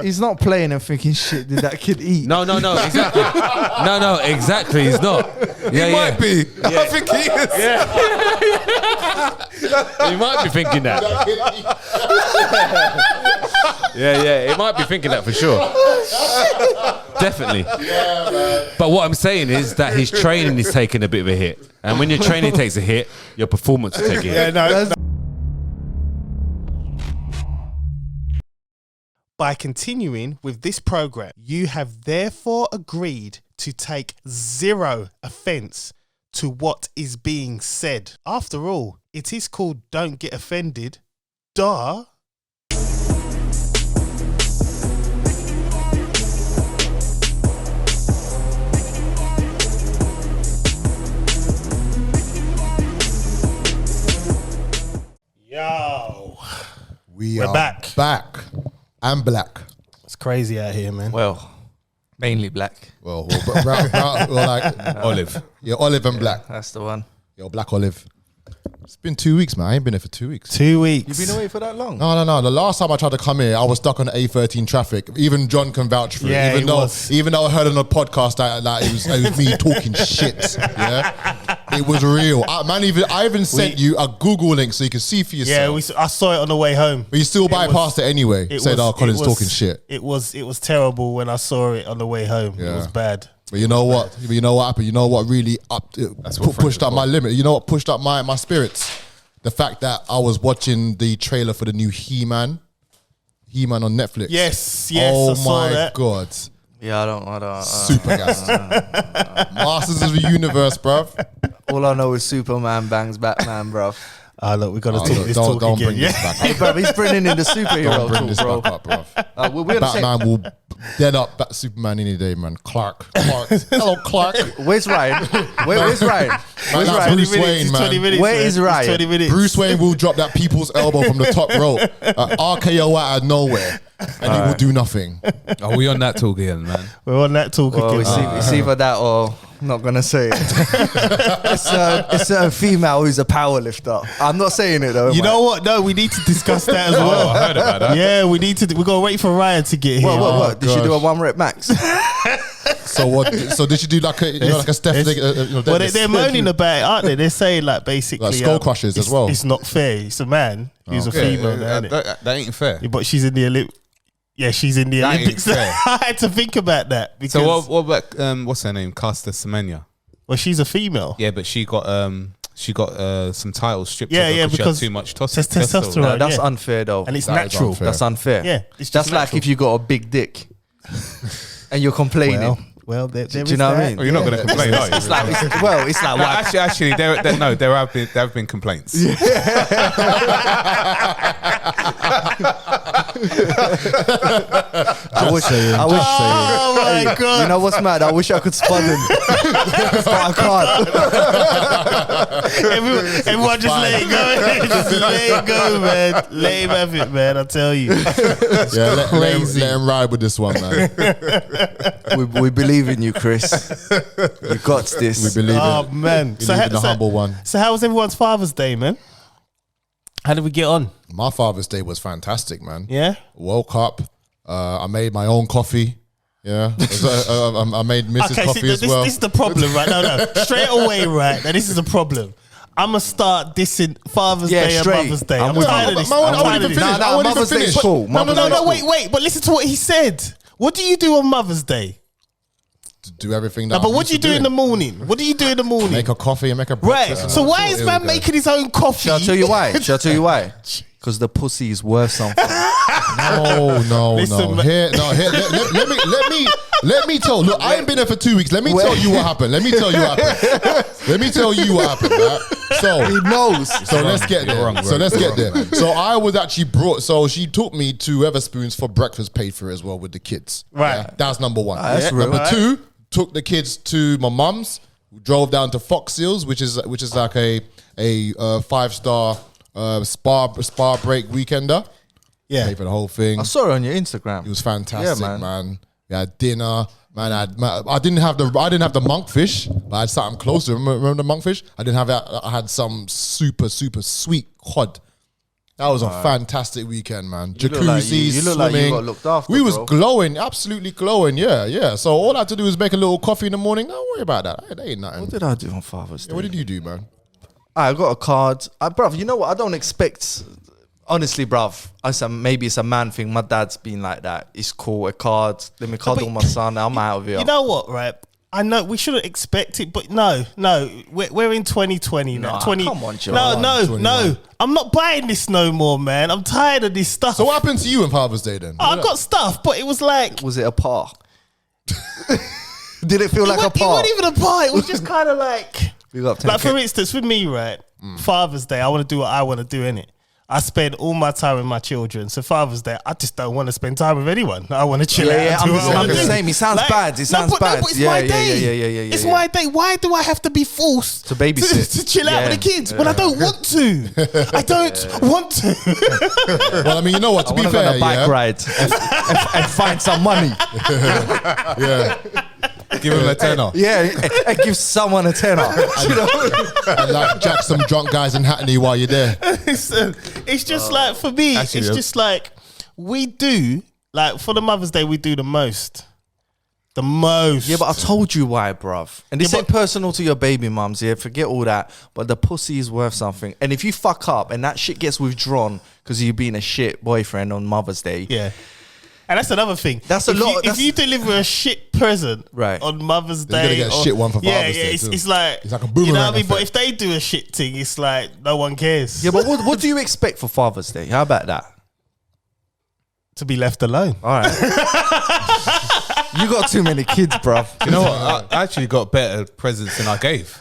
He's not playing and thinking, shit, did that kid eat? No, exactly. no, exactly. He's not. Yeah, he might be. Yeah. I think he is. Yeah. He might be thinking that. yeah. He might be thinking that for sure. Definitely. Yeah, man. But what I'm saying is that his training is taking a bit of a hit, and when your training takes a hit, your performance will take a hit. Yeah, no. By continuing with this program, you have therefore agreed to take zero offense to what is being said. After all, it is called Don't Get Offended. Duh. Yo. We're back. I'm black. It's crazy out here, man. Well, mainly black. Well, brown, like olive. Yeah, olive and black. That's the one. Yo, black olive. It's been 2 weeks, man. I ain't been here for 2 weeks. 2 weeks. You've been away for that long? No. The last time I tried to come here, I was stuck on the A13 traffic. Even John can vouch for it. Even though I heard on a podcast that it was me talking shit. Yeah, it was real. I even sent you a Google link so you can see for yourself. Yeah, I saw it on the way home. But you still bypassed it anyway. Said, Colin's talking shit. It was terrible when I saw it on the way home. Yeah. It was bad. But you know what? Happened? You know what really pushed up my limit? You know what pushed up my spirits? The fact that I was watching the trailer for the new He-Man on Netflix. Yes, oh I saw that. My God. Yeah, I don't. Super gas. Masters of the Universe, bruv. All I know is Superman bangs Batman, bruv. Look, we got to talk this talk don't again. Bring this back up. Hey, bruv, he's bringing in the superhero Don't bring talk, this bro. back up, bruv. Batman will dead up Superman any day, man. Clark. Hello, Clark. Where's Ryan? Where's Ryan? Where's Ryan? Bruce Wayne, man. 20 minutes, Where is Ryan? 20 minutes. Bruce Wayne will drop that people's elbow from the top rope. RKO out of nowhere. And he will do nothing. Are we on that talk again, man? We're on that talk again. It's either that or I'm not gonna say it. It's a female who's a power lifter. I'm not saying it though. You know what? No, we need to discuss that as well. I heard about that. Yeah, we gotta wait for Ryan to get here. What? Did she do a 1 rep max? So what? So did you do like a Steph? Well, they're moaning about it, aren't they? They're saying like basically like skull crushes as well. It's not fair. It's a man who's a female. That ain't fair. Yeah, but she's in the Olympics. Yeah, she's in the Olympics. I had to think about that. Because, So what about what's her name? Caster Semenya. Well, she's a female. Yeah, but she got some titles stripped. Yeah, off her because she had too much testosterone. No, that's unfair though. And it's That is natural. unfair. That's unfair. Yeah, it's just That's like natural. if you got a big dick and you're complaining. Well, there do you know what I mean? Well, you're not going to complain, are you? It's like why? Actually, there have been complaints. I wish. Oh my God. You know what's mad? I wish I could spud him, but I can't. Everyone just let it go. Just let it go, man. Let him have it, man. I tell you. Yeah, let him ride with this one, man. We believe in you, Chris. You got this. We believe Oh in. man. We believe in the humble one. So how was everyone's Father's Day, man? How did we get on? My Father's Day was fantastic, man. Yeah. Woke up. I made my own coffee. Yeah, I made Mrs. coffee as well. This is the problem, right? No. Straight away, right? Now this is the problem. I'm gonna start dissing Father's Day and Mother's Day. I'm tired of this. Mother's Day is cool. No, wait. But listen to what he said. What do you do on Mother's Day? Do everything that. But what do you do in the morning? What do you do in the morning? Make a coffee and make a right. breakfast. So why is man making his own coffee? Shall I tell you why? Because the pussy is worth something. No. Listen, Here, let me tell. Look, I ain't been there for 2 weeks. Let me tell you what happened. Right? So He knows. So let's get there. So I was actually brought. So she took me to Weatherspoons for breakfast, paid for it as well with the kids. Right. Yeah, that's number one. That's real. Number two, took the kids to my mum's. Drove down to Fox Hills, which is like a 5-star spa break weekender. Yeah. Paid for the whole thing. I saw it on your Instagram. It was fantastic, Yeah, man. We had dinner. Man, I didn't have the monkfish, but I had something closer. Remember the monkfish? I didn't have that. I had some super sweet cod. That was a fantastic weekend, man. You look Jacuzzis, like you swimming. got looked after, we was bro. glowing, absolutely glowing. Yeah. So all I had to do was make a little coffee in the morning. Don't worry about that. That ain't nothing. What did I do on Father's Day? What did you do, man? I got a card. Bruv, you know what? I don't expect... Honestly, bruv, maybe it's a man thing. My dad's been like that. It's cool. A card. Let me cuddle my son. I'm out of here. You know what, right? I know we shouldn't expect it, but no, we're in 2020 now. Nah, 20. come on, Joe. No. I'm not buying this no more, man. I'm tired of this stuff. So what happened to you on Father's Day then? I got stuff, but it was like Was it a par? Did it feel like a it par? wasn't even a pie. It was just kind of like Big up, like 10K. for instance, with me, right? Father's Day, I want to do what I want to do, innit? I spend all my time with my children. So Father's Day, I just don't want to spend time with anyone. I want to chill out. Yeah, and do what I I'm wanna the do. same. It sounds bad. It sounds bad. But it's my day. Yeah. It's my day. Why do I have to be forced To babysit. to chill out with the kids when I don't want to? I don't want to. Well, I mean, you know what? To I be want to go fair, on a bike ride and find some money. yeah. Give him a tenner. Yeah, and give someone a tenner. And like jack some drunk guys in Hackney while you're there. It's just like, for me, Actually, it's yeah. just like, we do, like for the Mother's Day, we do the most. The most. Yeah, but I told you why, bruv. And this Yeah, ain't personal to your baby mums, yeah? Forget all that. But the pussy is worth something. And if you fuck up and that shit gets withdrawn because you've been a shit boyfriend on Mother's Day, Yeah. And that's another thing. That's a If lot- you- that's- If you deliver a shit present right on Mother's You're Day, gonna get a shit one for Father's Day it's, too. it's like It's like a You know what I boomerang mean? But effect. if they do a shit thing, it's like no one cares. Yeah, but what do you expect for Father's Day? How about that? To be left alone. All right. You got too many kids, bruv. You know what? I actually got better presents than I gave.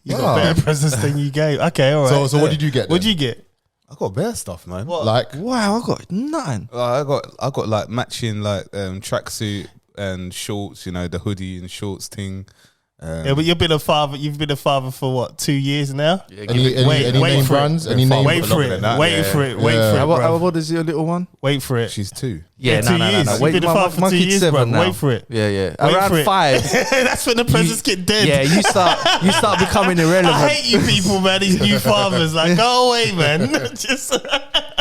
You got better presents than you gave. Okay, all right. So what did you get? What'd then? you get? I got better stuff, man. Like? Wow, I got nothing. I got like matching like tracksuit and shorts. You know, the hoodie and shorts thing. Yeah, but you've been a father for what, 2 years now? Any wait name for it. brands? Any name? Wait for it. Wait for it. Wait for it, bro. What is your little one? Wait for it. She's 2. Yeah, 2 years. You've Wait, been a father for 2 kid's years, 7 bro. now. Wait for it. Yeah. Wait for Around it. 5. That's when the presents get dead. Yeah, you start becoming irrelevant. I hate you people, man. These new fathers, like, go away, man. Just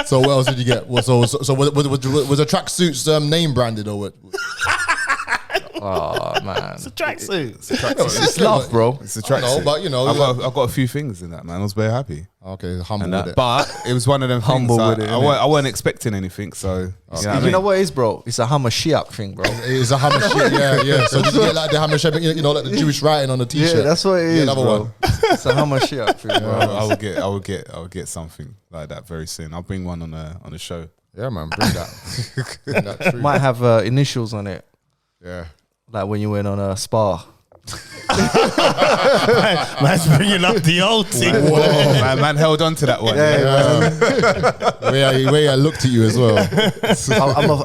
So what else did you get? So was the tracksuits name branded or what? Oh man, it's a tracksuit. it's love, bro. It's a No, tracksuit. but you know, I got a few things in that, man. I was very happy. okay, humble And with that, it. but it was one of them Humble things. with it, I innit? weren't expecting anything, so you know what I You mean? know what it is, bro? It's a Hamashiach thing, bro. It's a Hamashiach, yeah. So did you get like the Hamashiach, you know, like the Jewish writing on the t-shirt? Yeah, that's what it Yeah, is, another bro. one. It's a Hamashiach thing, bro. I would get something like that very soon. I'll bring one on the show. Yeah, man, bring that. Bring that true. Might have initials on it, Yeah. like when you went on a spa. Man's bringing up the old thing. Whoa, man held on to that one. Where I looked at you as well.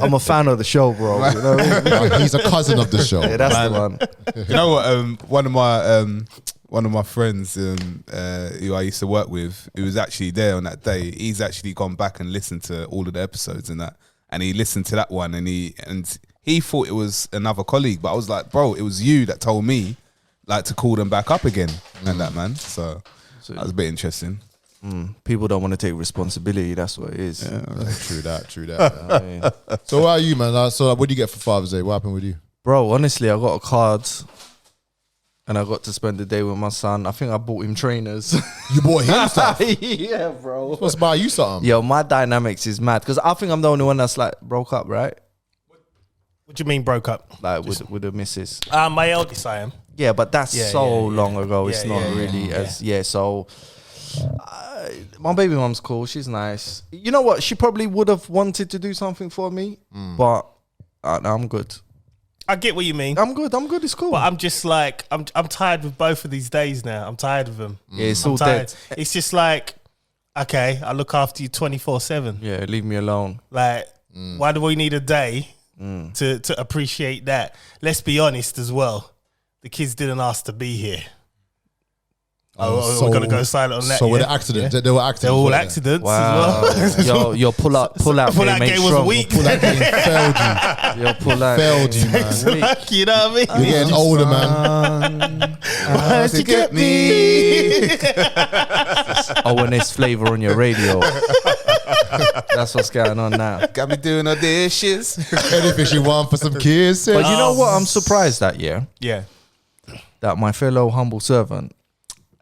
I'm a fan of the show, bro. You know what I mean? He's a cousin of the show. Yeah, that's the one. You know what? One of my friends who I used to work with, who was actually there on that day, he's actually gone back and listened to all of the episodes and that, and he listened to that one, and he thought it was another colleague, but I was like, bro, it was you that told me like to call them back up again and that, man. So that was a bit interesting. People don't want to take responsibility. That's what it is. True that. So what are you, man? So what do you get for Father's Day? What happened with you? Bro, honestly, I got a card and I got to spend the day with my son. I think I bought him trainers. You bought him stuff? Yeah, bro. Supposed to buy you something? Yo, my dynamics is mad because I think I'm the only one that's like broke up, right? What do you mean broke up? Like with the missus. My eldest, I am. Yeah, but that's Yeah, so yeah. long ago. It's Yeah, not yeah, really yeah. as So my baby mom's cool. She's nice. You know what? She probably would have wanted to do something for me, but I'm good. I get what you mean. I'm good. It's cool. But I'm just like, I'm tired with both of these days now. I'm tired of them. Yeah, it's I'm all tired. dead. It's just like, okay, I look after you 24/7. Yeah, leave me alone. Like, why do we need a day to appreciate that? Let's be honest as well. The kids didn't ask to be here. So- we're gonna go silent on that. So were yeah? the accidents? They were accidents. They're all weren't they? accidents Wow. as well. Yo, pull out Pull out game ain't game was strong. weak. Pull out game failed you. Yo, pull out Failed game. you, man. It's like, you know what I mean? You're getting older, man. Why'd you get me? Oh, when there's flavor on your radio. That's what's going on now. Got me doing all dishes. Anything she want for some kids. But you know what? I'm surprised that Yeah. that my fellow humble servant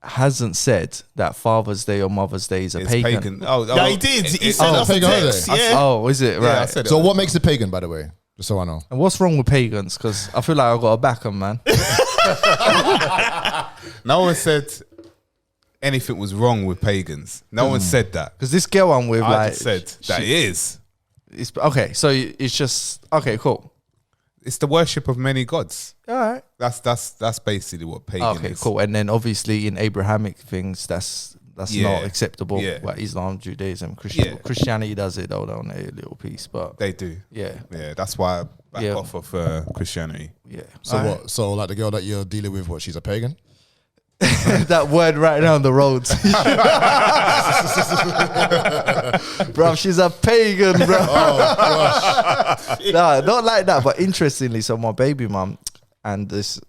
hasn't said that Father's Day or Mother's Day is a It's pagan. pagan. Oh, No, he did. He sent us a pagan text. holiday. Yeah. Oh, is it? Yeah, I Right. said it. So what makes it pagan, by the way? Just so I know. And what's wrong with pagans? Because I feel like I got to back them, man. No one said anything was wrong with pagans. No one said that. Because this girl I'm with, I like, just said that it is. it's okay. So it's just okay, cool. It's the worship of many gods. All right. That's basically what pagan Okay, is. cool. And then obviously in Abrahamic things, that's Yeah. not acceptable. Yeah. Like Islam, Judaism, Yeah. Christianity does it though, don't they? A little piece, but They do. yeah, Yeah, that's why I back Yeah. off of Christianity. yeah. So All what? So like the girl that you're dealing with, what? She's a pagan? right. That word right now on the roads, bro. She's a pagan, bro. Oh gosh. Nah, not like that. But interestingly, so my baby mum and this.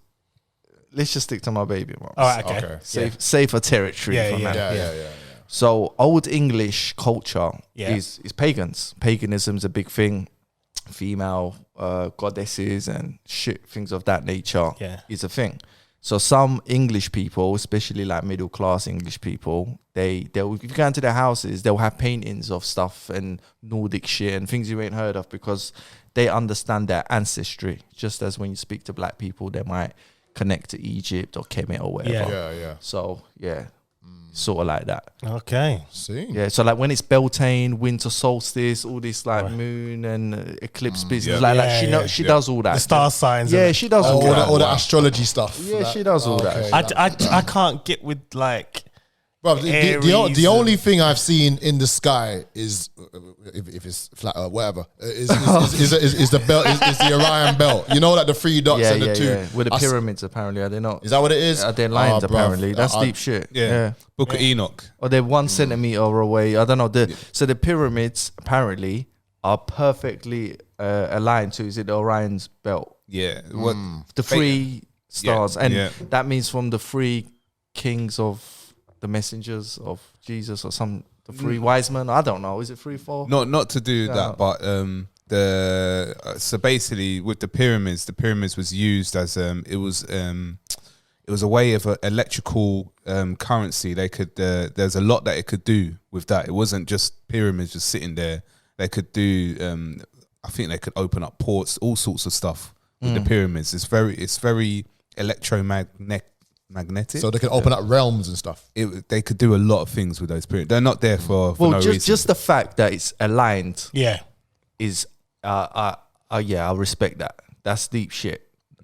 Let's just stick to my baby mum. All right. Okay. Okay. Safer territory Yeah, for yeah. now. Yeah. So old English culture Yeah. is pagans. Paganism's a big thing. Female goddesses and shit, things of that nature is a thing. So some English people, especially like middle class English people, they'll if you go into their houses, they'll have paintings of stuff and Nordic shit and things you ain't heard of because they understand their ancestry. Just as when you speak to black people, they might connect to Egypt or Kemet or whatever. Yeah. So yeah, sort of like that. Okay. See? Yeah, so like when it's Beltane, winter solstice, all this like moon and eclipse business, Yeah. like she does all that. The star signs. Yeah, and she does all Oh, that. all the astrology stuff. Yeah, she does all that. I can't get with like. Bro, the Aries only thing I've seen in the sky is if it's flat or whatever is the belt is the Orion belt. You know, like the three dots Yeah, and the two. yeah. With the pyramids, apparently, are they not? Is that what it is? Are they lines? Oh, bruv. Apparently, that's I- deep shit. Yeah. Book of Enoch. Or they're 1 centimeter away. I don't know. So the pyramids apparently are perfectly aligned to is it the Orion's belt? Yeah. What The three stars, and yeah. that means from the three kings of the messengers of Jesus or the three wise men. I don't know. Is it 3, 4? not to do that, but so basically with the pyramids was used as it was a way of electrical currency. They could there's a lot that it could do with that. It wasn't just pyramids just sitting there. They could do I think they could open up ports, all sorts of stuff with the pyramids. It's very electromagnetic. So they can open up realms and stuff. They could do a lot of things with those pyramids. They're not there for no reason. Just the fact that it's aligned Yeah. is yeah, I respect that. That's deep shit.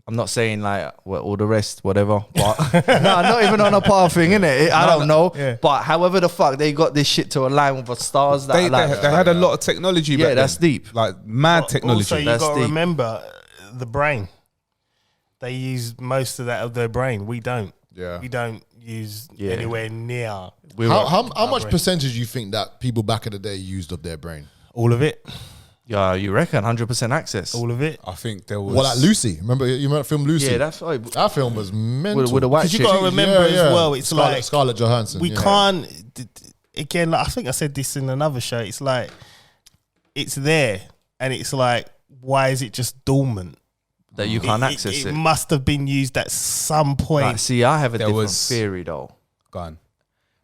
I'm not saying like all the rest, whatever. But no, not even on a par thing, innit? I don't know. Yeah. But however the fuck they got this shit to align with the stars. That They had a lot of technology. Yeah, back that's then. deep. Like mad technology. Also, you That's got to deep. remember the brain. They use most of that of their brain. We don't. Yeah. We don't use Yeah. anywhere near How much percentage do you think that people back in the day used of their brain? all of it. Yeah, you reckon 100% access? All of it. I think there was. Well, like Lucy. Remember the film Lucy? Yeah, that's right. That film was mental. With the white Because you chick. got to remember as well. It's like Scarlett Johansson. we yeah. can't. Again, like, I think I said this in another show. It's like it's there, and it's like, why is it just dormant? that you can't access it. must have been used at some point. Like, see, I have a There different was- theory though. Gone.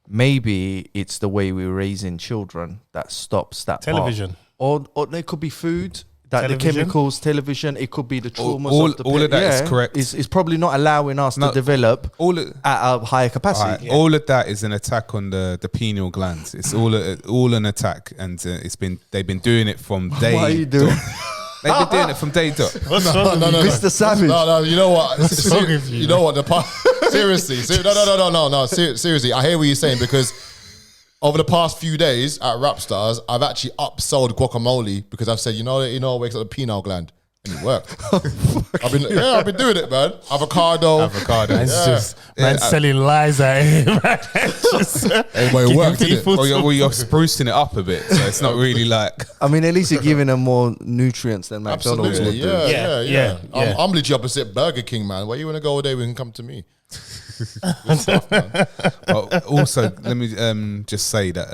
Maybe it's the way we're raising children that stops that part. Television. Or it could be food, that the Television. chemicals, television. It could be the traumas all- of the all of that is correct. It's probably not allowing us No, to develop All of, at a higher capacity. all of that is an attack on the pineal glands. It's all an attack, and they've been doing it from day. What are you doing? They've been doing it from day dot. What's wrong with you? Mr. Savage. No, you know what? wrong with you? You know what? Seriously. No. Seriously, I hear what you're saying because over the past few days at Rap Stars, I've actually upsold guacamole because I've said, it wakes up the pineal gland. And it worked. I've been doing it, man. Avocado. Man's Yeah. just selling lies at him. Hey, well, it worked, didn't it? Well, you're sprucing it up a bit, so it's not really like. I mean, at least you're giving them more nutrients than McDonald's would Absolutely, do. yeah. Yeah. I'm literally opposite Burger King, man. Where you want to go all day? We can come to me. Also, let me just say that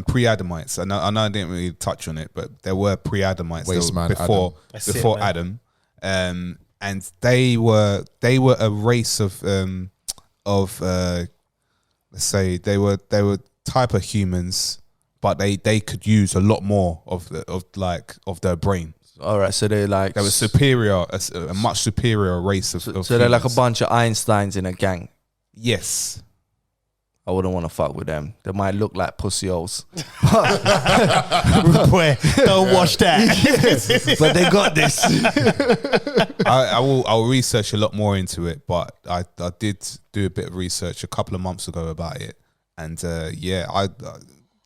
pre-Adamites. I know I didn't really touch on it, but there were pre-Adamites before Adam. And they were a race of let's say they were type of humans, but they could use a lot more of their brain. All right, so they were superior, a much superior race of so humans. they're like a bunch of Einsteins in a gang. Yes. I wouldn't want to fuck with them. They might look like pussy holes. Don't watch that. But they got this. I'll research a lot more into it, but I did do a bit of research a couple of months ago about it, and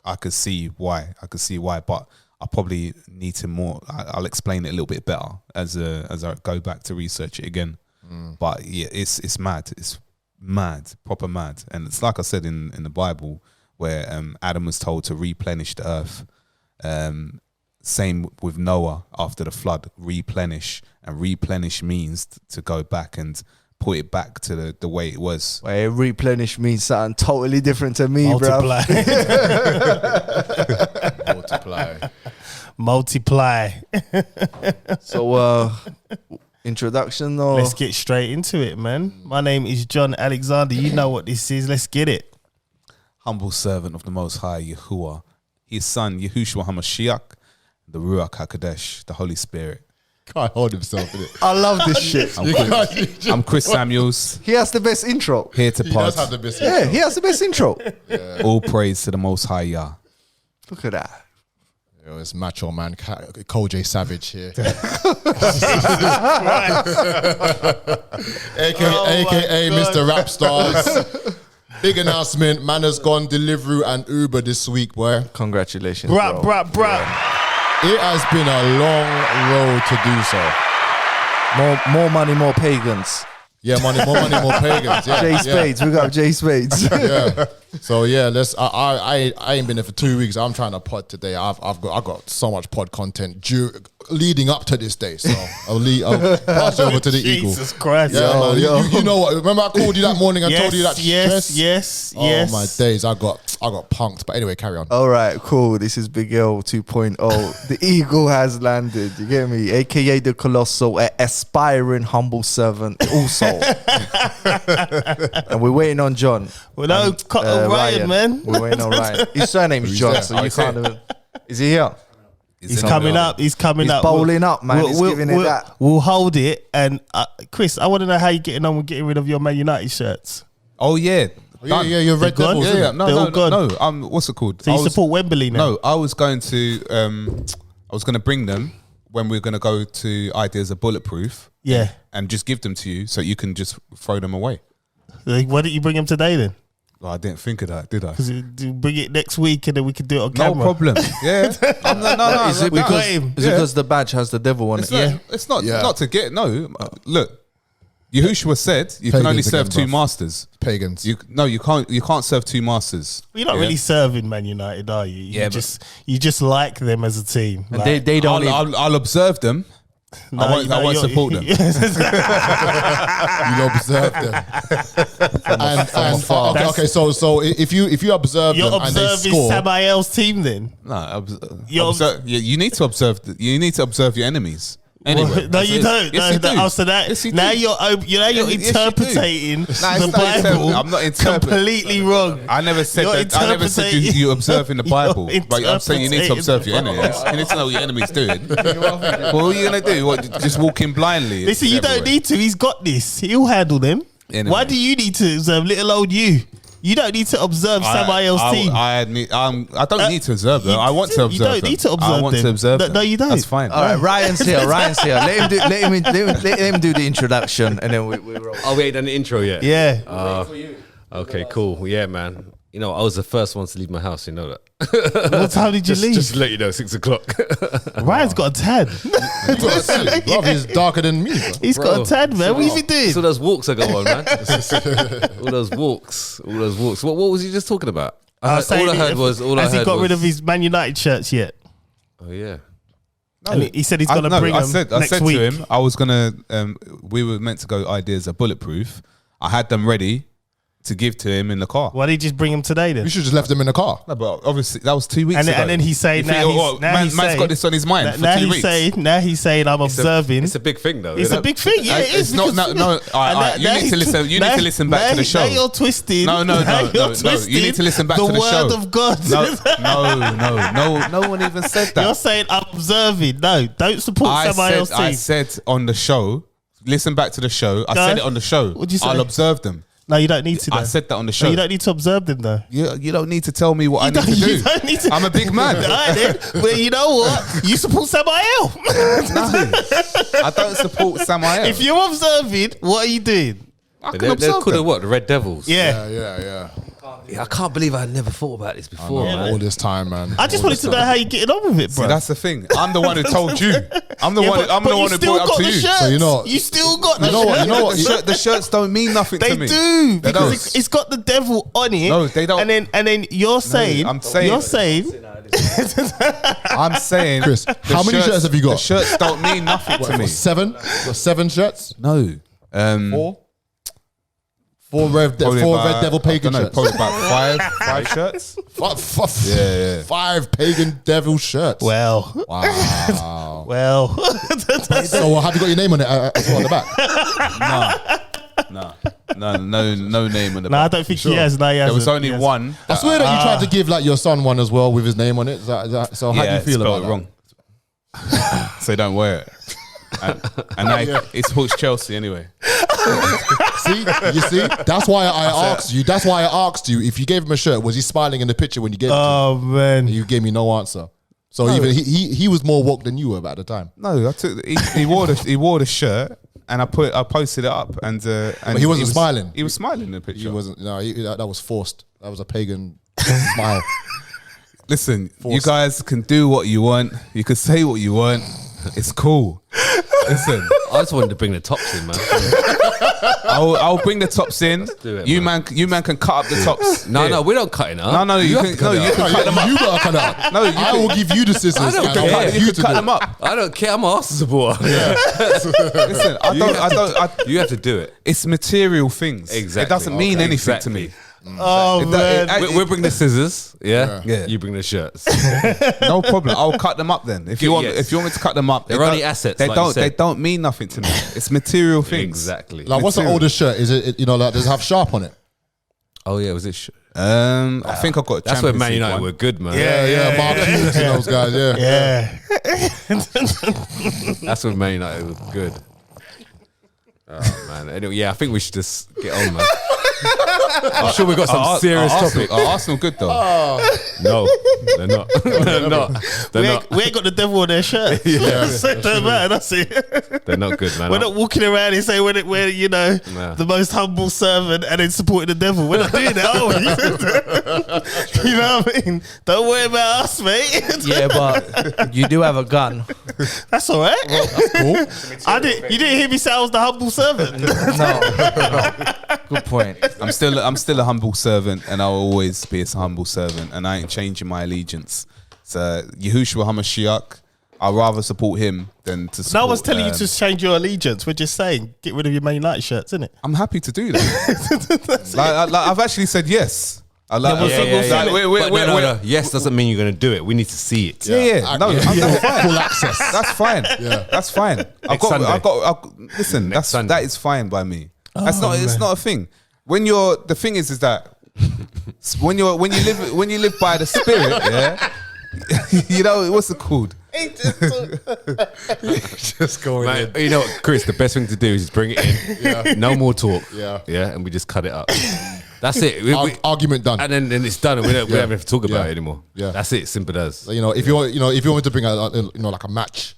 I could see why. But I probably need to more. I'll explain it a little bit better as I go back to research it again. But yeah, it's mad. It's mad, proper mad. And it's like I said in the Bible, where Adam was told to replenish the earth. Same with Noah after the flood, replenish. And replenish means to go back and put it back to the way it was. Wait, replenish means something totally different to me, Multiply. Multiply. So, introduction or Let's get straight into it, man. My name is John Alexander. You know what this is. Let's get it. Humble servant of the Most High Yahuwah, his son Yahushua HaMashiach, the Ruach HaKodesh, the Holy Spirit. Can't hold himself in it. I love this shit. I'm Chris Samuels, He has the best intro. here to He does have pod. the best. Yeah, he has the best intro. All praise to the Most High Yah. Look at that. Yo, it's Macho Man, Cole J Savage here. AKA Mr. Rap Stars. Big announcement, man has gone Deliveroo and Uber this week, boy. Congratulations, bro. Bruh. It has been a long road to do so. More money, more pagans. Yeah, more money, more pagans. Yeah, Jay Spades, we got Jay Spades. Yeah. So yeah, I ain't been there for 2 weeks. I'm trying to pod today. I've got so much pod content leading up to this day. So I'll pass over to the Eagle. Jesus Christ. Yeah, man. You know what? Remember I called you that morning and told you that Yes. Oh my days, I got punked. But anyway, carry on. All right, cool. This is Big L 2.0. The Eagle has landed. You get me? AKA the Colossal, aspiring humble servant also. And we're waiting on John. Well, no, Ryan, man. We're waiting on Ryan. His surname's John, so you can't even... Is he here? He's coming up. He's bowling up, man. He's giving it that. We'll hold it. And Chris, I want to know how you're getting on with getting rid of your Man United shirts. Oh yeah. Yeah, you're Red They're gone? Devils. Yeah. They're all gone. No. What's it called? So you support Wembley now? No, I was going to bring them when we were going to go to Ideas of Bulletproof. Yeah. And just give them to you so you can just throw them away. Like, why didn't you bring them today then? Well, I didn't think of that, did I? Because bring it next week and then we can do it on No camera. problem. Yeah. No. Is it because the badge has the devil on it? It's not to get Look, Yahushua said you can Pagans only serve again, two bruv. masters. Pagans. You can't serve two masters. Well, you're not really serving Man United, are you? You just like them as a team. And Like, they don't. I'll observe them. I won't support them. You observe them. Okay. So if you observe you're them and they observing score, Samael's team then? No, you need to observe. You need to observe your enemies. Anyway, no, you don't. Yes, you do. After that, Yes, you now do. you're interpreting the Bible. I'm not interpreting. Completely wrong. I never said You're that. I never said you observe in the Bible. But I'm saying you need to observe your enemies. You need to know what your enemy's doing. What are you gonna do? What, just walk in blindly? Listen, you don't need to. He's got this. He'll handle them. Anyway. Why do you need to observe little old you? You don't need to observe Samael's team. I don't need to observe them. I want to observe them. You don't need to observe them. I want to observe them. No, you don't. That's fine. All right, Ryan's here. Let him do the introduction, and then we roll. Oh, we ain't done the intro yet. Yeah. Okay, cool. Yeah, man. You know, I was the first one to leave my house. You know that. What time did you leave? Just to let you know, 6 o'clock. Ryan's got a tan. Love is darker than me. Bro. He's got a tan, man. What have you doing? So those walks I go on, man. all those walks. What was you just talking about? Has he got rid of his Man United shirts yet? Oh yeah. No, and he said he's going to bring them next week. To him, I was going to, we were meant to go Ideas of Bulletproof. I had them ready, to give to him in the car. Why did you just bring him today then? You should just left him in the car. No, but obviously that was 2 weeks And ago. then he's saying man's got this on his mind for 2 weeks. Now he's saying I'm observing. It's a big thing, though. It's a big thing. Yeah, it is. It's not. No. All right, you need to listen. You need to listen back to the show. Now you're twisting. No. You need to listen back to the show. The word of God. No one even said that. You're saying I'm observing. No, don't support somebody else's team. I said on the show. Listen back to the show. I said it on the show. What'd you say? I'll observe them. No, you don't need to. Though. I said that on the show. No, you don't need to observe them though. You don't need to tell me what I need to do. You don't need to. I'm a big man. Well, you know what? You support Samael. No, I don't support Samael. If you're observing, what are you doing? They're called the Red Devils. Yeah. I can't believe I never thought about this before, man. All this time, man. I just wanted to know how you're getting on with it, bro. See, that's the thing. I'm the one who told you. I'm the one who brought it up to you. So you still got the shirts. You know what? The shirts don't mean nothing to me. They do because it's got the devil on it. No, they don't. And then you're saying, I'm saying, Chris, how many shirts have you got? The shirts don't mean nothing to me. 7? Got 7 shirts? No. 4 Red Devil pagan shirts. Probably about 5 shirts. Yeah. 5 pagan devil shirts. Well. Wow. So have you got your name on it as well on the back? No name on the back. No, I don't think he has. No, he hasn't. There was only one. I swear that you tried to give like your son one as well with his name on it. So how do you feel about that? Wrong. So don't wear it. And it supports Chelsea anyway. You see? That's why I asked you. That's why I asked you if you gave him a shirt, was he smiling in the picture when you gave it to him? Oh man. You gave me no answer. So even he was more woke than you were at the time. No, I took he wore the shirt and I posted it up and but he wasn't smiling. He was smiling in the picture. He wasn't. No, that was forced. That was a pagan smile. Listen, you guys can do what you want. You can say what you want. It's cool. Listen, I just wanted to bring the tops in, man. I'll bring the tops in. Do it, you man can cut up the tops. No, we don't cut it up. No, you can cut them up. You gotta cut it up. No, I will give you the scissors. I don't and care. you cut them up. I don't care. I'm an Arsenal supporter. Listen, You have to do it. It's material things. Exactly. It doesn't mean anything to me. Oh man. We'll bring the scissors. Yeah. Yeah. You bring the shirts. No problem. I'll cut them up then. If you want me to cut them up, they're only assets. They don't mean nothing to me. It's material things. Exactly. Like, what's the oldest shirt? Is it like does it have sharp on it? Oh yeah, was it? I think I've got. That's where Man United were good, man. Yeah. Mark Hughes and those guys. Yeah. That's when Man United were good. Oh man. Anyway, yeah, I think we should just get on, man. I'm sure we got some serious topics. Are Arsenal good though? No, they're not. They're not. We ain't got the devil on their shirt. That's it. They're not good, man. We're not walking around and saying we're the most humble servant and then supporting the devil. We're not doing that, are we? You know what I mean? Don't worry about us, mate. Yeah, but you do have a gun. That's all right. Well, that's cool. You didn't hear me say I was the humble servant. No. Good point. I'm still a humble servant, and I'll always be a humble servant, and I ain't changing my allegiance. So Yahushua HaMashiach, I'd rather support him than to support... No one's telling you to change your allegiance. We're just saying, get rid of your Man United shirts, isn't it? I'm happy to do that. I've actually said yes. Yes doesn't mean you're going to do it. We need to see it. Yeah. No, that's fine. Full access. That's fine. Yeah. That's fine. Listen, that is fine by me. It's not a thing. The thing is that when you live by the Spirit, yeah, you know what's it called? Just going in. You know what, Chris? The best thing to do is just bring it in. Yeah. No more talk. Yeah, and we just cut it up. That's it. Argument done. And then it's done, and we don't have to talk about it anymore. Yeah, that's it. Simple as. So, if you want to bring like a match,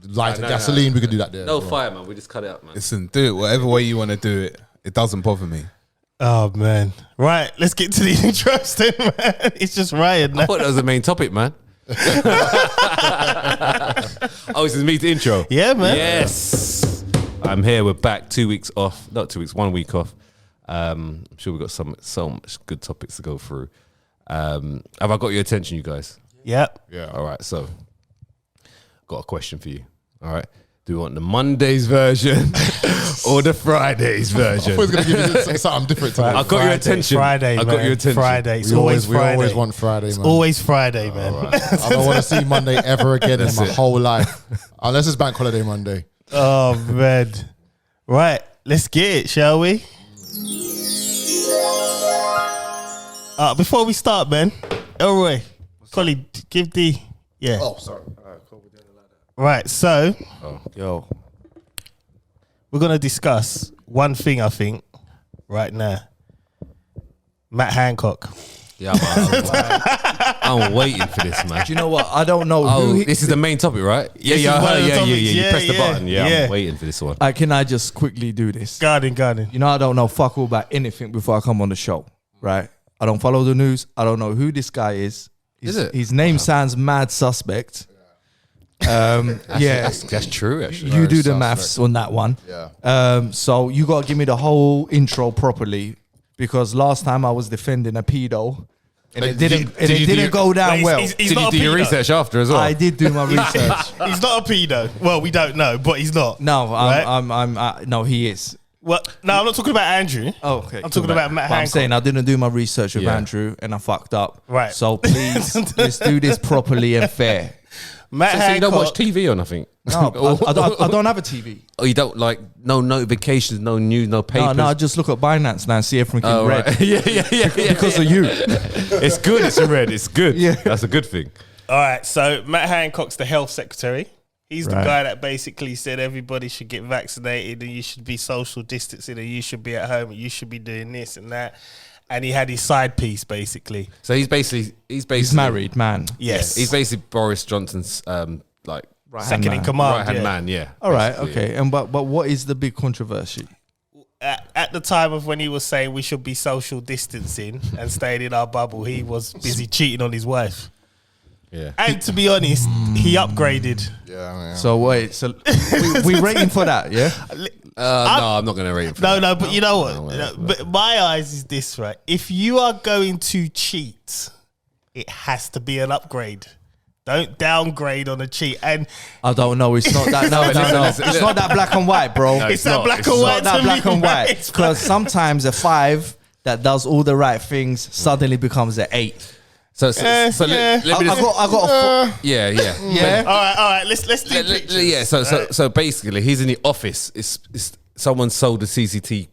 light and gasoline, we could do that there. No fire, man. We just cut it up, man. Listen, do it whatever way you want to do it. It doesn't bother me. Oh man! Right, let's get to the intros then, man. It's just Ryan now. I thought that was the main topic, man. Oh, this is me to intro. Yeah, man. Yes, I'm here. We're back. 2 weeks off. Not 2 weeks. 1 week off. I'm sure we've got so much good topics to go through. Have I got your attention, you guys? Yep. Yeah. All right. So, got a question for you. All right. Do you want the Mondays version or the Fridays I version? thought he was going to give you something different today. I got your attention. Friday, I got your attention. Friday. It's We always Friday. always want Friday, It's man. always Friday, man. I don't want to see Monday ever again in my whole life. Unless it's bank holiday Monday. Oh, man. Right. Let's get it, shall we? Before we start, man. Elroy, Collie, give the... Yeah. Oh, sorry. Right, so... Yo. We're going to discuss one thing, I think, right now. Matt Hancock. Yeah, man. I'm waiting for this, man. Do you know what? I don't know Oh, who this is the main topic, right? This is one of the topics. You press the Yeah, button. Yeah, yeah. I'm waiting for this one. Can I just quickly do this? Garden. You know, I don't know fuck all about anything before I come on the show, right? I don't follow the news. I don't know who this guy is. Is it? His name sounds mad suspect. That's true, actually. You do the maths on that one. Yeah. So you got to give me the whole intro properly, because last time I was defending a pedo and it didn't go down well. He's Did you not do a your pedo. research after as well? I did do my research. He's not a pedo. Well, we don't know, but he's not. No, Right? No, he is. Well, no, I'm not talking about Andrew. Oh, okay. I'm talking about Matt But I'm Hancock. saying I didn't do my research with Yeah. Andrew and I fucked up. Right. So please, let's do this properly and fair. Matt So Hancock. you don't watch TV or nothing? No, I don't have a TV. Oh, you don't like no notifications, no news, no papers? No, I just look at Binance now and see everything Oh, in red. right. yeah. Because of you. It's good. It's in red. It's good. Yeah. That's a good thing. All right, so Matt Hancock's the health secretary. He's the Right. guy that basically said everybody should get vaccinated and you should be social distancing and you should be at home and you should be doing this and that. And he had his side piece basically. So he's basically He's married, man. Yes. He's basically Boris Johnson's like second in man. command. right hand yeah. man. Yeah. All right, basically. okay. And but what is the big controversy? At the time of when he was saying we should be social distancing and staying in our bubble, he was busy cheating on his wife. Yeah. And to be honest, he upgraded. Yeah, man. So wait, so we rating for that, yeah? No, I'm not going to rate him for that. No, but you know what? No, But my eyes is this, right? If you are going to cheat, it has to be an upgrade. Don't downgrade on a cheat. And I don't know. It's not that. No. It's not that black and white, bro. it's that black and It's white. not that to black me, and man. white. It's black- Because sometimes a 5 that does all the right things suddenly becomes an 8. So yeah. let me I just, got a yeah. yeah. All right. Let's do pictures. Yeah. So basically, he's in the office. It's someone sold the CCTV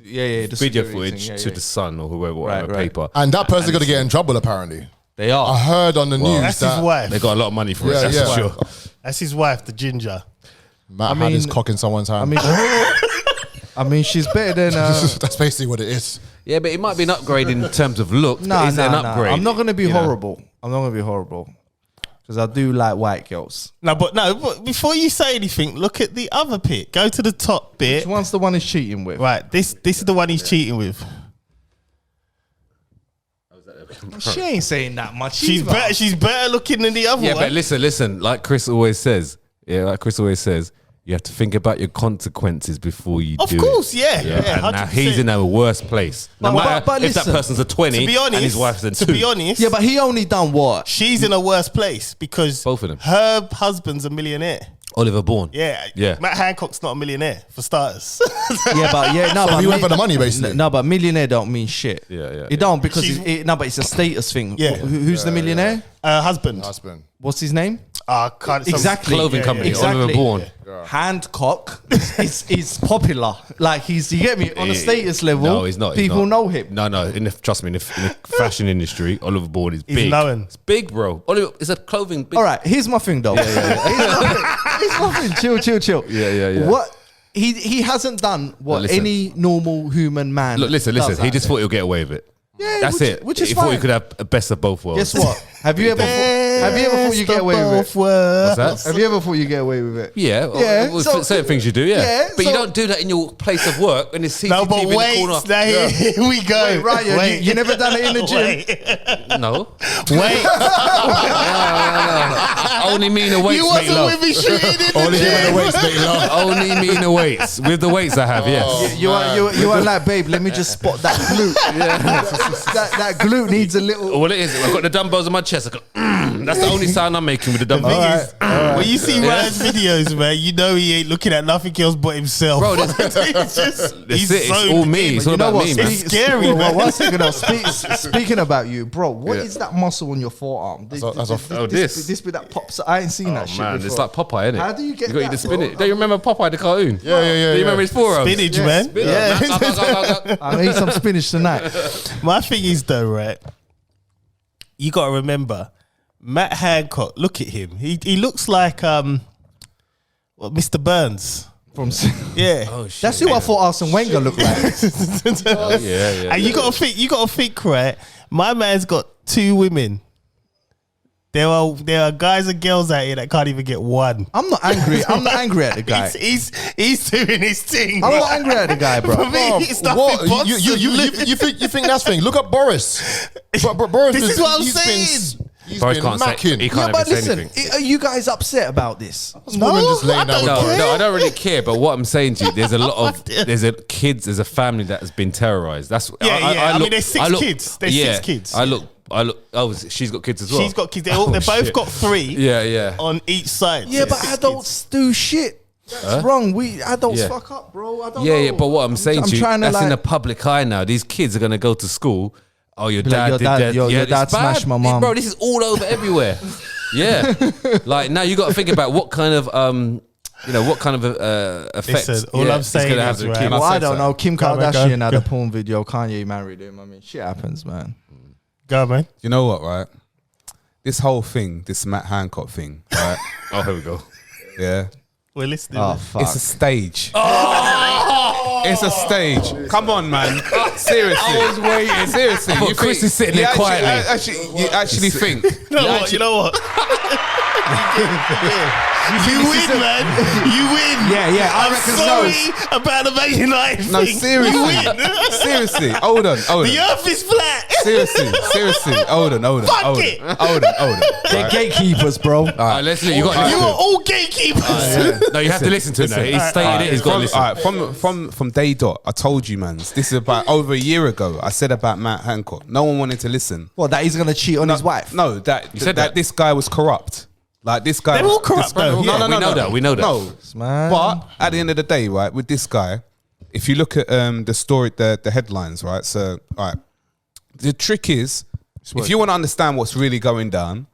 Yeah, the video security footage thing, to the Sun or whoever, whatever right. paper. And that person's going to get in trouble, apparently. They I are. heard on the news That's that his wife. They got a lot of money for Yeah, it. That's yeah. for sure. That's his wife, the ginger. Matt had his cock in someone's hand. I mean, she's better than. That's basically what it is. Yeah, but it might be an upgrade in terms of look. No, Is it an upgrade? I'm not gonna be You know? horrible. I'm not gonna be horrible because I do like white girls. But before you say anything, look at the other pic. Go to the top bit. Which one's the one he's cheating with? Right, this is the one he's cheating with. She ain't saying that much. She's either. better. She's better looking than the other Yeah, one. but listen. Like Chris always says. You have to think about your consequences before you Of do course, it. yeah, And now 100%. he's in a worse place. No But- matter but if that listen, person's a 20 to be honest, and his wife's a 2. to be honest, Yeah, but he only done what? she's in a worse place because Both of them. her husband's a millionaire. Oliver Bourne. Yeah. Matt Hancock's not a millionaire for starters. So he went for the money, basically. No, but millionaire don't mean shit. Yeah. It don't because She's- but it's a status thing. Yeah. Who's the millionaire? Husband. What's his name? Can't, Exactly. Clothing company. Exactly. Oliver Bourne. Hancock is popular. Like you get me on a status level. No, he's not. People know him. No. Trust me, in the fashion industry, Oliver Bourne is He's big. known. It's big, bro. Oliver is a clothing. Big. All right, here's my thing though. Here's my thing. Chill. Yeah. What he hasn't done what Listen. any normal human man. Look, listen. does He out just there. thought he'll get away with it. Yeah, That's it. Which is he fine. thought he could have a best of both worlds. Guess what? Have you ever thought you get away with it? What's that? Have you ever thought you get away with it? Yeah, Yeah, well, so- certain things you do, yeah. Yeah, but you so- don't do that in your place of work when it's CCTV No, but in the wait, corner. now here we go. Wait, Ryan, you never done it in the gym? Wait. No, Wait. only me in the weights, You make wasn't love. with me shooting in the Only him gym. in the waist, mate, love. Only me in the weights. With the weights I have, yes. You are like, babe, let me just spot that glute. that glute needs a little. Well, it is. I've got the dumbbells on my chest. I go, That's the only sound I'm making with the dumb. When you see Ryan's videos, man, you know he ain't looking at nothing else but himself. Bro, it's all me. It's all about me, man. It's scary, man. One second, though. Speaking about you, bro, what is that muscle on your forearm? This bit that pops. I ain't seen that shit before. It's like Popeye, isn't it? How do you get You got that, to spin bro? it. Don't you remember Popeye the cartoon? Yeah. Do you remember his forearms? Spinach, man. Yeah. I'll eat some spinach tonight. My thing is though, right? You got to remember, Matt Hancock. Look at him. He looks like Mr. Burns. Yeah. Oh, shit. That's who I thought Arsene Wenger looked like. Yeah. And you got to think, right? My man's got 2 women. There are guys and girls out here that can't even get one. I'm not angry. I'm not angry at the guy. He's doing his thing. I'm not angry at the guy, bro. For me, it's nothing What? but You think that's thing? Look at Boris. Boris. This is what I'm saying. He's Boris been can't say. macking. He can't but even say listen, anything. are you guys upset about this? Women just laying down with Boris. No, I don't really care. But what I'm saying to you, there's a lot of there's a family that has been terrorized. That's I mean, there's 6 kids. There's 6 kids. I look. Oh, she's got kids as well. She's got kids. They both got 3. Yeah. On each side. Yeah, but adults do shit. That's wrong. We adults Yeah. fuck up, bro. I don't Yeah, know. yeah. But what I'm saying to you, that's in the public eye now. These kids are gonna go to school. Oh, your dad did that. Your Yeah, dad it's bad. smashed my mum. Bro, this is all over everywhere. Yeah. Like now you got to think about what kind of effect. Listen, all I'm it's gonna saying have is, to the right, kid. Well, I don't know. Kim Go on, man, Kardashian go. had a porn video. Kanye married him. I mean, shit happens, man. Go, man. You know what, right? This whole thing, this Matt Hancock thing, right? Oh, here we go. Yeah. We're listening. Oh, fuck. It's a stage. It's a stage. Come on, man. Seriously. I was waiting. Seriously. I thought Chris is sitting there quietly. You actually think. You know what? You win, man. You win. Yeah. I'm sorry about the Man United thing. No, seriously. You win. Seriously. Hold on. The earth is flat. Seriously. Hold on. Fuck it. Hold on. They're gatekeepers, bro. All right, let's you got to You listen. are all gatekeepers. No, you have to listen to it now. He's stated it. He's got to listen. From day dot, I told you, man. This is about over a year ago. I said about Matt Hancock. No one wanted to listen. Well, that he's gonna cheat on his wife. No, that said that. this guy was corrupt. Like this guy. They're all corrupt, though. No, We know that. No, Man. but at the end of the day, right, with this guy, if you look at the story, the headlines, right. So, all right, the trick is, if you want to understand what's really going down,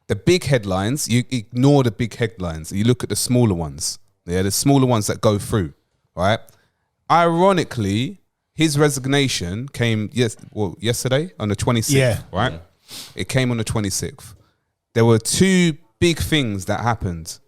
the big headlines, you ignore the big headlines. You look at the smaller ones. Yeah, the smaller ones that go through, right? Ironically, his resignation came yesterday on the 26th, Yeah. right? It came on the 26th. There were 2 big things that happened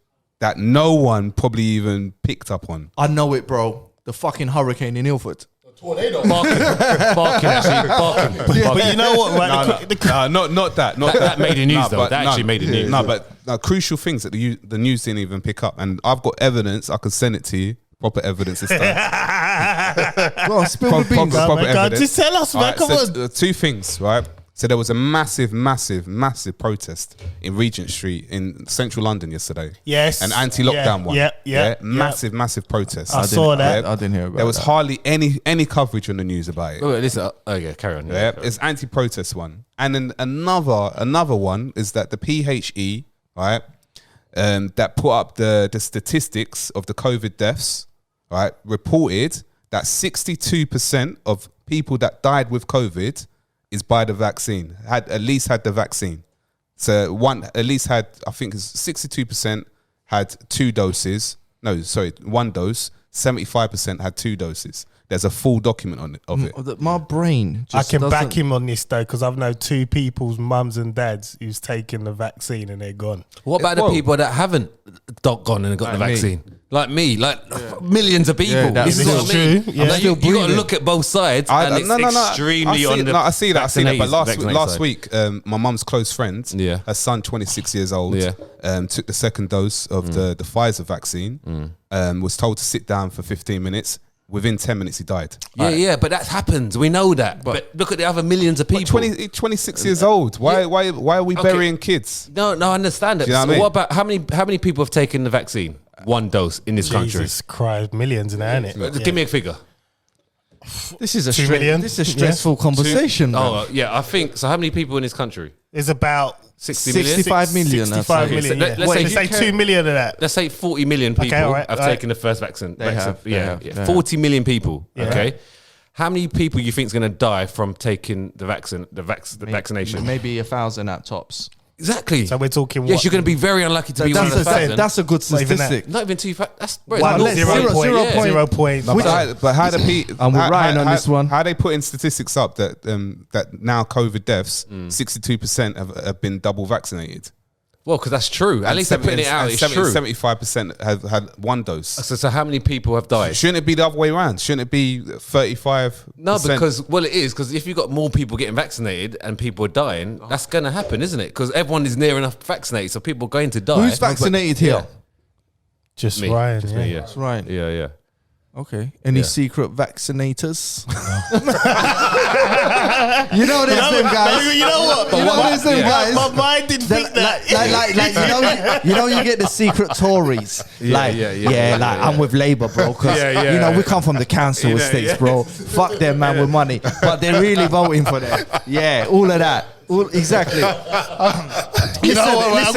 that no one probably even picked up on. I know it, bro. The fucking hurricane in Ilford. Barking, actually. But you know what, right? Not that. That made the news, though. but That actually made the news. No, but crucial things that the news didn't even pick up. And I've got evidence. I can send it to you. Proper evidence this time. Go on, spill the beans. Proper evidence. Just tell us, man. All right, Come so, on. 2 things, right? So there was a massive protest in Regent Street in central London yesterday. Yes. An anti-lockdown one. Yeah. Massive protest. I saw that. I didn't hear about There was that. hardly any coverage on the news about it. Wait, listen. Okay, carry on. Yeah, it's anti-protest one, and then another one is that the PHE, right, that put up the statistics of the COVID deaths, right, reported that 62% of people that died with COVID is by the vaccine, at least had the vaccine. So at least had, I think it's 62% had 2 doses. No, sorry, 1 dose. 75% had 2 doses. There's a full document of it. My brain I just can back doesn't- him on this though, because I've known 2 people's mums and dads who's taken the vaccine and they're gone. What about the Whoa. people that haven't gone and got the Like me. vaccine? Like me, millions of people. Yeah, that's this is what I mean. true. Yeah. Like, you got to breathing. look at both sides, and it's extremely on the. I see that. But vaccinated last side. week, my mum's close friend, Yeah. her son, 26 years old, Yeah. took the 2nd dose of the Pfizer vaccine. Was told to sit down for 15 minutes. Within 10 minutes, he died. Yeah, but that happens. We know that. But look at the other millions of people. 26 years old. Why are we burying kids? No, I understand it. Do you know So what I mean? what about how many people have taken the vaccine? 1 dose in this country. Jesus Christ, millions now, innit? Give me a figure. This is a 2 million? This is a stressful conversation. man. Oh, yeah, I think so. How many people in this country? It's about 65 million. 65 million. So let's say 2 million of that. Let's say 40 million people have taken the first vaccine. They have. 40 million people. Yeah. Okay. How many people you think is going to die from taking the vaccination? Maybe 1,000 at tops. Exactly. So we're talking. Yes, you're going to be very unlucky to be one of the 1,000. That's a good statistic. Not even 2,000. That's bro, Well, it's 0 point. But how do people? I'm with Ryan on this one. How they put in statistics up that that now COVID deaths, 62% have been double vaccinated. Well, because that's true. At least they're putting it out. It's true. 75% have had one dose. So how many people have died? Shouldn't it be the other way around? Shouldn't it be 35%? No, because it is, because if you've got more people getting vaccinated and people are dying, that's going to happen, isn't it? Because everyone is near enough vaccinated, so people are going to die. Who's vaccinated here? Just Me. Ryan. Just yeah. me, yeah. That's right. Yeah. Okay. Any secret vaccinators? You know there's them guys. You know what? You know there's them guys. My mind didn't think that. You know you get the secret Tories. I'm with Labour, bro. Because we come from the council estates, bro. Fuck them, man, with money. But they're really voting for them. Yeah, all of that. Exactly. You know what? I'm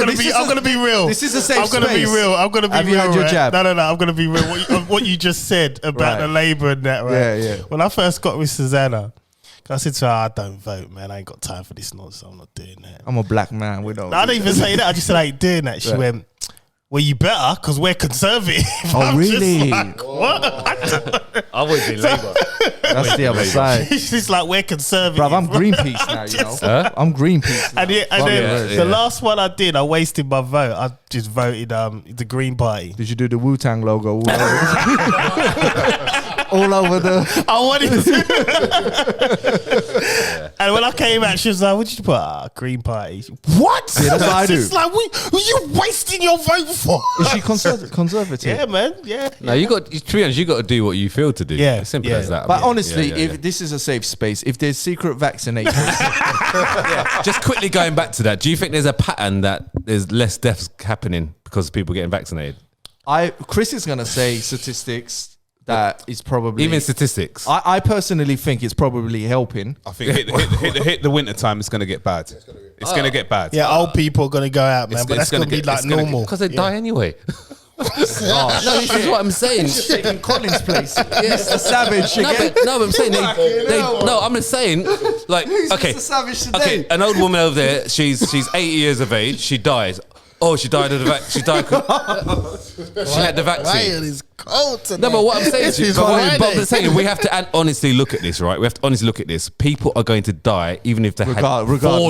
gonna be real. This is a safe space. I'm gonna be real. Have you had your jab? No. I'm gonna be real. What you just said about the Labour and that, right? Yeah. When I first got with Susanna, I said to her, I don't vote, man. I ain't got time for this nonsense. I'm not doing that. I'm a black man. We don't. I didn't even say that. I just said I ain't doing that. She went, well, you better, because we're conservative. Oh, really? What? I would be Labour. That's the other side. She's like, we're conservative. Bro, I'm Greenpeace now, you know. I'm Greenpeace now. And then the last one I did, I wasted my vote. I just voted the Green Party. Did you do the Wu-Tang logo all over the... I wanted to. And when I came out, she was like, what did you put? Green Party. What? Yeah, that's what I do. It's like, who you wasting your vote for? Is she conservative? Yeah, man. Yeah. No, to be honest, you got to do what you feel to do. Yeah. It's simple as that. But honestly, if this is a safe space, if there's secret vaccinators... Just quickly going back to that, do you think there's a pattern that there's less deaths happening because of people getting vaccinated? Chris is going to say statistics that is probably... Even statistics. I personally think it's probably helping. I think hit the winter time, it's going to get bad. It's going to get bad. Yeah, old people are going to go out, man. But that's going to be like normal. Because they die anyway. No, this is what I'm saying. Just taking Colin's place. Mr. Savage again. No, but I'm saying I'm just saying, like, okay, Mr. Savage today? Okay, an old woman over there. She's 80 years of age. She dies. Oh, she died of the vaccine. She died. She had the vaccine. Ryan is cold today. No, but what I'm saying is, we have to honestly look at this, right? We have to honestly look at this. People are going to die even if they had 4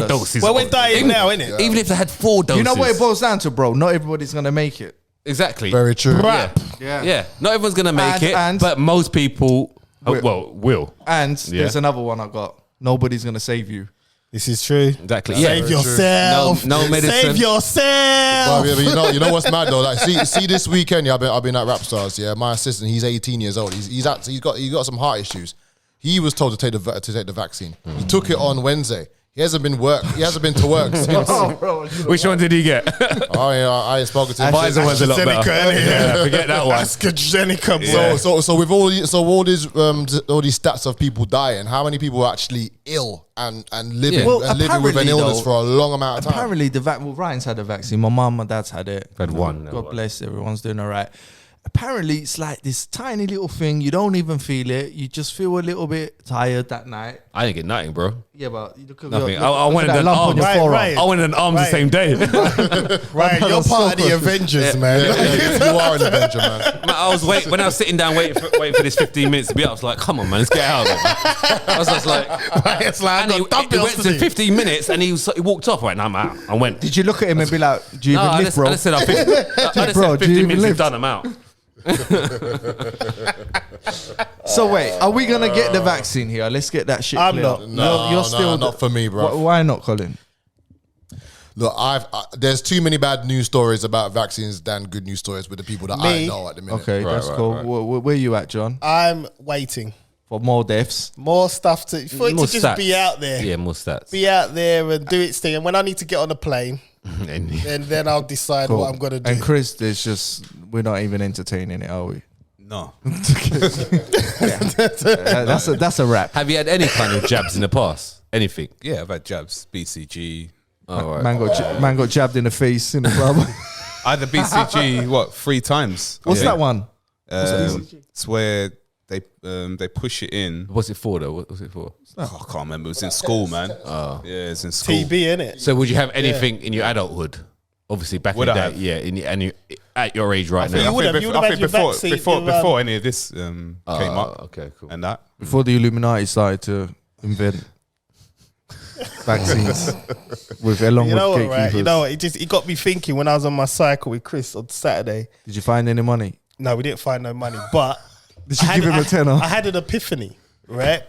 doses. Well, we're dying now, innit? Even if they had 4 doses. You know what it boils down to, bro? Not everybody's going to make it. Exactly. Very true. Yeah. Not everyone's going to make it, but most people will. And there's another one I got. Nobody's going to save you. This is true. Exactly. Save yourself. No medicine. Save yourself. But you know what's mad though? Like, see this weekend, I've been at Rap Stars. Yeah, my assistant, he's 18 years old. He's got some heart issues. He was told to take the vaccine. He took it on Wednesday. He hasn't been to work since. Which one did he get? I ain't spoken to him. Pfizer was a lot better. Yeah, forget that one. AstraZeneca, bro. So with all these stats of people dying, how many people are actually ill and living living with an illness for a long amount of time? Apparently, Ryan's had a vaccine. My mum, my dad's had it. Had one. God bless. Everyone's doing all right. Apparently, it's like this tiny little thing. You don't even feel it. You just feel a little bit tired that night. I didn't get nothing, bro. Yeah, but you look at nothing. I went in an arm. I went in an arm the same day. Right, you're part of the Avengers, man. You are an Avenger, man. I was when I was sitting down waiting for this 15 minutes to be up. I was like, come on, man, let's get out of it. I was just like, it's like and he went to 15 minutes and he walked off. Right, now I'm out. I went. Did you look at him and be like, do you even live, bro? I said, 15 minutes is done. I'm out. So wait, are we gonna get the vaccine here? Let's get that shit clear. You're still not for me, bro. Why not, Colin? Look, there's too many bad news stories about vaccines than good news stories with the people that I know at the minute. Okay, that's cool. Right. Where you at, John? I'm waiting for more deaths, more stuff to just be out there. Yeah, more stats. Be out there and do its thing. And when I need to get on a plane, and then I'll decide what I'm gonna do. And Chris, we're not even entertaining it, are we? No. That's a wrap. Have you had any kind of jabs in the past? Anything? Yeah, I've had jabs. BCG, Man got jabbed in the face in the club. I had the BCG 3 times. What's that one? It's where they push it in. What's it for though? What was it for? I can't remember. It was in school, man. Oh, yeah, it's in school. TB, innit? So would you have anything in your adulthood? Obviously, back in the day, yeah. At your age right now, you would have before any of this came up. Okay, cool. And that before the Illuminati started to invent vaccines along with gatekeepers. Right? You know what? It got me thinking when I was on my cycle with Chris on Saturday. Did you find any money? No, we didn't find no money, but did you give him a tenner? I had an epiphany, right?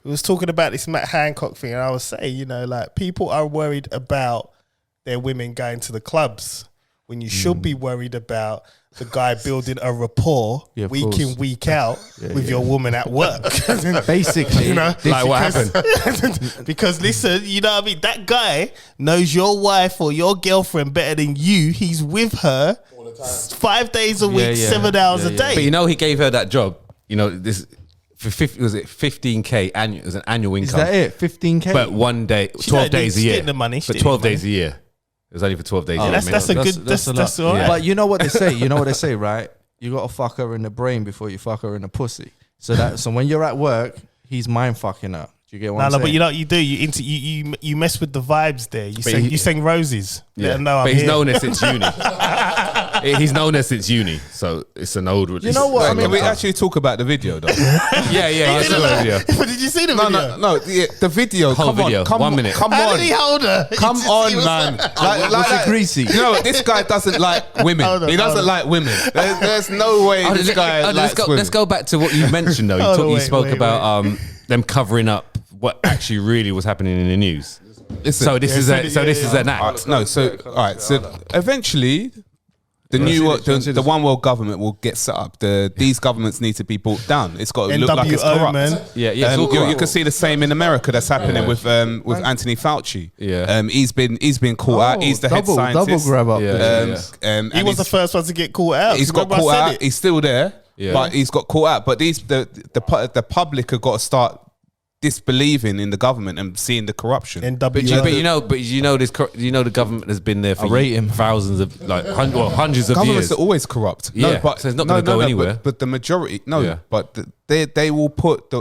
We was talking about this Matt Hancock thing, and I was saying, people are worried about their women going to the clubs when you should be worried about the guy building a rapport week in, week out with your woman at work. Basically, like what happened? Because listen, you know what I mean? That guy knows your wife or your girlfriend better than you. He's with her 5 days a week, 7 hours a day. But he gave her that job. This for 50, was it 15K annual? It was an annual income. Is that it? 15K? But 1 day, 12 days a year. The money, for 12 days a year. It was only for 12 days. That's all right. But you know what they say? Right? You got to fuck her in the brain before you fuck her in the pussy. So when you're at work, he's mind fucking her. Do you get what I'm saying? But you know what you do? You mess with the vibes there. You sing Roses. Yeah. But he's known her since uni. He's known her since uni, so it's an old. You know what? Can we actually talk about the video though? yeah. But did you see the video? No. The video. Whole video. 1 minute. Come How on. did he hold her? Come on, man. Was it greasy? You know, this guy doesn't like women. He doesn't like women. There's no way this guy likes women. Let's go back to what you mentioned though. You spoke about them covering up what actually really was happening in the news. Listen, so this is an act. So eventually, the one world government will get set up. These governments need to be brought down. It's got to look like it's corrupt. Man. Yeah. You can see the same in America that's happening with Anthony Fauci. Yeah. He's been caught out. He's the head scientist. Double grab up. He was the first one to get caught out. He's got caught out. He's still there, but he's got caught out. But the public have got to start disbelieving in the government and seeing the corruption. But the government has been there for thousands of hundreds of Governments years. are always corrupt. Yeah, but so it's not going to go anywhere. But the majority, but they will put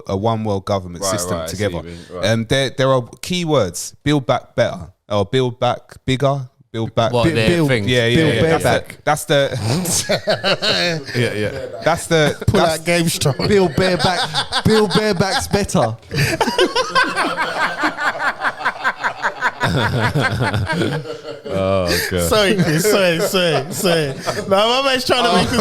a one world government system together. And there are key words: build back better or build back bigger. Build back, build things. Build bareback. That's the That's the pull out game strong. Build bareback's better. Oh god. Sorry, Chris. Sorry. No, my man's trying to make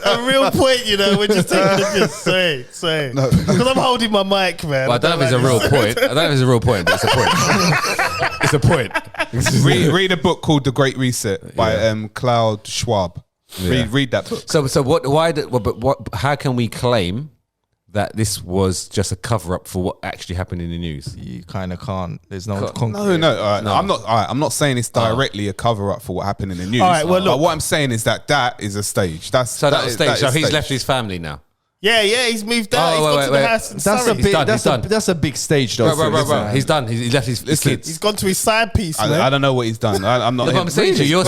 a real point. We're just taking a piss. Sorry. Because I'm holding my mic, man. Well, I don't know if it's a real point. I don't know if it's a real point, but it's a point. It's a point. Read a book called The Great Reset by Klaus Schwab. Read that book. So what? How can we claim that this was just a cover up for what actually happened in the news? You kind of can't. There's no. I'm not saying it's directly a cover up for what happened in the news. All right, well, look, but what I'm saying is that is a stage. That's so he's left his family now. Yeah, he's moved out. He's gone to the house in Surrey. That's a big stage, though. Bro. He's done. He's left his kids. He's gone to his side piece. I don't know what he's done. I'm not. What I'm saying to you,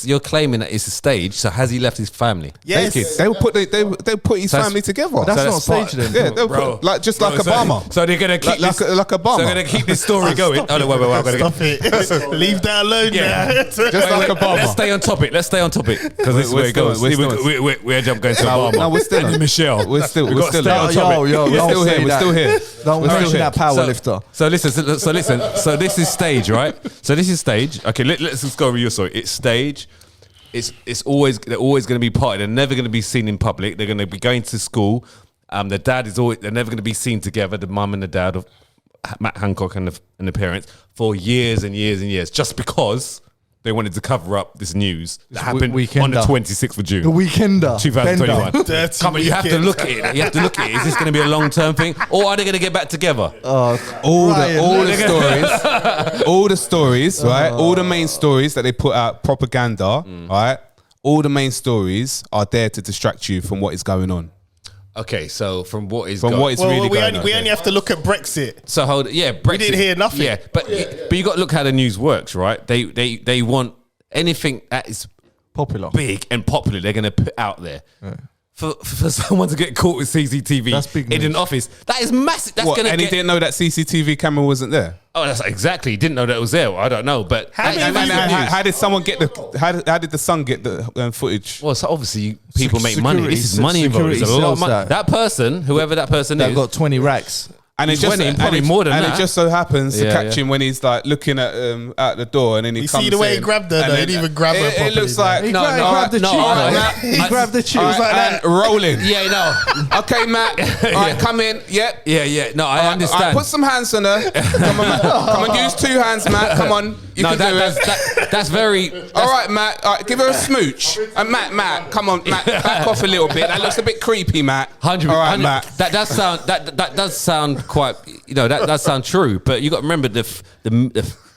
you're claiming that it's a stage. So has he left his family? Yes. They will put his family together. That's not stage then. Yeah, they'll put like Obama. So they're gonna keep like Obama. So they're gonna keep this story going. Oh no, wait. Stop it. Leave that alone now. Just like Obama. Let's stay on topic because this is where it goes. We're going to Obama. No, we're still and Michelle. We're still We're still here. Don't mention that power lifter. So listen. So this is stage, right? So this is stage. Okay, let's just go over your story. It's stage. They're always going to be party. They're never going to be seen in public. They're going to be going to school. The dad is always. They're never going to be seen together. The mum and the dad of Matt Hancock and the parents for years and years and years, just because they wanted to cover up this news that happened on the 26th of June. The Weekender. 2021. Come on, you have to look at it. Is this going to be a long-term thing? Or are they going to get back together? All the stories, right? All the main stories that they put out, propaganda, right? All the main stories are there to distract you from what is going on. Okay, so from what is From what it's really we going only, we only have to look at Brexit. So Brexit. We didn't hear nothing. Yeah, but you got to look how the news works, right? They want anything that is Popular. big and popular. They're going to put out there. For someone to get caught with CCTV That's big in news. an office, that is massive. That's going to And he didn't know that CCTV camera wasn't there. Oh, that's exactly. He didn't know that it was there. Well, I don't know, but How many that's of you- big news. How did someone get the? How did the son get the footage? Well, so obviously people make money. Security- This is money involved. There's a security lot of sells money. That person, whoever that person That is, got 20 racks. And He's winning, probably more than and that. it just so happens to Yeah, catch yeah. him when he's like looking at out the door, and then he You comes see the way he in, grabbed her, and though? He then- didn't even grab her It properly, looks man. like He No, grabbed, no, he grabbed the no, cheek. all right, Matt. He grabbed the cheek. All It was right, like that. and rolling. yeah, no, Okay, Matt. All right, come in. Yep. yeah. No, I understand. All right, put some hands on her. Come on, Matt. Come on, use 2 hands, Matt. Come on, you no, can do it. that's very. All right, Matt. All right, give her a smooch. And Matt, come on, Matt. Back off a little bit. That looks a bit creepy, Matt. 100. All right, Matt. That does sound. That does sound quite. That does sound true. But you got to remember the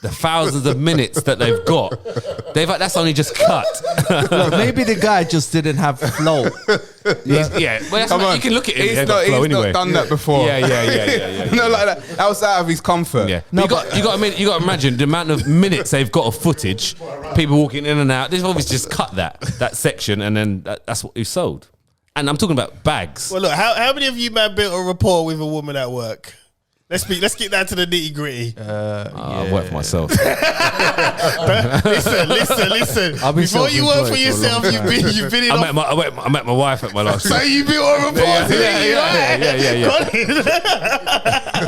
thousands of minutes that they've got. That's only just cut. Look, maybe the guy just didn't have flow. Yeah, well, Come on. you can look at him. He's He's not anyway. done that before. Yeah. No, like that. That was out of his comfort. Yeah, you got to imagine the amount of minutes they've got of footage, people walking in and out. They've obviously just cut that section, and then that's what he sold. And I'm talking about bags. Well, look, how many of you man built a rapport with a woman at work? Let's get down to the nitty gritty. I work for myself. Listen. I've been Before you work for self-employed for a yourself, long you've been in. I met my wife at my last. So you built a rapport. Yeah.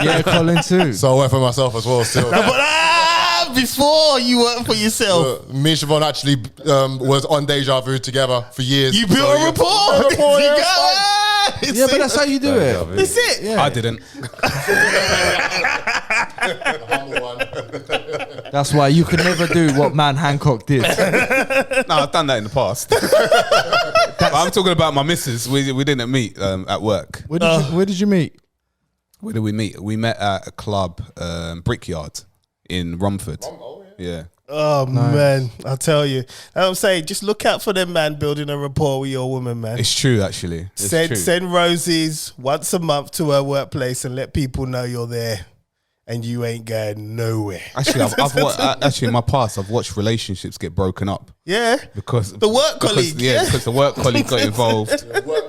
Yeah, Colin too. So I went for myself as well. Still, But before you work for yourself, me and Siobhan actually was on Deja Vu together for years. you built a rapport. Rapport, You yeah, go, Yeah, but that's how you do it. That's it. Yeah. I didn't. That's why you can never do what man Hancock did. No, I've done that in the past. But I'm talking about my missus. We didn't meet at work. Where did you meet? Where did we meet? We met at a club, Brickyard, in Romford. Yeah. Oh man, I tell you, I'm saying, just look out for them, man. Building a rapport with your woman, man. It's true, actually. It's true. Send roses once a month to her workplace and let people know you're there, and you ain't going nowhere. Actually, actually, in my past, I've watched relationships get broken up. Yeah, Because the work colleague. Yeah, because the work colleague got involved.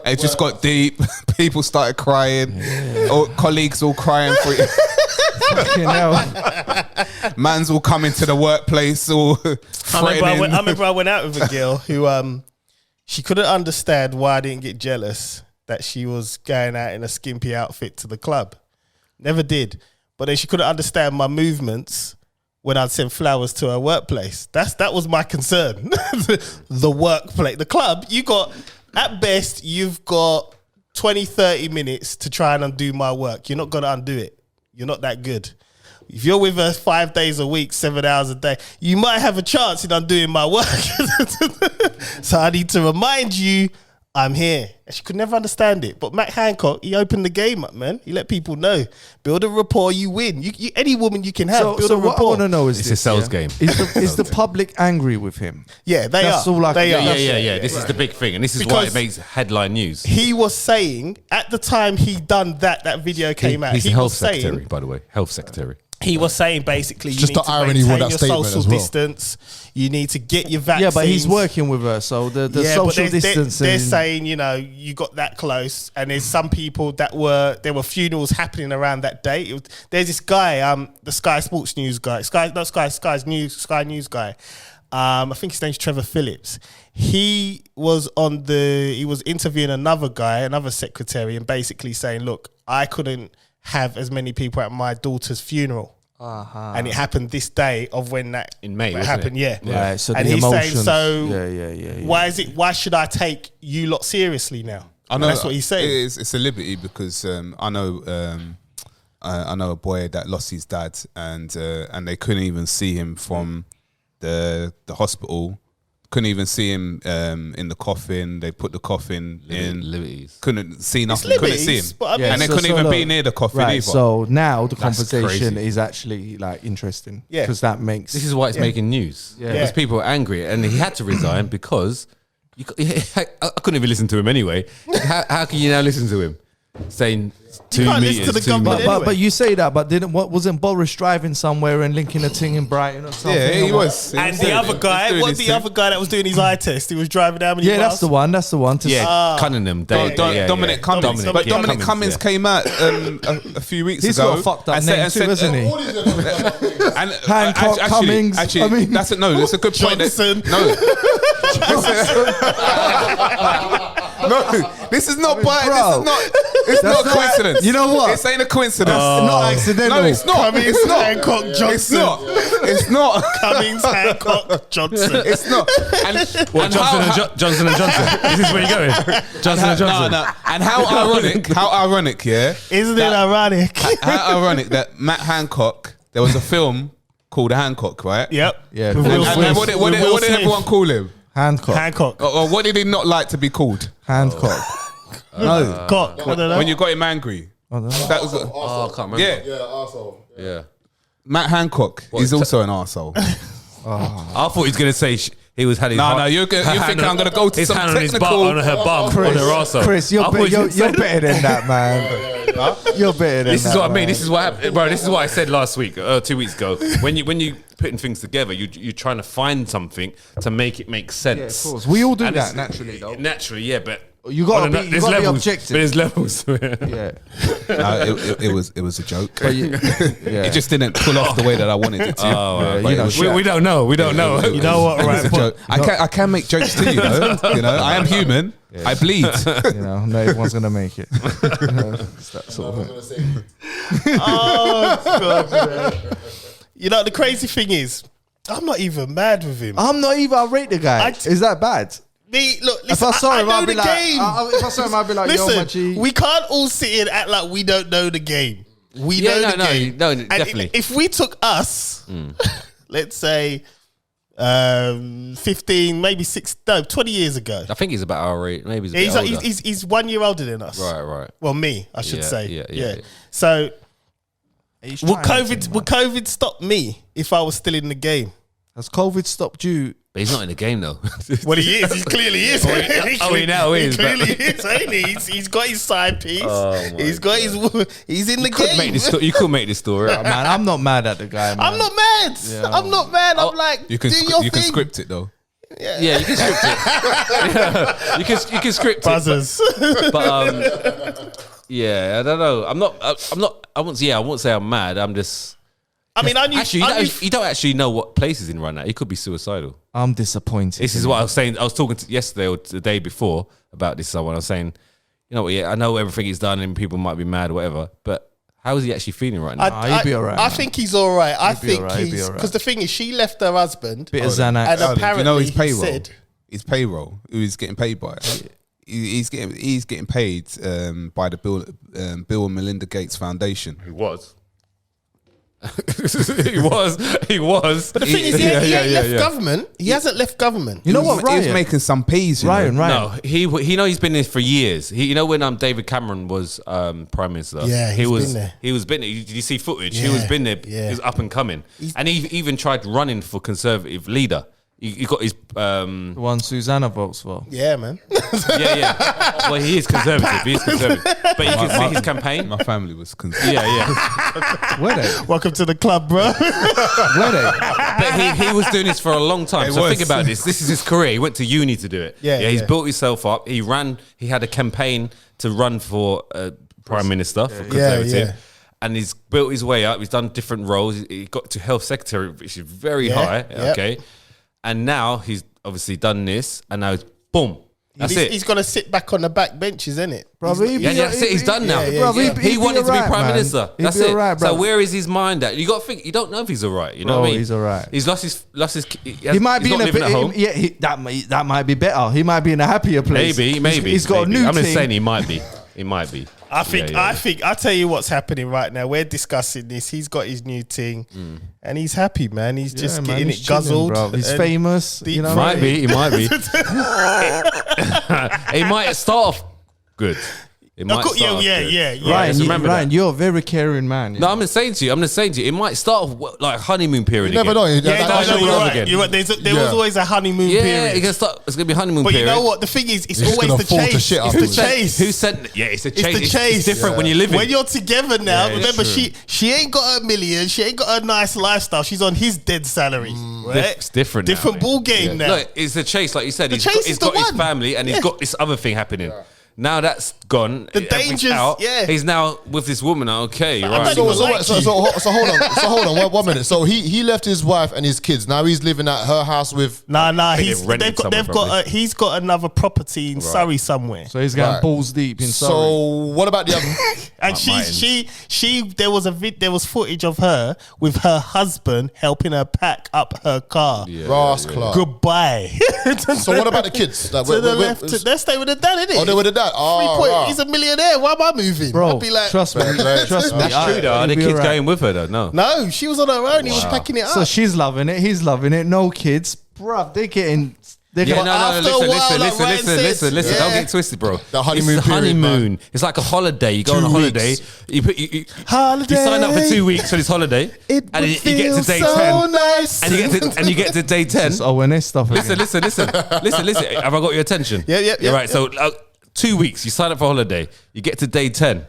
It just got deep. People started crying. All, colleagues all crying for it. Fucking hell. Man's all coming to the workplace, all threatening. I remember I went out with a girl who she couldn't understand why I didn't get jealous that she was going out in a skimpy outfit to the club. Never did. But then she couldn't understand my movements when I'd send flowers to her workplace. That was my concern. The workplace. The club, at best, you've got 20, 30 minutes to try and undo my work. You're not going to undo it. You're not that good. If you're with her 5 days a week, 7 hours a day, you might have a chance in undoing my work. So I need to remind you, I'm here. And she could never understand it. But Matt Hancock, he opened the game up, man. He let people know. Build a rapport, you win. You any woman you can have, build a what I rapport. want to know is It's a this, sales game. Is the public angry with him? Yeah, they That's are. all I can They do. are. Yeah. This is the big thing, and this is why Because it makes headline news. He was saying, at the time he done that video came out, He's he the health was saying, secretary, by the way. Health secretary. he was saying basically you Just need the to irony maintain with that your statement social as well. distance. You need to get your vaccines. Yeah, but he's working with her, so the But social distancing. They're saying, you got that close, and there's some people there were funerals happening around that day. There's this guy, the Sky Sports News guy, Sky News guy. I think his name's Trevor Phillips. He was interviewing another secretary, and basically saying, look, I couldn't have as many people at my daughter's funeral. And it happened this day of when that In May, wasn't happened. it? Yeah. Right, so and the he's emotions. saying, Yeah. why should I take you lot seriously now? I know that's what he's saying. It's a liberty because I know a boy that lost his dad, and they couldn't even see him from the hospital. Couldn't even see him in the coffin. They put the coffin in. Liberties. Couldn't see nothing. Couldn't see him. But I mean, And they so- couldn't so even be look, near the coffin Right, either. so now the That's conversation crazy. is actually like interesting. Yeah. Because that makes... This is why it's making news. Yeah. Because people are angry, and he had to resign because I couldn't even listen to him anyway. How can you now listen to him saying 2 can't meters? listen to the 2 government meters? anyway. But you say that, but wasn't Boris driving somewhere and linking a thing in Brighton or something? Yeah, he was. And the other guy, what's the other guy that was doing his eye test? He was driving how many Yeah, miles? that's the one. That's the one. Yeah, Cunningham. Dominic Cummings. Dominic But Dominic Cummings, Cummings yeah. came out a few weeks He's ago. got a fucked up and name too, hasn't he? And Hancock, Cummings, Actually, I mean- that's a good point. Johnson. No, this is not by. Bro, It's not a not- coincidence. you know what? This ain't a coincidence. not accidental. No, it's not. Cummings, It's not. Hancock, It's Johnson. not. It's not. Cummings, Hancock, Johnson. It's not. And Johnson and Johnson. Is this where you're going? Johnson and Johnson. No. And how ironic, yeah. Isn't it ironic? How ironic that Matt Hancock. There was a film called Hancock, right? Yep. Yeah, With Will Will And Smith. what did With Will Smith. everyone call him? Hancock. Hancock. Or what did he not like to be called? Hancock. No. Cock. I don't know. When you got him angry. I don't know. That was Oh, I can't remember. yeah. Yeah, arsehole. Yeah. Matt Hancock. He's also an arsehole. I thought he was going to say he was had his No, you're thinking I'm going to go to his some hand on his butt, technical. on her bum, on her arsehole. Chris, I you're, thought he was you're, gonna say you're better than that, man. You're better than that. This is what I mean. man. This is what happened, bro. This is what I said last week, 2 weeks ago. When you putting things together, you're trying to find something to make it make sense. Yeah, of course. We all do And that it's- naturally, though. Naturally, yeah, but You gotta be- you there's gotta be levels, objective. But there's levels. to it. Yeah. No, it was a joke. But you, yeah. It just didn't pull off the way that I wanted it to. Yeah, But you know, it was- we don't know. We don't know. You know what, it was right? a joke. I can make jokes to you though. You know, I am human. I bleed. you know, not everyone's gonna make it. It's that sort of thing. Oh, God, man. You know, the crazy thing is, I'm not even mad with him. I'm not even. I rate the guy. Is that bad? Me, look, If listen, I saw him, I I'd know be the like, game. if I saw him, I'd be like, yo, my G. Listen, we can't all sit here and act like we don't know the game. We know the game. No, And definitely. if we took us, let's say, 15, maybe 20 years ago. I think he's about our age. Maybe he's a bit older. He's 1 year older than us. Right. Well, me, I should Yeah, say. yeah. So, He's would trying COVID stop me if I was still in the game? Has COVID stopped you? But he's not in the game though. Well, he is. He clearly is. he now is, He clearly is, ain't he? He's got his side piece. He's got his. He's in the game. You could make this story. Man, I'm not mad at the guy, man. I'm not mad. Yeah. I'm not mad. I'm like, You can do your you can thing. script it though. Yeah, you can script it. Yeah, you can script it. Buzzers. But yeah, I don't know. I won't say I'm mad. I'm just. I mean, You don't actually know what place he's in right now. He could be suicidal. I'm disappointed. This is what I was saying. I was talking to yesterday or the day before about this. Someone I was saying, you know what? Yeah, I know everything he's done and people might be mad or whatever, but how is he actually feeling right now? he'll be all right, I man. think he's all right. I He'll be think all right, he'll be he's all right. because the thing is, she left her husband, Bit of Xanax. and apparently you know his he payroll. said, His payroll. Who he's getting paid by? He's getting paid by the Bill and Melinda Gates Foundation. He was. He was. but the thing is, he ain't left government. He hasn't left government. You know what, He was Ryan? making some peas. You Ryan, know? Ryan. No, he know he's been there for years. You know when David Cameron was Prime Minister. Yeah, he he's was. been there. He was been there. Did you see footage? He Yeah, was been there. yeah. He was up and coming, and he even tried running for Conservative leader. He got his The one Susanna votes for. Yeah, man. yeah. Well, he is conservative. He is conservative, but you can see his campaign. My family was concerned. Yeah. Were they? Welcome to the club, bro. Were they? But he was doing this for a long time. It So was. think about this. This is his career. He went to uni to do it. He's Yeah. built himself up. He had a campaign to run for Prime Minister for Conservative. yeah. And he's built his way up. He's done different roles. He got to Health Secretary, which is very high. yeah. Okay. And now he's obviously done this. And now it's boom. That's it. He's going to sit back on the back benches, isn't it? Bro, That's it. He's done now. He wanted to be Prime Minister. That's it. Right, so where is his mind at? You got to think. You don't know if he's all right. You know what I mean? He's all right. He's lost his. He might be he's in not a living bit. at home. That might be better. He might be in a happier place. Maybe. He's got a new I'm just team. saying he might be. He might be. I think. I'll tell you what's happening right now. We're discussing this. He's got his new thing, and he's happy, man. He's just man, getting he's it chilling, guzzled. bro. He's and famous. deep You know, Might be. He might be. He might start off good. It might start off good. Ryan, you're a very caring man. No, I'm just saying to you, it might start off like honeymoon period. You never know. You're right. There was always a honeymoon period. It's going to be honeymoon period. But you know what? The thing is, it's always the chase. It's the chase. Who said? Yeah, it's a chase. It's the chase. It's different when you're living. When you're together now, remember, true. she ain't got a million. She ain't got a nice lifestyle. She's on his dead salary. Right? It's different. Different ball game now. Look, it's a chase, like you said. He's chase is got the his one. family and he's got this other thing happening. Now that's gone. The dangers, out. He's now with this woman. Okay, right. So hold on, one minute. So he left his wife and his kids. Now he's living at her house with. Nah. He's got another property in Surrey somewhere. So he's going balls deep in Surrey. So what about the other? And there was footage of her with her husband helping her pack up her car. Rascal. Goodbye. So what about the kids? To the left, they stay with the dad, innit? Oh, they with the dad. Oh, he's a millionaire. Why am I moving? Bro, I'd be like, trust me. That's true though. Are the kids going with her though? No, she was on her own. He was packing it up. So she's loving it. He's loving it. No kids. Bruv, they're getting... Listen. Yeah. Don't get twisted, bro. The honeymoon it's period, honeymoon. It's like a holiday. You go on a holiday. You sign up for 2 weeks for this holiday, and you get to day 10. Nice. And you get to day 10. It's ONS stuff. Listen. Have I got your attention? Yeah. Right. So 2 weeks. You sign up for a holiday. You get to day 10.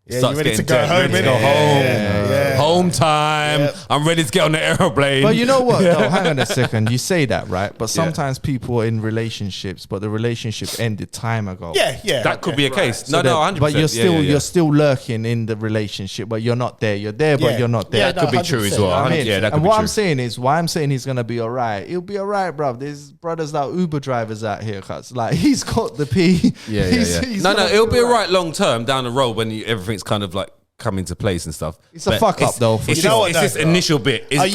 Yeah, you ready to go home? Ready to go home. Home time. Yeah. I'm ready to get on the aeroplane. But you know what? No, hang on a second. You say that, right? But sometimes people are in relationships, but the relationship ended time ago. Yeah. That could be a case. So No, 100%. But you're still lurking in the relationship, but you're not there. You're there, but you're not there. That could be true as well. I mean, that could and be what true. I'm saying is, why I'm saying he's gonna be alright. He'll be alright, bruv. There's brothers that are Uber drivers out here, cuz like he's got the P. He's No, it'll be alright long term down the road when everything's kind of like come into place and stuff. It's a fuck up though. It's this initial bit. I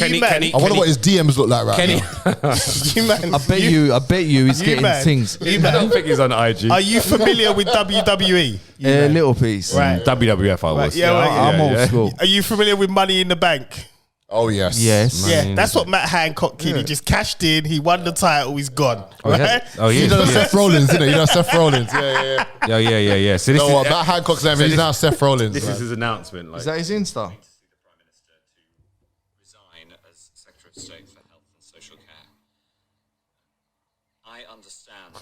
wonder what his DMs look like right now. You man, I bet you he's getting things. I don't think he's on IG. Are you familiar with WWE? A little piece. Right. WWF I was. I'm old school. Are you familiar with Money in the Bank? Oh yes. Yeah, that's what Matt Hancock did. He just cashed in. He won the title. He's gone. Right? He does Seth Rollins, isn't he? He does Seth Rollins. Yeah. So this is Matt Hancock's name. He's now Seth Rollins. This is his announcement. Like, is that his Insta? Resign as Secretary of State for Health and Social Care. I understand.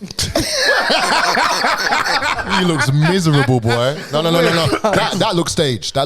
He looks miserable, boy. No. That looks staged.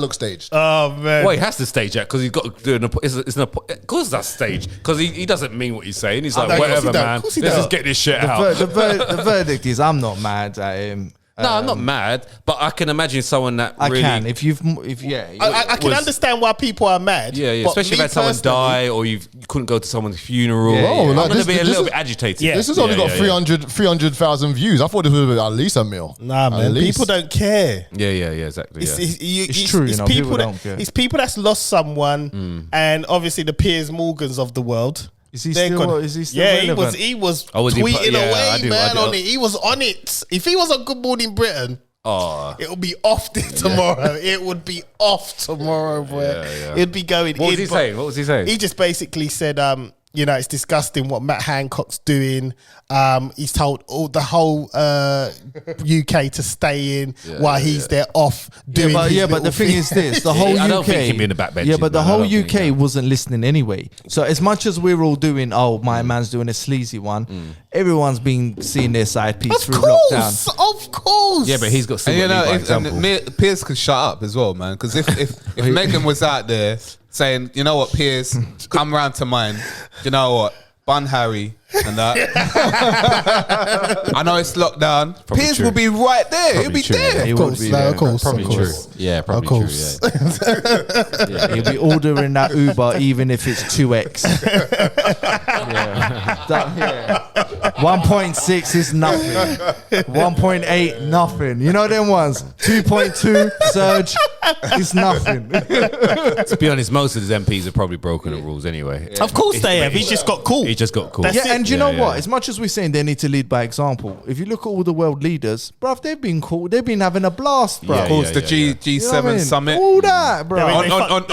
Oh man. Well, he has to stage that because he's got to do of course that's staged because he doesn't mean what he's saying. He's like, no, whatever, man. Let's just get this shit out. The verdict is I'm not mad at him. No, I'm not mad, but I can imagine someone that I really... can. I can understand why people are mad. Yeah. Especially if you had someone die or you couldn't go to someone's funeral. I'm going to be a little bit agitated. This has only got 300,000 views. I thought this was at least a mil. Nah, man. People don't care. Yeah, exactly. It's true, people don't care. It's people that's lost someone and obviously the Piers Morgans of the world. Is he still relevant? He was tweeting away, man, on it. He was on it. If he was on Good Morning Britain, it would be off tomorrow. It would be off tomorrow, bro. It'd be going What was he saying? He just basically said, it's disgusting what Matt Hancock's doing. He's told the whole UK to stay in while he's there off doing. But the thing is this: the whole UK. I don't think he'd be in the backbenches. Yeah, but the whole UK wasn't listening anyway. So as much as we're all doing, my man's doing a sleazy one. Everyone's been seeing their side piece through lockdown. Of course. Yeah, but he's got. Piers could shut up as well, man. Because if Megan was out there saying, you know what, Piers, come round to mine. You know what, bun Harry and that. I know it's locked down. Probably Piers true. will be right there. Probably He'll be true, there. yeah. Of course. Probably true. Yeah, probably true. Yeah. He'll be ordering that Uber even if it's 2x. 1.6 is nothing. 1.8 nothing. You know them ones. 2.2 surge is nothing. To be honest, most of his MPs have probably broken the rules anyway. Of course they have. He just got cool. He just got cool. And you know what? As much as we're saying they need to lead by example, if you look at all the world leaders, bruv, they've been cool. They've been having a blast, bruv. Of course, the G7 You know what I mean? summit. All that, bro.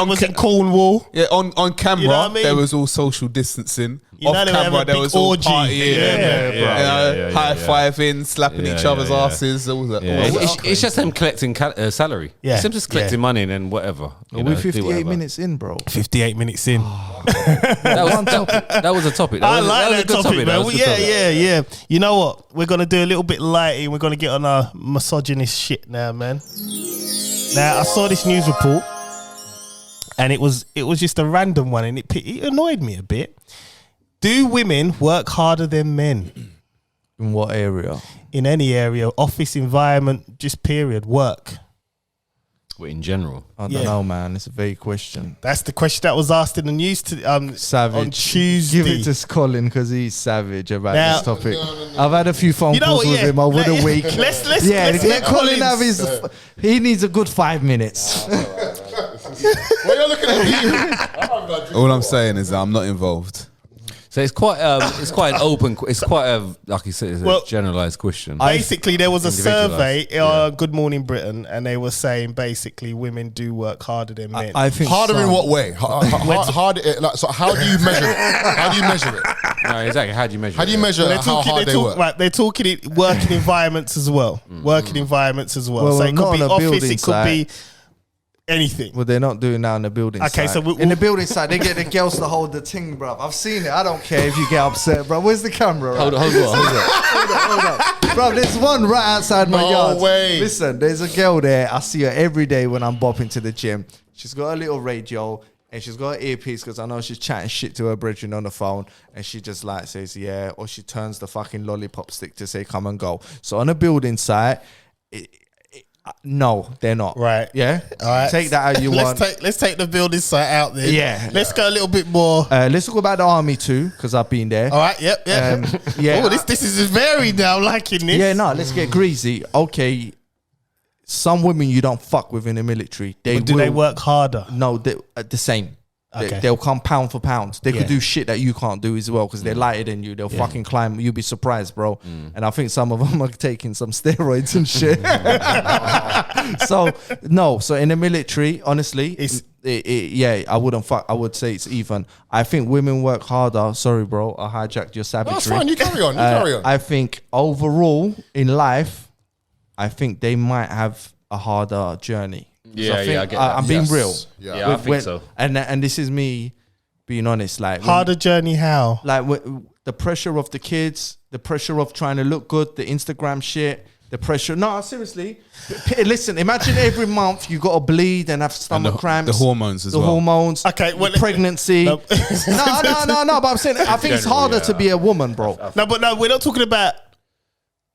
was in Cornwall. Yeah, on camera, You know what I mean? there was all social distancing. You know off they have camera a there big was all orgy. partying, high-fiving, slapping each other's asses. All that. Yeah, it's just them collecting salary. Yeah. It's them just collecting money and then whatever. We're 58 minutes in, bro. 58 minutes in. That was a topic. I like that topic, man. Yeah. You know what? We're going to do a little bit lighting. We're going to get on our misogynist shit now, man. Now, I saw this news report and it was just a random one and it annoyed me a bit. Do women work harder than men? In what area? In any area, office environment, just period, work. Well, in general. I don't know, man. It's a vague question. That's the question that was asked in the news savage. on Tuesday. Give it to Colin because he's savage about this topic. I've had a few phone calls with him over the week. Let's let Colin have his. He needs a good 5 minutes. Why are you looking at me? All I'm saying is that I'm not involved. So it's quite an open. It's quite a, like you said, it's a generalized question. Basically, there was a survey on Good Morning Britain, and they were saying basically women do work harder than men. I think harder in what way? Hard. So how do you measure it? How do you measure it? No, exactly. How do you measure? How do you measure how hard they work? Right, they're talking working environments as well. Working environments as well. Well, So it could be not on a office. building It could be anything. Well, they're not doing that on the building Okay, site. so in the building site, they get the girls to hold the ting, bruv. I've seen it. I don't care if you get upset, bruv. Where's the camera? Right? Hold on. Hold on. Bruv, there's one right outside my yard. Way. Listen, there's a girl there. I see her every day when I'm bopping to the gym. She's got a little radio and she's got an earpiece because I know she's chatting shit to her brethren on the phone, and she just like says, yeah, or she turns the fucking lollipop stick to say, come and go. So on a building site, no, they're not. Right. Yeah. All right. Take that how you want. Let's take the building site out there. Yeah. Let's go a little bit more. Let's talk about the army too, because I've been there. All right. Yep. Yeah. Oh, this is varied now. I'm liking this. Yeah. No, let's get greasy. Okay. Some women you don't fuck with in the military. Do they work harder? No, they're the same. Okay. They'll come pound for pound. They could do shit that you can't do as well because they're lighter than you. They'll fucking climb. You'll be surprised, bro. And I think some of them are taking some steroids and shit. So no. So in the military, honestly, I wouldn't fuck. I would say it's even. I think women work harder. Sorry, bro. I hijacked your savagery. That's fine. You carry on. You carry on. I think overall in life, I think they might have a harder journey. Yeah, I get that. I'm being real. Yeah, I think so. And this is me being honest. Like Harder journey how? Like the pressure of the kids, the pressure of trying to look good, the Instagram shit, the pressure. No, seriously. Listen, imagine every month you got to bleed and have stomach cramps. The hormones as well. The hormones. Okay, well, pregnancy. No. No. But I'm saying I think it's harder to be a woman, bro. No, we're not talking about.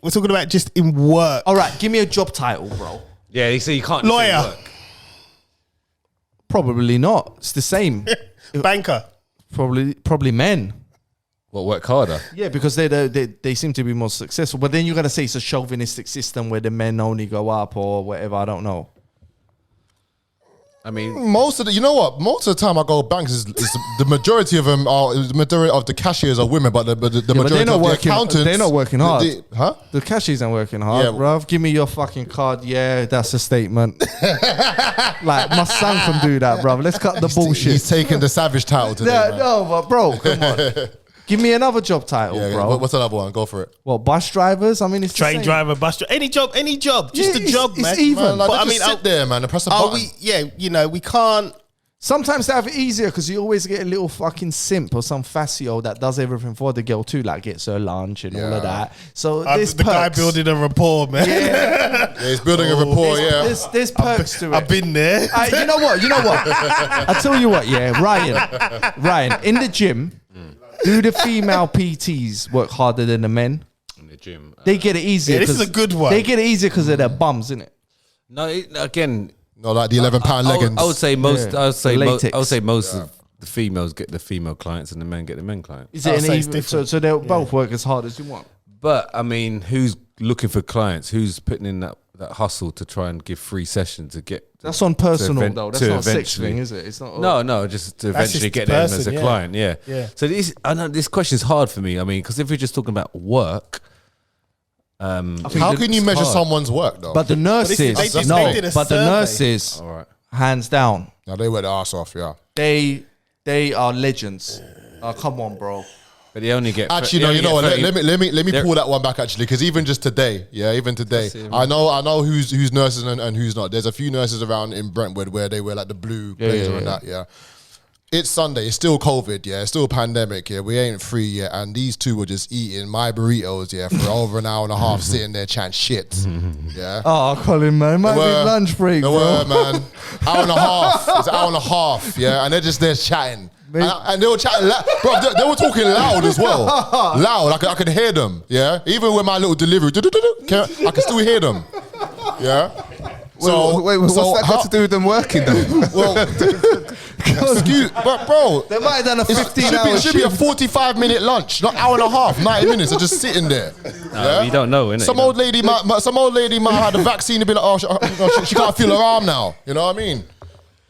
We're talking about just in work. All right, give me a job title, bro. Yeah, you see, you can't. Lawyer. Probably not. It's the same. Banker. Probably men. What, work harder? Yeah, because they seem to be more successful. But then you got to say it's a chauvinistic system where the men only go up or whatever. I don't know. I mean, Most of the time I go banks is the majority of them are the majority of the cashiers are women, but the majority they're not of the working. accountants They're not working hard. Huh? The cashiers ain't working hard, Yeah. bruv. Give me your fucking card. Yeah, that's a statement. Like my son can do that, bruv. Let's cut the bullshit. He's taking the savage title today. man. No, but bro, come on. Give me another job title, Yeah, bro. what's another one? Go for it. What, bus drivers? I mean, it's the Train same. driver, bus driver, any job, just a job, man. It's even. Man, like, But they just sit there, man, and press a button. we can't. Sometimes they have it easier because you always get a little fucking simp or some facio that does everything for the girl too, like gets her lunch and all of that. So there's the guy perks. building a rapport, man. Yeah, he's building a rapport. There's perks to it. I've been there. You know what? I tell you what, yeah, Ryan, in the gym, do the female PTs work harder than the men? in the gym. They get it easier. Yeah, this is a good one. They get it easier because of their bums, innit? No, again, No, like the 11-pound leggings. I would say most. Yeah. I would say The most. latex. I would say most of the females get the female clients and the men get the men clients. Is it so it's even, different. so they'll both work as hard as you want? But I mean, who's looking for clients? Who's putting in that hustle to try and give free sessions to get? That's on personal event- though. That's to not a sex eventually- thing, is it? It's not. No, just to That's eventually just get the them person, as a yeah. client. Yeah. Yeah. So I know this question is hard for me. I mean, because if we're just talking about work, How can you measure someone's work though? But the nurses, they did a but the survey. nurses, all right. hands down, no, they wear the ass off. Yeah. they are legends. Oh, come on, bro. But they only get Actually, no. You know what? Let me pull that one back. Actually, because even today, I know who's nurses and who's not. There's a few nurses around in Brentwood where they wear like the blue blazer and that. Yeah. It's Sunday. It's still COVID. Yeah. It's still pandemic. Yeah. We ain't free yet. And these two were just eating my burritos. Yeah. For over an hour and a half, sitting there chatting shit. Yeah. Oh, Colin, man. Might be lunch break, they bro. were, man. Hour and a half. It's an hour and a half. Yeah. And they're just there chatting. And they were chatting bro, they were talking loud as well. Loud. I could hear them. Yeah. Even with my little delivery, I can still hear them. Yeah. So wait, what's that got to do with them working though? Well, but bro, they might have done a 15-hour It should be a 45-minute lunch, not hour and a half, 90 minutes of just sitting there. You don't know, innit? Some old lady might have had the vaccine and be like, oh, she can't feel her arm now. You know what I mean?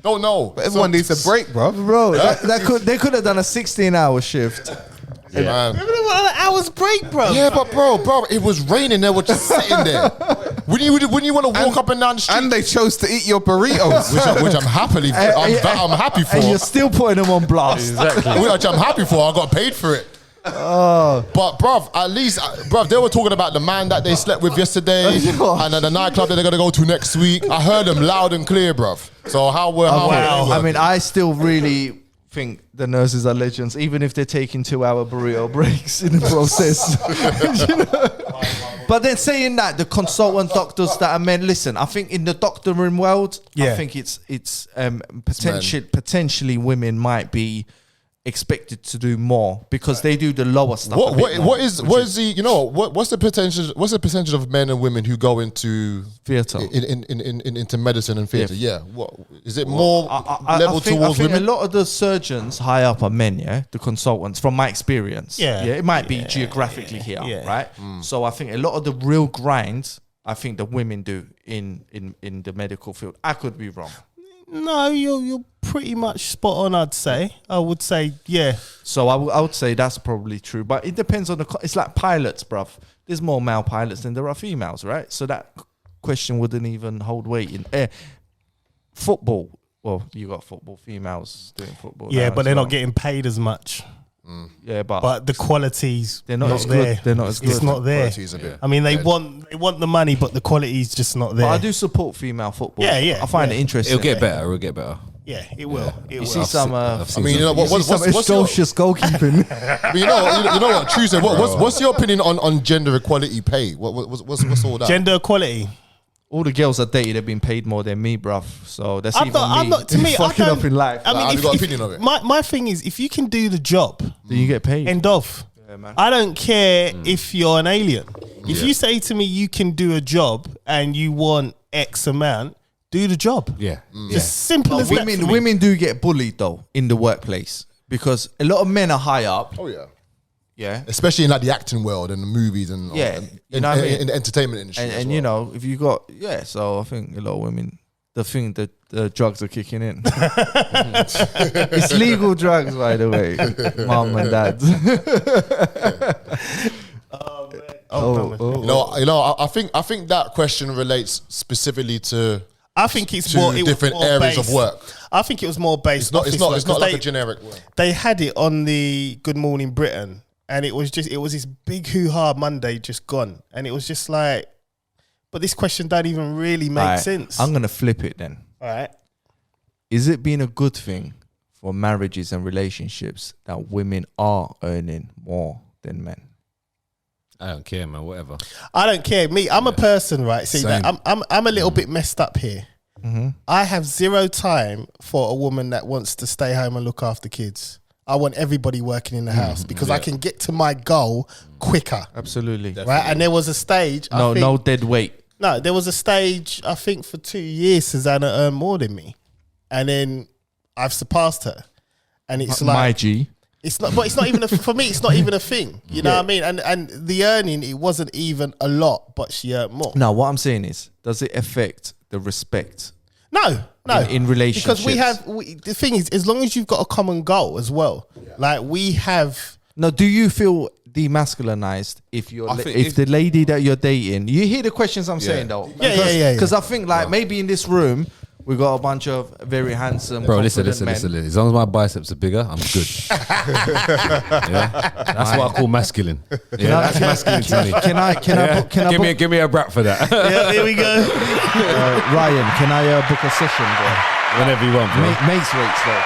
Don't know. But everyone needs a break, bro. They could have done a 16-hour shift. Yeah. Man. Remember what hours break, bro? Yeah, but bro, it was raining. They were just sitting there. When you want to walk up and down the street, and they chose to eat your burritos, which I'm happy for. And you're still putting them on blast. Exactly. Which I'm happy for. I got paid for it. But bruv, at least they were talking about the man that they slept with yesterday and the nightclub that they're gonna go to next week. I heard them loud and clear, bruv. So I mean, I still really think the nurses are legends, even if they're taking 2-hour burrito breaks in the process. You know? But then saying that, the consultant doctors that are men, listen, I think in the doctoring world, I think it's potentially women might be expected to do more because they do the lower stuff. What's the percentage of men and women who go into theatre into medicine and theatre? Yeah. What is it more level towards women? A lot of the surgeons high up are men, the consultants, from my experience. It might be geographically here, right? So I think a lot of the real grinds, I think the women do in the medical field. I could be wrong. No, you're pretty much spot on. I would say, yeah. So I would say that's probably true, but it depends on it's like pilots, bruv. There's more male pilots than there are females, right? So that question wouldn't even hold weight in football. Well, you got football females doing football. Yeah, but they're not getting paid as much. Yeah, but the qualities they're not as good. They're not as good. It's not there. I mean, they want the money, but the quality is just not there. But I do support female football. Yeah. I find it interesting. It'll get better. Yeah, it will. It will. See some. I mean, you know what's atrocious goalkeeping. You know what? True. So what's your opinion on gender equality pay? What's all that? Gender equality. All the girls I dated have been paid more than me, bruv. So that's I'm not. To me, fucking up in life. I mean, have you got an opinion of it? My thing is, if you can do the job, then you get paid. End of. Yeah, man. I don't care if you're an alien. If you say to me you can do a job and you want X amount, do the job. Yeah. Just simple as that. Women do get bullied though in the workplace because a lot of men are high up. Oh yeah. Yeah, especially in like the acting world and the movies and in the entertainment industry. And you know, if you got so I think a lot of women, the thing that the drugs are kicking in. It's legal drugs, by the way, mom and dad. I think that question relates specifically to. I think it's more different areas of work. I think it was more based. It's not like a generic word. They had it on the Good Morning Britain. And it was this big hoo-ha Monday just gone. And it was just like, but this question don't even really make sense. I'm going to flip it then. All right. Is it been a good thing for marriages and relationships that women are earning more than men? I don't care, man, whatever. I don't care. I'm a person, right? See, like, I'm a little bit messed up here. Mm-hmm. I have zero time for a woman that wants to stay home and look after kids. I want everybody working in the house because I can get to my goal quicker. Absolutely. Right? Definitely. And there was a stage. No dead weight. No, there was a stage, I think for 2 years, Susanna earned more than me. And then I've surpassed her. And it's like. My G. It's not, but it's not even, for me, it's not even a thing. You know what I mean? And the earning, it wasn't even a lot, but she earned more. No, what I'm saying is, does it affect the respect? No. In relationships. Because the thing is, as long as you've got a common goal as well, like we have. No, do you feel demasculinized if the lady that you're dating, you hear the questions I'm saying though? Yeah. Because I think maybe in this room, We got a bunch of very handsome, Bro, listen. confident men. As long as my biceps are bigger, I'm good. Yeah? That's what I call masculine. Yeah, that's masculine to me. Can I Give me a rap for that. Yeah, here we go. Ryan, can I book a session, bro? Whenever you want, bro. Mates rates, though.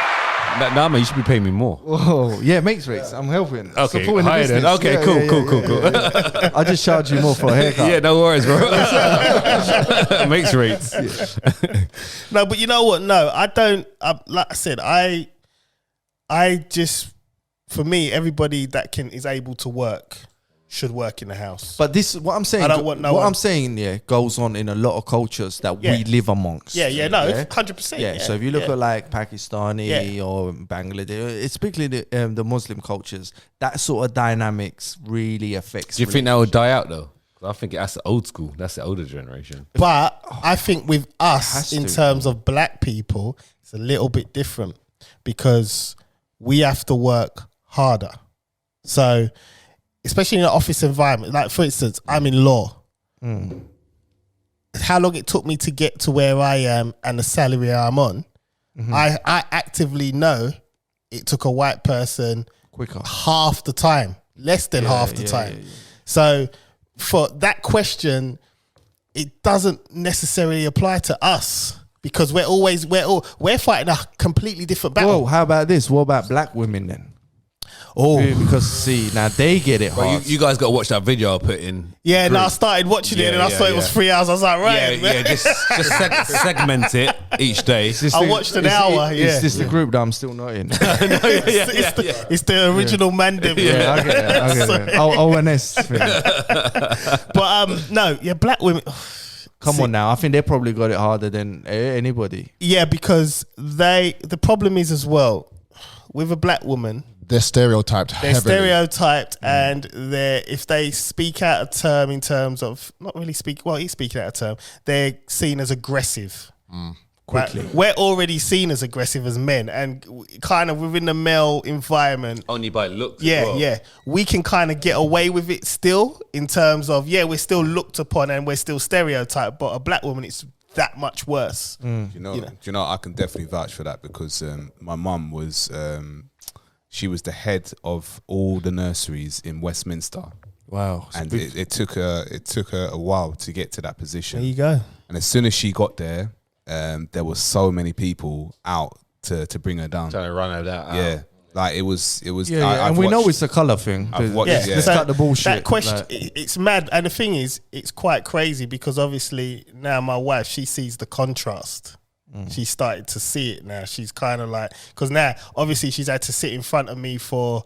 Nah, man, you should be paying me more. Oh, yeah, mates rates. I'm helping. Okay, Supporting the higher then. business. Okay, cool. I just charge you more for a haircut. Yeah, no worries, bro. Makes rates. No, but you know what? No, I don't. Like I said, I just, for me, everybody that is able to work should work in the house. But this, what I'm saying, I don't want no what one. I'm saying, goes on in a lot of cultures that Yeah. we live amongst. Yeah, 100%. Yeah, so if you look at like Pakistani or Bangladesh, especially the Muslim cultures, that sort of dynamics really affects. Do you think that would die out though? 'Cause I think that's the old school. That's the older generation. But I think with us, has in to. terms of black people, it's a little bit different because we have to work harder. So, especially in an office environment, like for instance, I'm in law. How long it took me to get to where I am and the salary I'm on, I actively know it took a white person quicker, half the time, less than half the time. Yeah. So for that question, it doesn't necessarily apply to us because we're fighting a completely different battle. Whoa, how about this? What about black women then? Oh, because see, now they get it hard. You guys got to watch that video I put in. Yeah, no, I started watching it and I saw it was 3 hours. I was like, right, man. just segment it each day. I watched an hour. Is this the group that I'm still not in? It's the original Mandem. Yeah, I get it. ONS thing. But black women. Come on now, I think they probably got it harder than anybody. Yeah, because the problem is as well with a black woman. They're stereotyped. They're stereotyped, and if they speak out of term in terms of he's speaking out of term. They're seen as aggressive. Quickly, right? We're already seen as aggressive as men, and kind of within the male environment, only by looks. Yeah, we can kind of get away with it still in terms of we're still looked upon and we're still stereotyped. But a black woman, it's that much worse. Do you know? I can definitely vouch for that because my mum was. She was the head of all the nurseries in Westminster. Wow. And it took her a while to get to that position. There you go. And as soon as she got there, there were so many people out to bring her down. Trying to run her out. Yeah. Like it was. Yeah, and we know it's a colour thing. Let's cut the bullshit. That question, it's mad. And the thing is, it's quite crazy because obviously now my wife, she sees the contrast. She started to see it now. She's kind of like, because now obviously she's had to sit in front of me for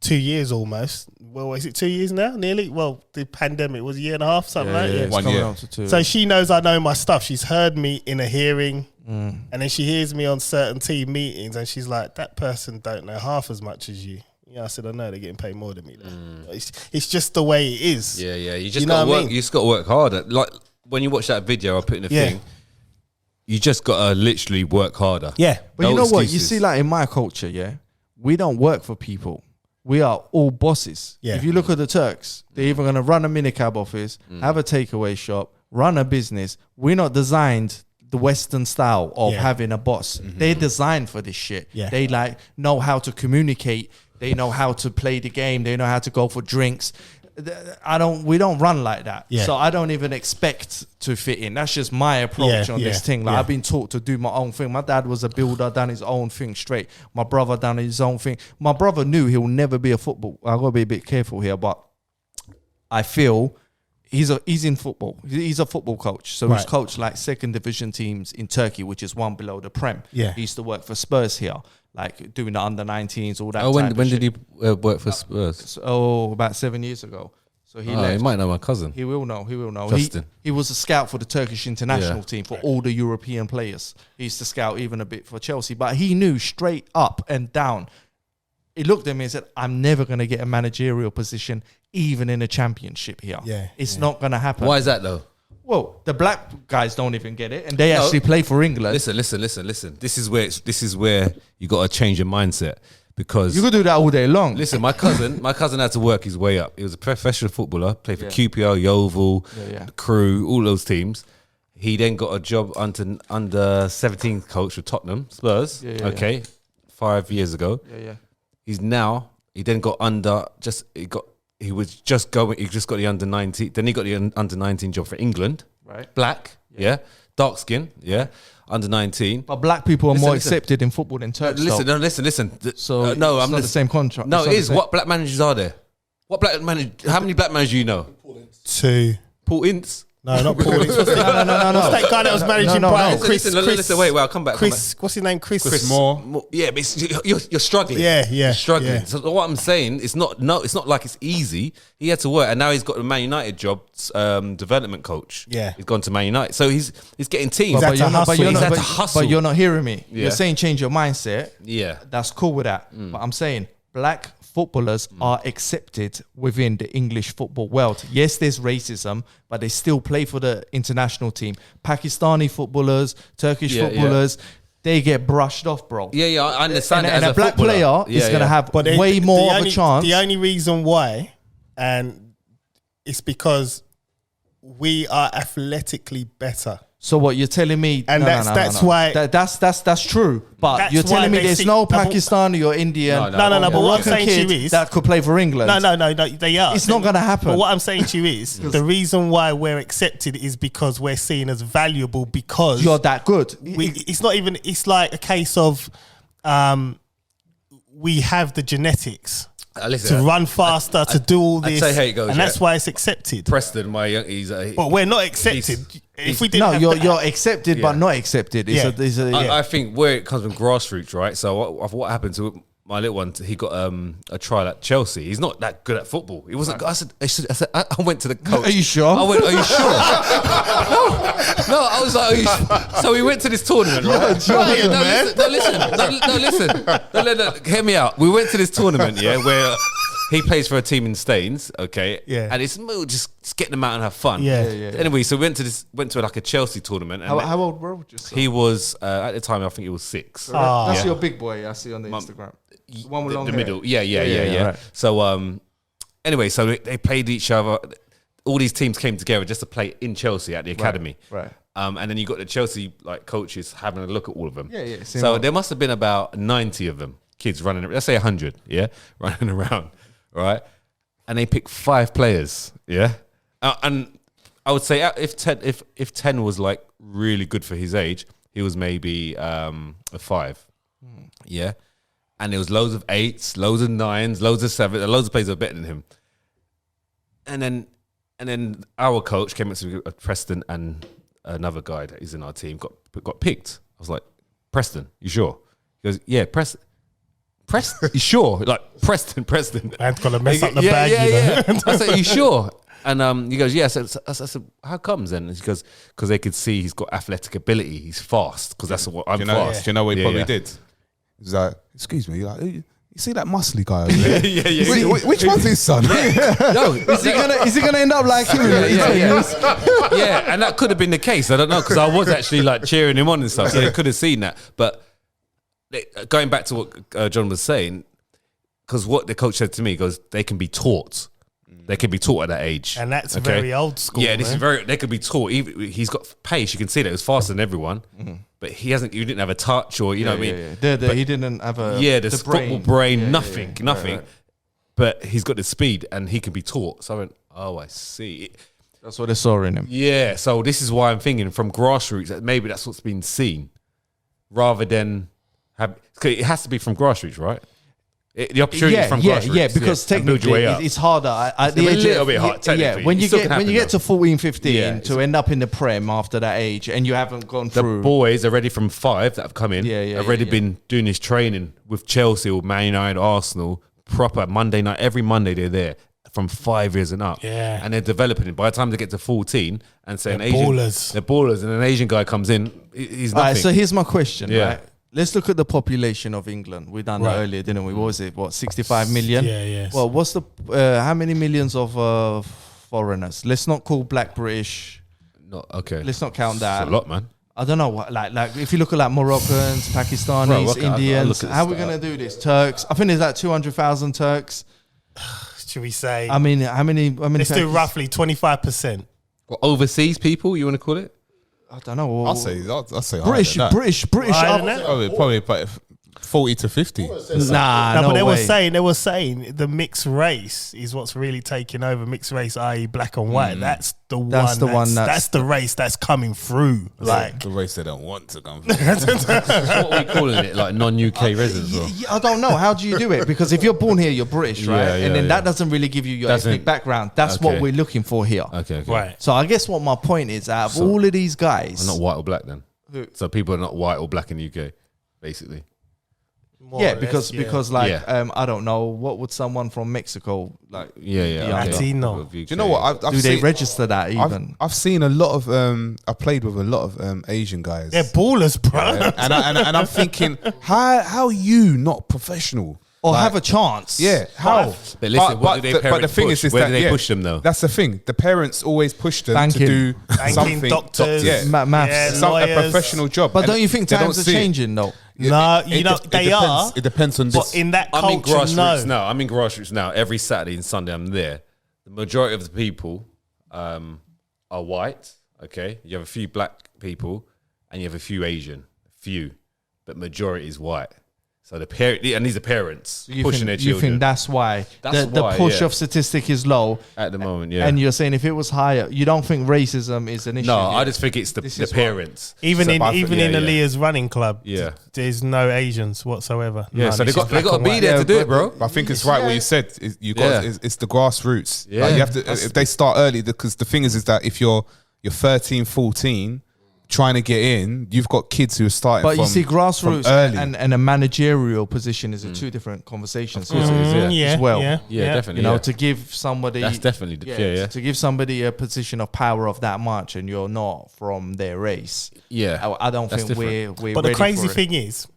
2 years almost. Well, is it 2 years now? Nearly. Well, the pandemic was a year and a half, something like that. 1 year. So she knows I know my stuff. She's heard me in a hearing, and then she hears me on certain team meetings, and she's like, "That person don't know half as much as you." Yeah, I said, "I know they're getting paid more than me." It's just the way it is. Yeah. You just got to work. You just got to work harder. Like when you watch that video I put in the thing. You just gotta literally work harder. Yeah. But you know what? You see, like in my culture, we don't work for people. We are all bosses. Yeah. If you look at the Turks, they're either gonna run a minicab office, have a takeaway shop, run a business. We're not designed the Western style of having a boss. They're designed for this shit. Yeah. They like know how to communicate. They know how to play the game. They know how to go for drinks. We don't run like that. Yeah. So I don't even expect to fit in. That's just my approach on this thing. Like I've been taught to do my own thing. My dad was a builder, done his own thing straight. My brother done his own thing. My brother knew he'll never be a football. I gotta be a bit careful here, but I feel he's in football. He's a football coach. So he's coached like second division teams in Turkey, which is one below the Prem. Yeah. He used to work for Spurs here. Like doing the under-19s, all that. Oh, when did he work for Spurs? About 7 years ago. So he left. He might know my cousin. He will know. Justin. He was a scout for the Turkish international team for all the European players. He used to scout even a bit for Chelsea, but he knew straight up and down. He looked at me and said, "I'm never going to get a managerial position, even in a championship here. It's not going to happen." Why is that though? Well, the black guys don't even get it, and they actually play for England. Listen. This is where you got to change your mindset because you could do that all day long. Listen, my cousin had to work his way up. He was a professional footballer, played for QPR, Yeovil, Crew, all those teams. He then got a job under 17 coach with Tottenham Spurs. Yeah. 5 years ago. Yeah. He then got he got the under 19. Then he got the under 19 job for England. Right. Black. Yeah. Dark skin. Yeah. Under 19. But black people are more accepted in football than Turks. Listen. So no, I'm not the same contract. No, it is. What black managers are there? How many black managers do you know? 2. Paul Ince. No, not Paul Ince. No. What's that guy that was managing Brighton? Listen, wait, I'll come back. What's his name? Chris Moore. Yeah, but you're struggling. Yeah. You're struggling. Yeah. So what I'm saying, it's not like it's easy. He had to work, and now he's got a Man United job, development coach. Yeah. He's gone to Man United, so he's getting teams. But you're not hearing me. Yeah. You're saying change your mindset. Yeah, that's cool with that. But I'm saying black footballers are accepted within the English football world. Yes, there's racism, but they still play for the international team. Pakistani footballers, Turkish footballers, they get brushed off, bro. Yeah, I understand. And a black player is going to have way more of a chance. The only reason why, and it's because we are athletically better. So what you're telling me, and that's why that's true. But you're telling me there's no Pakistani or Indian. No. But what I'm saying to you is that could play for England. No, they are. It's not going to happen. But what I'm saying to you is the reason why we're accepted is because we're seen as valuable because you're that good. It's not even. It's like a case of we have the genetics. To run faster, to do all this, I'd say how it goes, and that's why it's accepted. Preston, but we're not accepted. If we didn't, you're accepted, but not accepted. I think where it comes from grassroots, right? So what happened to my little one? He got a trial at Chelsea. He's not that good at football. He wasn't. I went to the coach. Are you sure? I went. Are you sure? No. I was like, are you sure? So we went to this tournament, right? Listen. Hear me out. We went to this tournament, where he plays for a team in Staines, okay? Yeah. And it's just getting them out and have fun. Yeah. Anyway, so we went to like a Chelsea tournament. And how old were you? He was at the time. I think he was 6. That's your big boy. I see on the Instagram. The one with long hair. Middle. Yeah. Right. So anyway, so they played each other. All these teams came together just to play in Chelsea at the academy. Right. And then you got the Chelsea coaches having a look at all of them. Yeah. So there must have been about 90 of them, kids running. Let's say 100. Yeah, running around. Right. And they picked 5 players. Yeah. And I would say if 10 was like really good for his age, he was maybe a 5. Yeah. And there was loads of 8s, loads of 9s, loads of 7s, loads of players that were better than him. And then our coach came up to Preston, and another guy that is in our team got picked. I was like, Preston, you sure? He goes, yeah, Preston, you sure? Like, Preston. Man's gonna mess up the bag, you know? I said, you sure? And he goes, yes. I said, how comes then? And he goes, because they could see he's got athletic ability. He's fast, because that's what I'm fast. Do you know what he probably did? He was like, excuse me, like, you see that muscly guy over there? yeah. Which one's his son? No, is he gonna end up like him? Yeah, and that could have been the case. I don't know, because I was actually like cheering him on and stuff, so they could have seen that. But going back to what John was saying, because what the coach said to me, he goes, they can be taught. They can be taught at that age. And that's very old school. Yeah, this is they could be taught. He's got pace. You can see that. It was faster than everyone. But he didn't have a touch, or, you know what I mean? But he didn't have the football brain, nothing. Right. But he's got the speed, and he can be taught. So I went, oh, I see. That's what they saw in him. Yeah, so this is why I'm thinking from grassroots, that maybe that's what's been seen, rather than it has to be from grassroots, right? The opportunity from grassroots. Because technically it's harder. At the age, a little bit hard. When you get to 14, 15 to end up in the Prem after that age, and you haven't gone through. The boys already from 5 that have come in, already been doing this training with Chelsea, or Man United, Arsenal, proper Monday night. Every Monday they're there from 5 years and up. Yeah, and they're developing it. By the time they get to 14, and say they're ballers, and an Asian guy comes in, he's nothing. All right, so here's my question. Right. Let's look at the population of England. We done that earlier, didn't we? What was it? 65 million? Yeah. Well, what's the how many millions of foreigners? Let's not call Black British. No, okay. Let's not count that. It's a lot, man. I don't know what like if you look at like Moroccans, Pakistanis, Indians. How are we gonna do this? Turks. I think there's like 200,000 Turks. Should we say? I mean, how many? Let's do roughly 25%. What, overseas people? You want to call it? I don't know. I'll say British. Higher than that? Probably 40 to 50. Nah, no but they way. were saying the mixed race is what's really taking over. Mixed race, i.e., black and white. That's the race that's coming through. Like the race they don't want to come through. What are we calling it? Like non-UK residents? Or? I don't know. How do you do it? Because if you're born here, you're British, right? And then that doesn't really give you your ethnic background. That's what we're looking for here. Okay. right. So I guess what my point is, out of all of these guys, I'm not white or black then. So people are not white or black in the UK, basically. Because I don't know, what would someone from Mexico like? Latino. Do you know what? Do they register that even? I've seen a lot of. I played with a lot of Asian guys. They're ballers, bro. And I'm thinking, how are you not professional? Or have a chance? Yeah, how? But listen, what do they but the thing push? is Where that, do they push them though? That's the thing. The parents always push them to do something. Doctors, maths, a professional job. But don't you think times are changing though? No, they are. It depends on but this. in that culture, I'm in grassroots now. I'm in grassroots now. Every Saturday and Sunday, I'm there. The majority of the people are white. Okay, you have a few black people, and you have a few Asian. But majority is white. So the parent, and these are parents pushing their children. You think that's why the push of statistic is low at the moment? Yeah. And you're saying if it was higher, you don't think racism is an issue? No, here? I just think it's the parents. Even in Aaliyah's running club, yeah, there's no Asians whatsoever. Yeah, so they got to be there to do it, bro. I think it's right what you said. It's the grassroots. Yeah, like you have to. If they start early, because the thing is that if you're 13, 14. Trying to get in, you've got kids who are starting. But you see, grassroots and a managerial position is two different conversations. As well. Yeah, definitely. You know, to give somebody that's definitely to give somebody a position of power of that much, and you're not from their race. Yeah, I don't think we're. But the crazy thing is,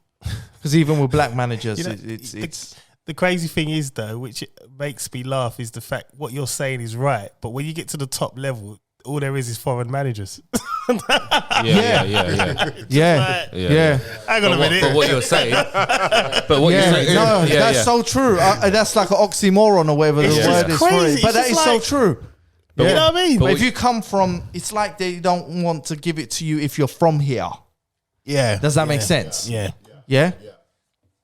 because even with black managers, it's the crazy thing is though, which makes me laugh, is the fact what you're saying is right, but when you get to the top level, all there is foreign managers. Yeah. Hang on a minute. But what you're saying, that's so true. That's like an oxymoron or whatever the word is for it. But that is so true. You know what I mean? But if you come from, it's like they don't want to give it to you if you're from here. Yeah. Does that make sense? Yeah.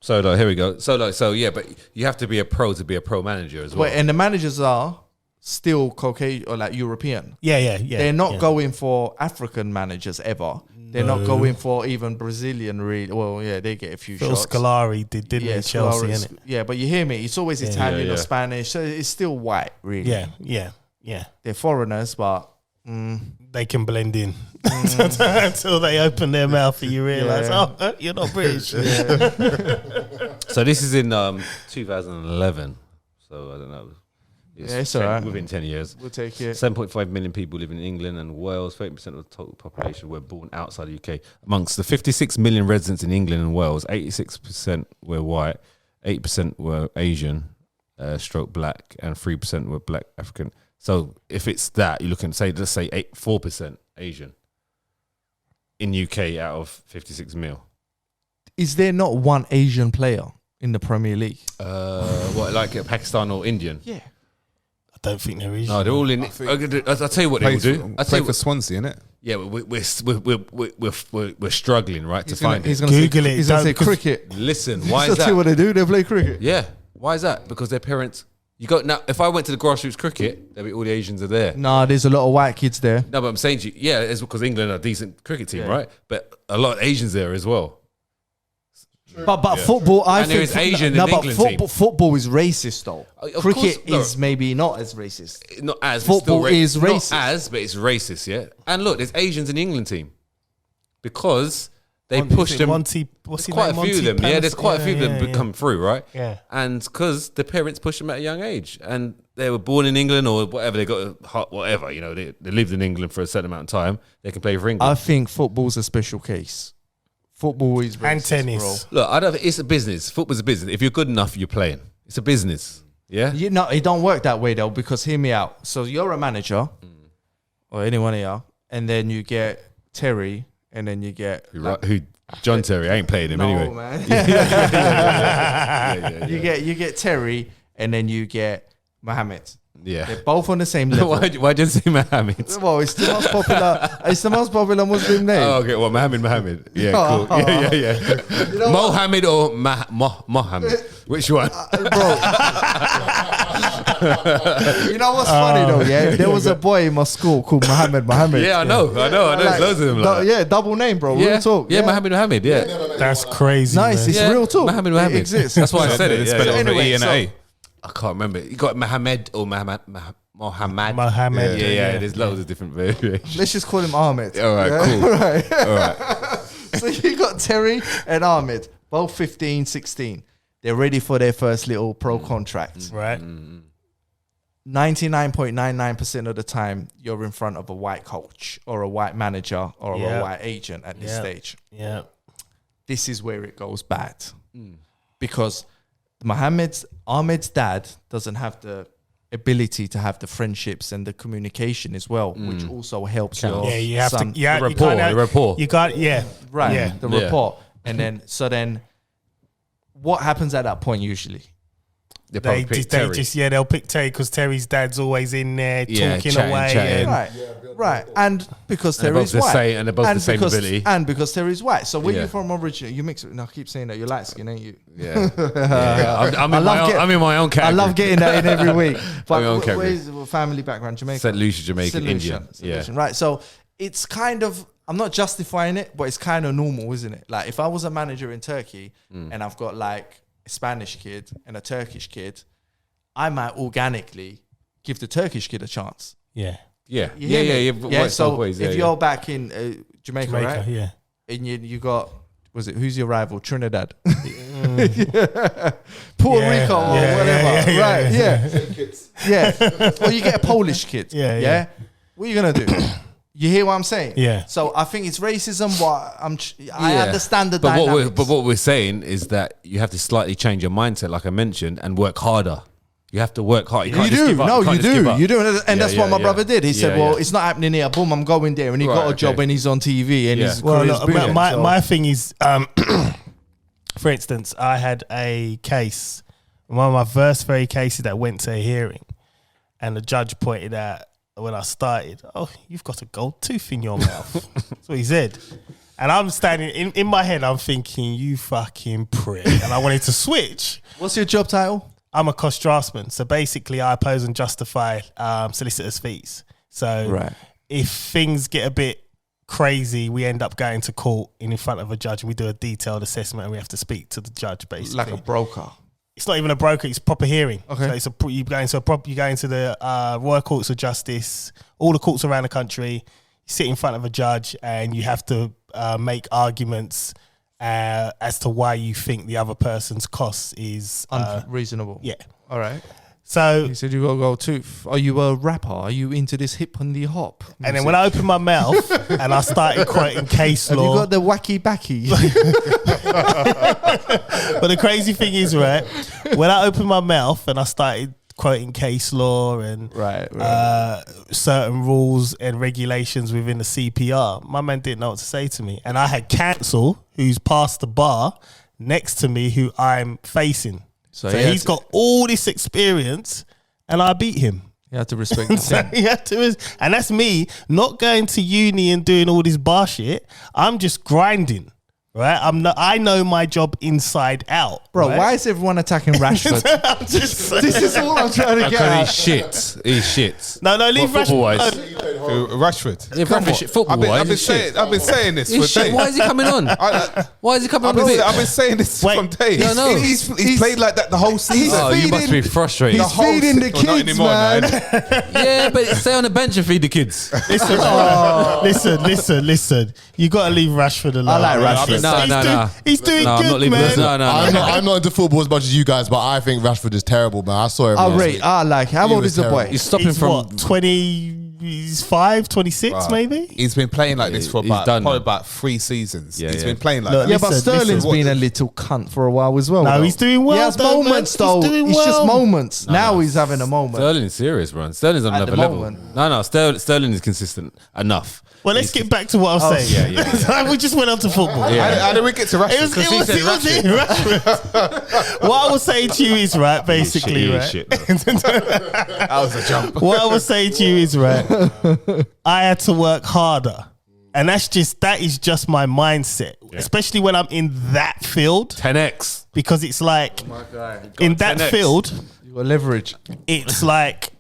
So like, here we go. But you have to be a pro to be a pro manager as well. And the managers are still Caucasian or like European. Yeah. They're not going for African managers ever. They're not going for even Brazilian. They get a few Phil shots. Scolari didn't he? Chelsea, innit? Yeah, but you hear me. It's always Italian or Spanish. So it's still white, really. Yeah. They're foreigners, but they can blend in until they open their mouth and you realise, you're not British. So this is in 2011. So I don't know. It's all right. Within 10 years. We'll take it. 7.5 million people live in England and Wales. 30% of the total population were born outside the UK. Amongst the 56 million residents in England and Wales, 86% were white, 8% were Asian, stroke black, and 3% were black African. So if it's that, you're looking at, let's say 4% Asian in UK out of 56 mil. Is there not one Asian player in the Premier League? Like Pakistan or Indian? Yeah. I don't think there is. No, they're all in. I'll tell you what they will do. Play for Swansea, innit? Yeah, we're struggling, right, to find it. He's going to Google it. He's going to say cricket. Listen, why is That's that? what they do. They play cricket. Yeah, why is that? Because their parents. You go now. If I went to the grassroots cricket, there'd be all the Asians are there. Nah, there's a lot of white kids there. No, but I'm saying to you, it's because England are a decent cricket team, right? But a lot of Asians there as well. But football, I and think there is Asian in England team. Football is racist though. Cricket is maybe not as racist. Not as football is racist. Not as, but it's racist, yeah. And look, there's Asians in the England team because they pushed them. What's quite a few of them. Yeah, there's quite a few of them come through, right? Yeah. And because the parents pushed them at a young age, and they were born in England or whatever, they got whatever. You know, they lived in England for a certain amount of time. They can play for England. I think football's a special case. Football is racist, and tennis. Bro. Look, it's a business. Football's a business. If you're good enough, you're playing. It's a business. Yeah. You know, it don't work that way though. Because hear me out. So you're a manager, or anyone here, and then you get Terry, and then you get John Terry. I ain't playing him anyway. Man. You get Terry, and then you get Mohammed. Yeah. They're both on the same level. Why did you say Mohammed? Well, it's the most popular. It's the most popular Muslim name. Oh, okay. Well, Mohammed. Yeah, cool. Yeah. You know Mohammed or Mohammed? Which one? Bro. You know what's funny though? Yeah, there was a boy in my school called Mohammed. Yeah, I know. There's loads of them. Like. Yeah, double name, bro. Yeah. Real talk. Yeah, Mohammed. Yeah. That's crazy. Nice. Man. It's real talk. Mohammed. It exists. That's why I said it. Spell it with an E and an A. I can't remember. You got Mohammed or Mohammed. Mohammed. Yeah. There's loads of different variations. Let's just call him Ahmed. All right, yeah? cool. Right. All right. So you got Terry and Ahmed, both 15, 16. They're ready for their first little pro contract. Right. 99.99% of the time, you're in front of a white coach or a white manager or a white agent at this stage. Yeah. This is where it goes bad. Because Ahmed's dad doesn't have the ability to have the friendships and the communication as well, which also helps your you have son. to. Yeah, The rapport. You got. Yeah. Right. Yeah. The rapport. And then what happens at that point usually? They'll pick Terry because Terry's dad's always in there talking chatting, away. chatting. Right. And because Terry's white. And they're both the same ability. And because Terry's white. So when you're from originally, you mix it. And I keep saying that you're light skin, ain't you? Yeah. I'm in my own category. I love getting that in every week. But own category. where's the family background? Jamaica? St. Lucia, Jamaica, St. Lucia, India. St. Lucia. Right. So it's kind of, I'm not justifying it, but it's kind of normal, isn't it? Like if I was a manager in Turkey and I've got like a Spanish kid and a Turkish kid, I might organically give the Turkish kid a chance. Yeah. Yeah. So if you're back in Jamaica, right? Yeah. And you got, who's your rival? Trinidad. Puerto Rico or whatever. Yeah. Or you get a Polish kid. Yeah. What are you going to do? You hear what I'm saying? Yeah. So I think it's racism, but I understand the but dynamics. But what we're saying is that you have to slightly change your mindset, like I mentioned, and work harder. You have to work hard. You can't just give up. You do. And that's what my brother did. He said, well, it's not happening here. Boom, I'm going there. And he got a job and he's on TV and his career's booming. My thing is, for instance, I had a case, one of my first very cases that went to a hearing, and the judge pointed out when I started, oh, you've got a gold tooth in your mouth. That's what he said. And I'm standing, in my head, I'm thinking, you fucking prick. And I wanted to switch. What's your job title? I'm a cost draftsman. So basically, I oppose and justify solicitors' fees. So if things get a bit crazy, we end up going to court in front of a judge and we do a detailed assessment and we have to speak to the judge, basically. Like a broker. It's not even a broker, it's a proper hearing. Okay. So you go into the Royal Courts of Justice, all the courts around the country, you sit in front of a judge and you have to make arguments as to why you think the other person's cost is unreasonable. Yeah. All right. So he said you got a gold tooth. Are you a rapper? Are you into this hip and the hop? And then when I opened my mouth and I started quoting case law. Have you got the wacky backy? But the crazy thing is, right, when I opened my mouth and I started quoting case law and certain rules and regulations within the CPR, my man didn't know what to say to me. And I had counsel, who's passed the bar, next to me, who I'm facing. So he's got all this experience and I beat him. You have to respect the thing. And that's me not going to uni and doing all this bar shit. I'm just grinding. Right, I know my job inside out, bro. Right? Why is everyone attacking Rashford? This is all I'm trying to get at. He's shit. No, leave Rashford. Rashford. Yeah, Rashford. Football-wise, I've been saying this for days. Why is he coming on? Why is he coming on the pitch? I've been saying this from days. No. He's played like that the whole season. Oh, you must be frustrated. He's feeding the kids, anymore, man. Yeah, but stay on the bench and feed the kids. Listen. You got to leave Rashford alone. I like Rashford. No. He's doing good, man. I'm not into football as much as you guys, but I think Rashford is terrible, man. I saw him. I like. How old is the boy? He's stopping He's from what, 25, 26 maybe? He's been playing like this for probably about 3 seasons. He's been playing like that. But Sterling's been a little cunt for a while as well. No, he's doing well. He has moments though. It's just moments. Now he's having a moment. Sterling's serious, bro. Sterling's on another level. No, Sterling is consistent enough. Well, let's get back to what I was saying. Yeah. We just went on to football. How did we get to Rashford? It was Rashford. What I was saying to you is, right, basically, right? That was a jump. What I was saying to you is, right, I had to work harder. And that is just my mindset, especially when I'm in that field. 10x. Because it's like, in that 10x. field, You got leverage. it's like,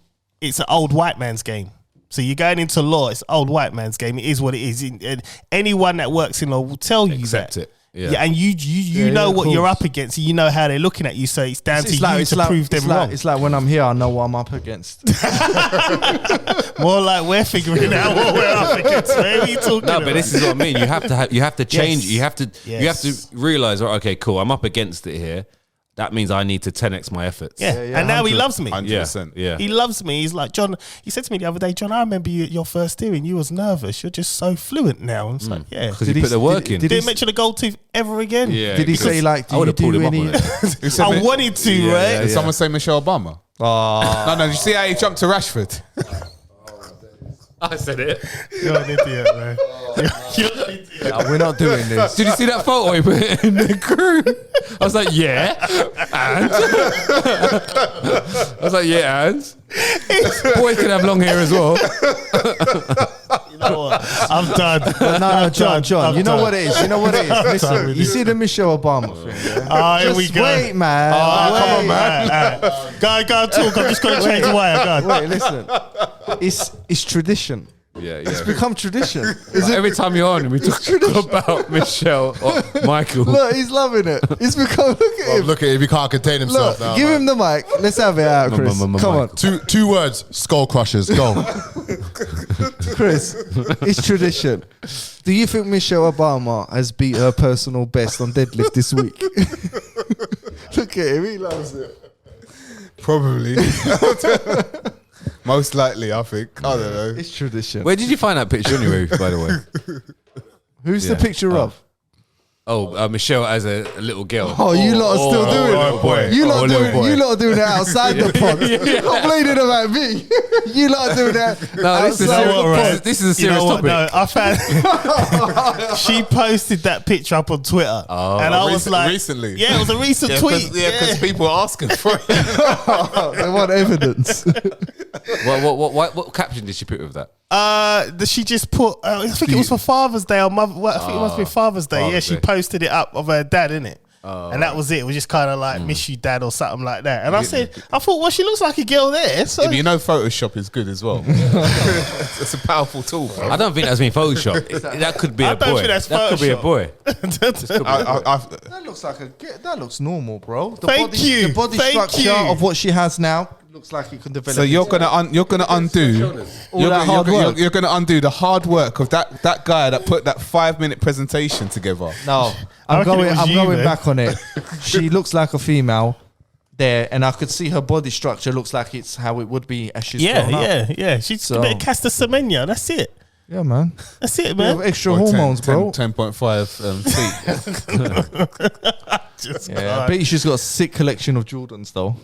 it's an old white man's game. So you're going into law, it's old white man's game. It is what it is. And anyone that works in law will tell you Accept that. it. Yeah. And you know what you're up against. You know how they're looking at you. So it's down to you to prove them wrong. It's like when I'm here, I know what I'm up against. More like we're figuring out what we're up against. What are you talking about? But this is what I mean. You have to change. Yes. You have to realize, okay, cool, I'm up against it here. That means I need to 10x my efforts. Yeah. And now he loves me. 100%. Yeah. He loves me. He's like, John, he said to me the other day, John, I remember your first hearing. You was nervous. You're just so fluent now. And it's like, yeah. Because you put the work in. Didn't mention the gold tooth ever again. Yeah. Did he say like, I would have pulled him up on it. I wanted to, right? Did someone say Michelle Obama? No, did you see how he jumped to Rashford? I said it. You're an idiot, man. You're an idiot. No, we're not doing this. Did you see that photo he put in the crew? I was like, yeah. And? I was like, yeah, and? Boys can have long hair as well. You know what? I'm done. No, John. You know what it is. Listen, with you see the Michelle Obama thing. Yeah? Here we go. Wait, man. Come on, man. Go and talk. I'm just going to change the wire. Go on. Wait, listen. It's tradition. Yeah. It's become tradition. Every time you're on, we talk about Michelle or Michael. Look, he's loving it. He's become. Look at him. Look at him. He can't contain himself Look, now. give him the mic. Let's have it out, Chris. Come on, Two words. Skull crushers. Go. Chris. It's tradition. Do you think Michelle Obama has beat her personal best on deadlift this week? Look at him. He loves it. Probably. Most likely, I think. I don't know. It's tradition. Where did you find that picture anyway, by the way? Who's the picture of? Michelle as a little girl. Oh, you lot are still doing it. Boy. You lot are doing it outside the pod. You're complaining about me. You lot are doing that. No, this is a serious topic. No, I found she posted that picture up on Twitter, and I was like, recently. Yeah, it was a recent tweet. Because people are asking for it. They want evidence. What caption did she put with that? She just put. I think it was for Father's Day or Mother. I think it must be Father's Day. Father's Yeah, she Day. posted it up of her dad, innit? And that was it. It was just kind of like "Miss you, Dad" or something like that. And I thought, well, she looks like a girl there. So You know, Photoshop is good as well. It's a powerful tool. Bro. I don't think that's been photoshopped. That could be I a don't boy. think that's That could be a Photoshop. boy. That looks like that looks normal, bro. Thank you. The body Thank structure you. of what she has now looks like it can develop. So you're gonna undo All that hard work. you're gonna undo the hard work of that guy that put that 5-minute presentation together. No, I I'm reckon it was you, going man. back on it. She looks like a female there, and I could see her body structure looks like it's how it would be as she's grown up. yeah. She's a bit of Castor Semenya. That's it. Yeah, man. That's it, They have man. extra hormones, bro. 10.5 feet. Just Yeah, I bet she's got a sick collection of Jordans though.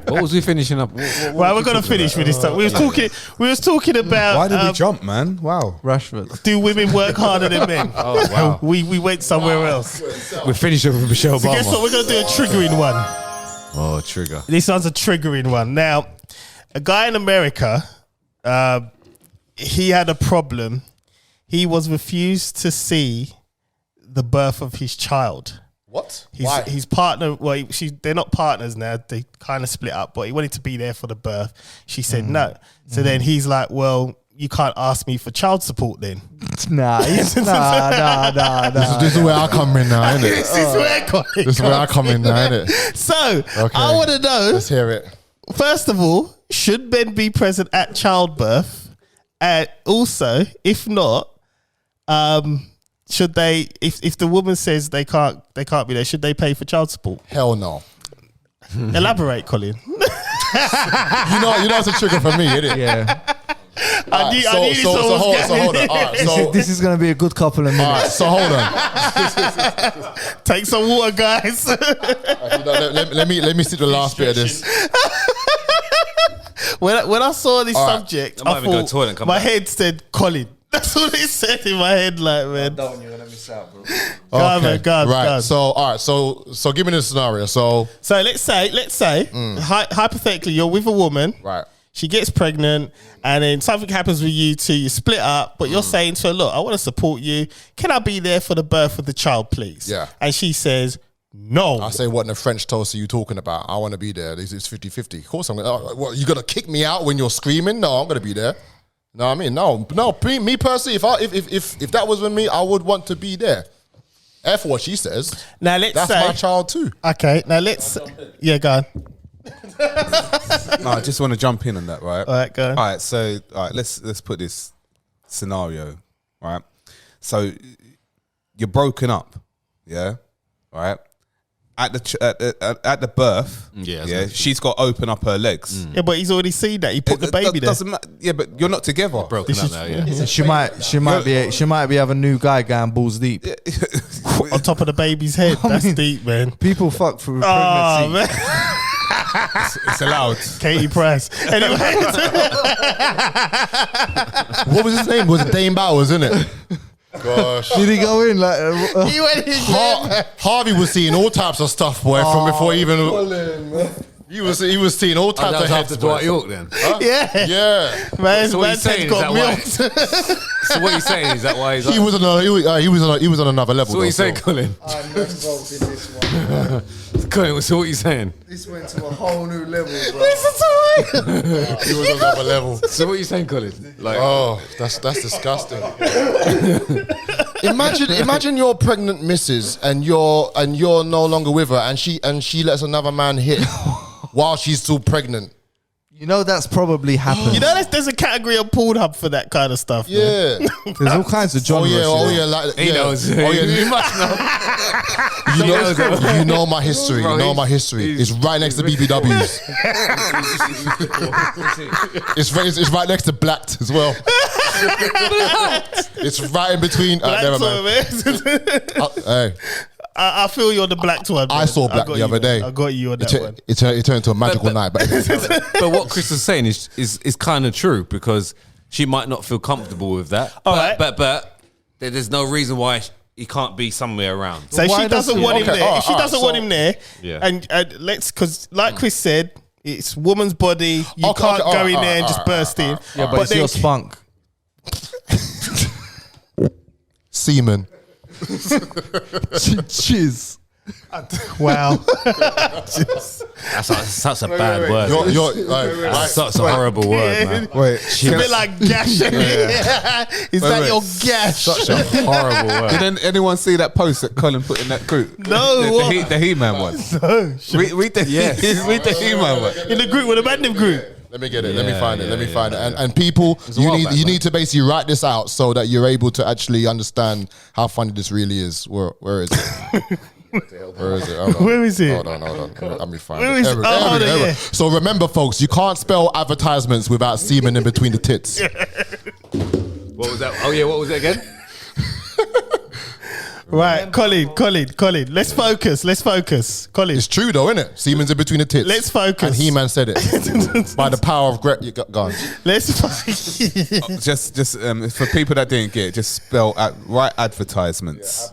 What was we finishing up? Right, we're gonna finish with this stuff. We was talking about Why did we jump, man? Wow. Rashford. do women work harder than men? Oh, wow. We went somewhere else. We're finishing with Michelle So guess what? Obama. We're gonna do a triggering one. Oh, trigger. This one's a triggering one. Now, a guy in America, he had a problem. He was refused to see the birth of his child. What? His partner, well, they're not partners now. They kind of split up, but he wanted to be there for the birth. She said no. So then he's like, well, you can't ask me for child support then. Nah. This This is where I come in now, innit? This is Where I come in now, innit? So, Okay. I want to know, Let's hear it. first of all, should men be present at childbirth? And also, if not, should they, if the woman says they can't be there, should they pay for child support? Hell no. Elaborate, Colin. You know it's a trigger for me, innit? Yeah. I knew this one was hold getting on. All right, This is gonna be a good couple of minutes. so hold on. Take some water, guys. Let me see the last bit of this. when I saw this subject, I might I even go to the thought toilet and come my back. head said Colin. That's what it said in my head, like, man. Don't you let me shout, bro. Go on, man, go on, right. go on. So all right. So give me the scenario. So let's say, hypothetically, you're with a woman. right. She gets pregnant, and then something happens with you two. You split up, but you're saying to her, "Look, I want to support you. Can I be there for the birth of the child, please?" Yeah. And she says, "No." I say, what in the French toast are you talking about? I want to be there. It's 50-50. Of course I'm going to. What, you going to kick me out when you're screaming? No, I'm going to be there. No, I mean, no. Me personally, if that was with me, I would want to be there. F what she says. Now That's my child too. Okay, now let's. Yeah, go on. No, I just want to jump in on that, right? All right, go on. All right, so let's put this scenario, right? So you're broken up, yeah, right? At the birth, Yeah, she's got to open up her legs. Yeah, but he's already seen that. He put the baby there. Doesn't matter. Yeah, but you're not together. Broken up now, yeah. She might be having a new guy going balls deep. On top of the baby's head. That's deep, man. People fuck through Oh, pregnancy. man. It's allowed. Katie Price. Anyway. What was his name? Was it Dane Bowers, isn't it? Gosh. Did he go in like? He went in. Harvey was seeing all types of stuff, boy, from before even. He was seeing all types of heads. after Dwight York then. Yeah. Yeah. Man, So what he's saying is got that why? milked. So what are you saying is that why he's He was on another level. So what are you saying, though, Colin? I'm involved in this one. Colin, so what are you saying? This went to a whole new level, bro. He was on another level. So what are you saying, Colin? Like, Oh, that's disgusting. Imagine you're pregnant, missus, and you're no longer with her, and she lets another man hit while she's still pregnant. You know that's probably happened. You know, there's a category on Pornhub for that kind of stuff. Man. Yeah. There's all kinds of genres. Like, he knows. Oh, yeah. You must know. You know my history. You know my history. It's right next to BBWs. It's right next to Blacked as well. It's right in between. Never mind. Hey, I feel you on the Blacked one. Man. I saw Black got the you, other day. man. I got you on that one. It turned into a magical night. But But what Chris is saying is kind of true because she might not feel comfortable with that. All right. But there's no reason why he can't be somewhere around. So Why she doesn't want him Okay, there. all If she right, doesn't so- want him there, Yeah. and because like Chris said, it's woman's body. You Okay, can't okay, go all in right, there and all just right, burst in. Yeah, but it's then- your spunk. semen. Cheers. Wow. That's such a bad word. That's such a horrible word, man. Wait, It's a bit like gash. Is that your gash? Such a horrible word. Did anyone see that post that Colin put in that group? No, what? The He-Man one. No. Read the He-Man one. In the group with the Bandit group. let me get it. Let me find it. Let me find it. And people, you need to basically write this out so that you're able to actually understand how funny this really is. Where is it? Where is it? Hold on. Where is it? Hold on. Let me find Where it. is it? Oh, hold on, yeah. So remember, folks, you can't spell advertisements without semen in between the tits. What was that? Oh yeah, what was it again? Right, Colin. Let's focus. Colin. It's true though, isn't it? Semen's in between the tits. Let's focus. And He-Man said it. By the power of you got gone. Let's focus. Just for people that didn't get it, just spell write advertisements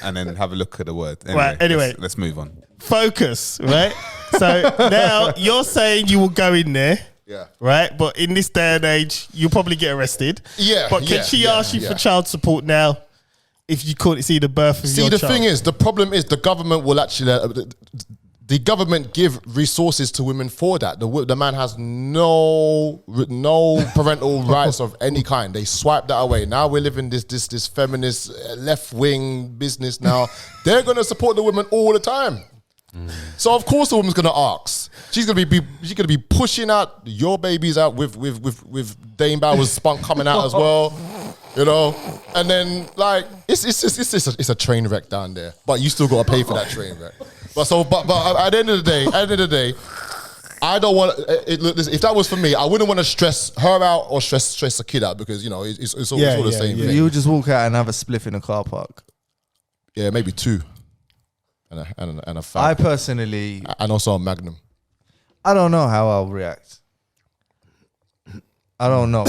and then have a look at the word. Anyway. let's move on. Focus, right? So now you're saying you will go in there. Yeah. Right? But in this day and age, you'll probably get arrested. Yeah, But can she ask you for child support now if you couldn't see the birth of your child? See, the thing is, the problem is the government will actually, the government give resources to women for that. The man has no parental rights of any kind. They swipe that away. Now we're living this feminist left-wing business now. They're going to support the women all the time. So of course the woman's gonna ask. She's gonna be pushing out your babies out with Dane Bowers' spunk coming out as well, you know. And then like it's a train wreck down there. But you still gotta pay for that train wreck. But at the end of the day, I don't want if that was for me, I wouldn't want to stress her out or stress the kid out because you know it's all the same thing. You would just walk out and have a spliff in a car park. Yeah, maybe two. And a fat. I personally, and also a Magnum. I don't know how I'll react. I don't know.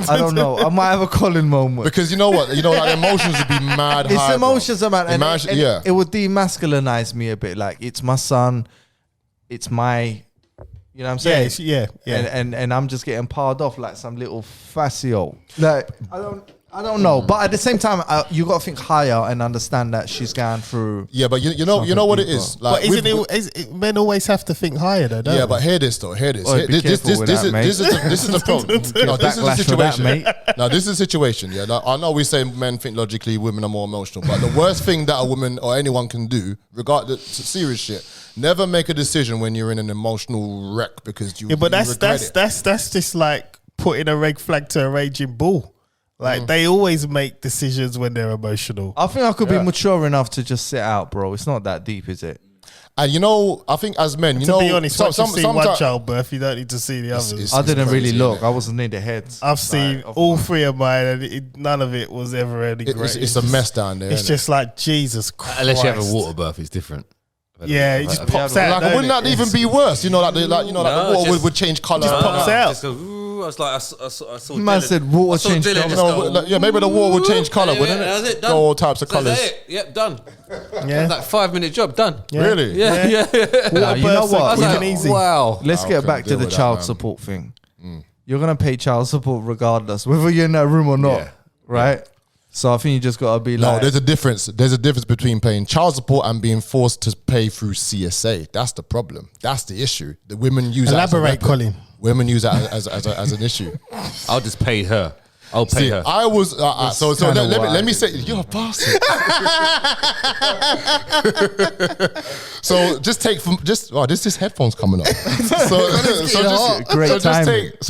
I don't know. I might have a Colin moment. Because you know what? You know, like emotions would be mad. It's high, emotions, man. And yeah. it would demasculinize me a bit. Like, it's my son. It's my... You know what I'm saying? Yeah. And I'm just getting piled off like some little fascio. Like, I don't know. But at the same time, you got to think higher and understand that she's going through... Yeah, but you know what it is? Like, but men always have to think higher, though, don't yeah, they? but hear this, though. Hear this. Oh, be careful with that, mate. This is the problem. No, this is the Backlash for that, situation. mate. Now, this is the situation. Yeah, now, I know we say men think logically, women are more emotional, but the worst thing that a woman or anyone can do, regardless serious shit, never make a decision when you're in an emotional wreck because you. Yeah, but you that's just like putting a red flag to a raging bull. Like, they always make decisions when they're emotional. I think I could be mature enough to just sit out, bro. It's not that deep, is it? And you know, I think as men, to be honest, once you've seen one childbirth, you don't need to see the others. I didn't really look. I wasn't near the heads. I've seen all three of mine, and none of it was ever any great. It's a mess down there. It's just like, Jesus Christ. Unless you have a water birth, it's different. Yeah, it just pops out. Like, wouldn't that even be worse? You know, like the water would change colour. Just pops out. I was like, I saw. Man said water change colour. Yeah, maybe the water would change colour, wouldn't it? That's it, done. Go all types of colours. That's it. Yep, done. Yeah, Like 5-minute job, done. Yeah. Really? Yeah. You know what? I was like, easy. wow. Let's I get couldn't back to deal the with that, child man. support thing. You're going to pay child support regardless, whether you're in that room or not, right? So I think you just got to be like... No, there's a difference. There's a difference between paying child support and being forced to pay through CSA. That's the problem. That's the issue. The women use Elaborate, that as a Colin. Women use that as an issue. I'll just pay her. I'll pay her. I was so let me say you're a bastard. So just take from this headphones coming up. So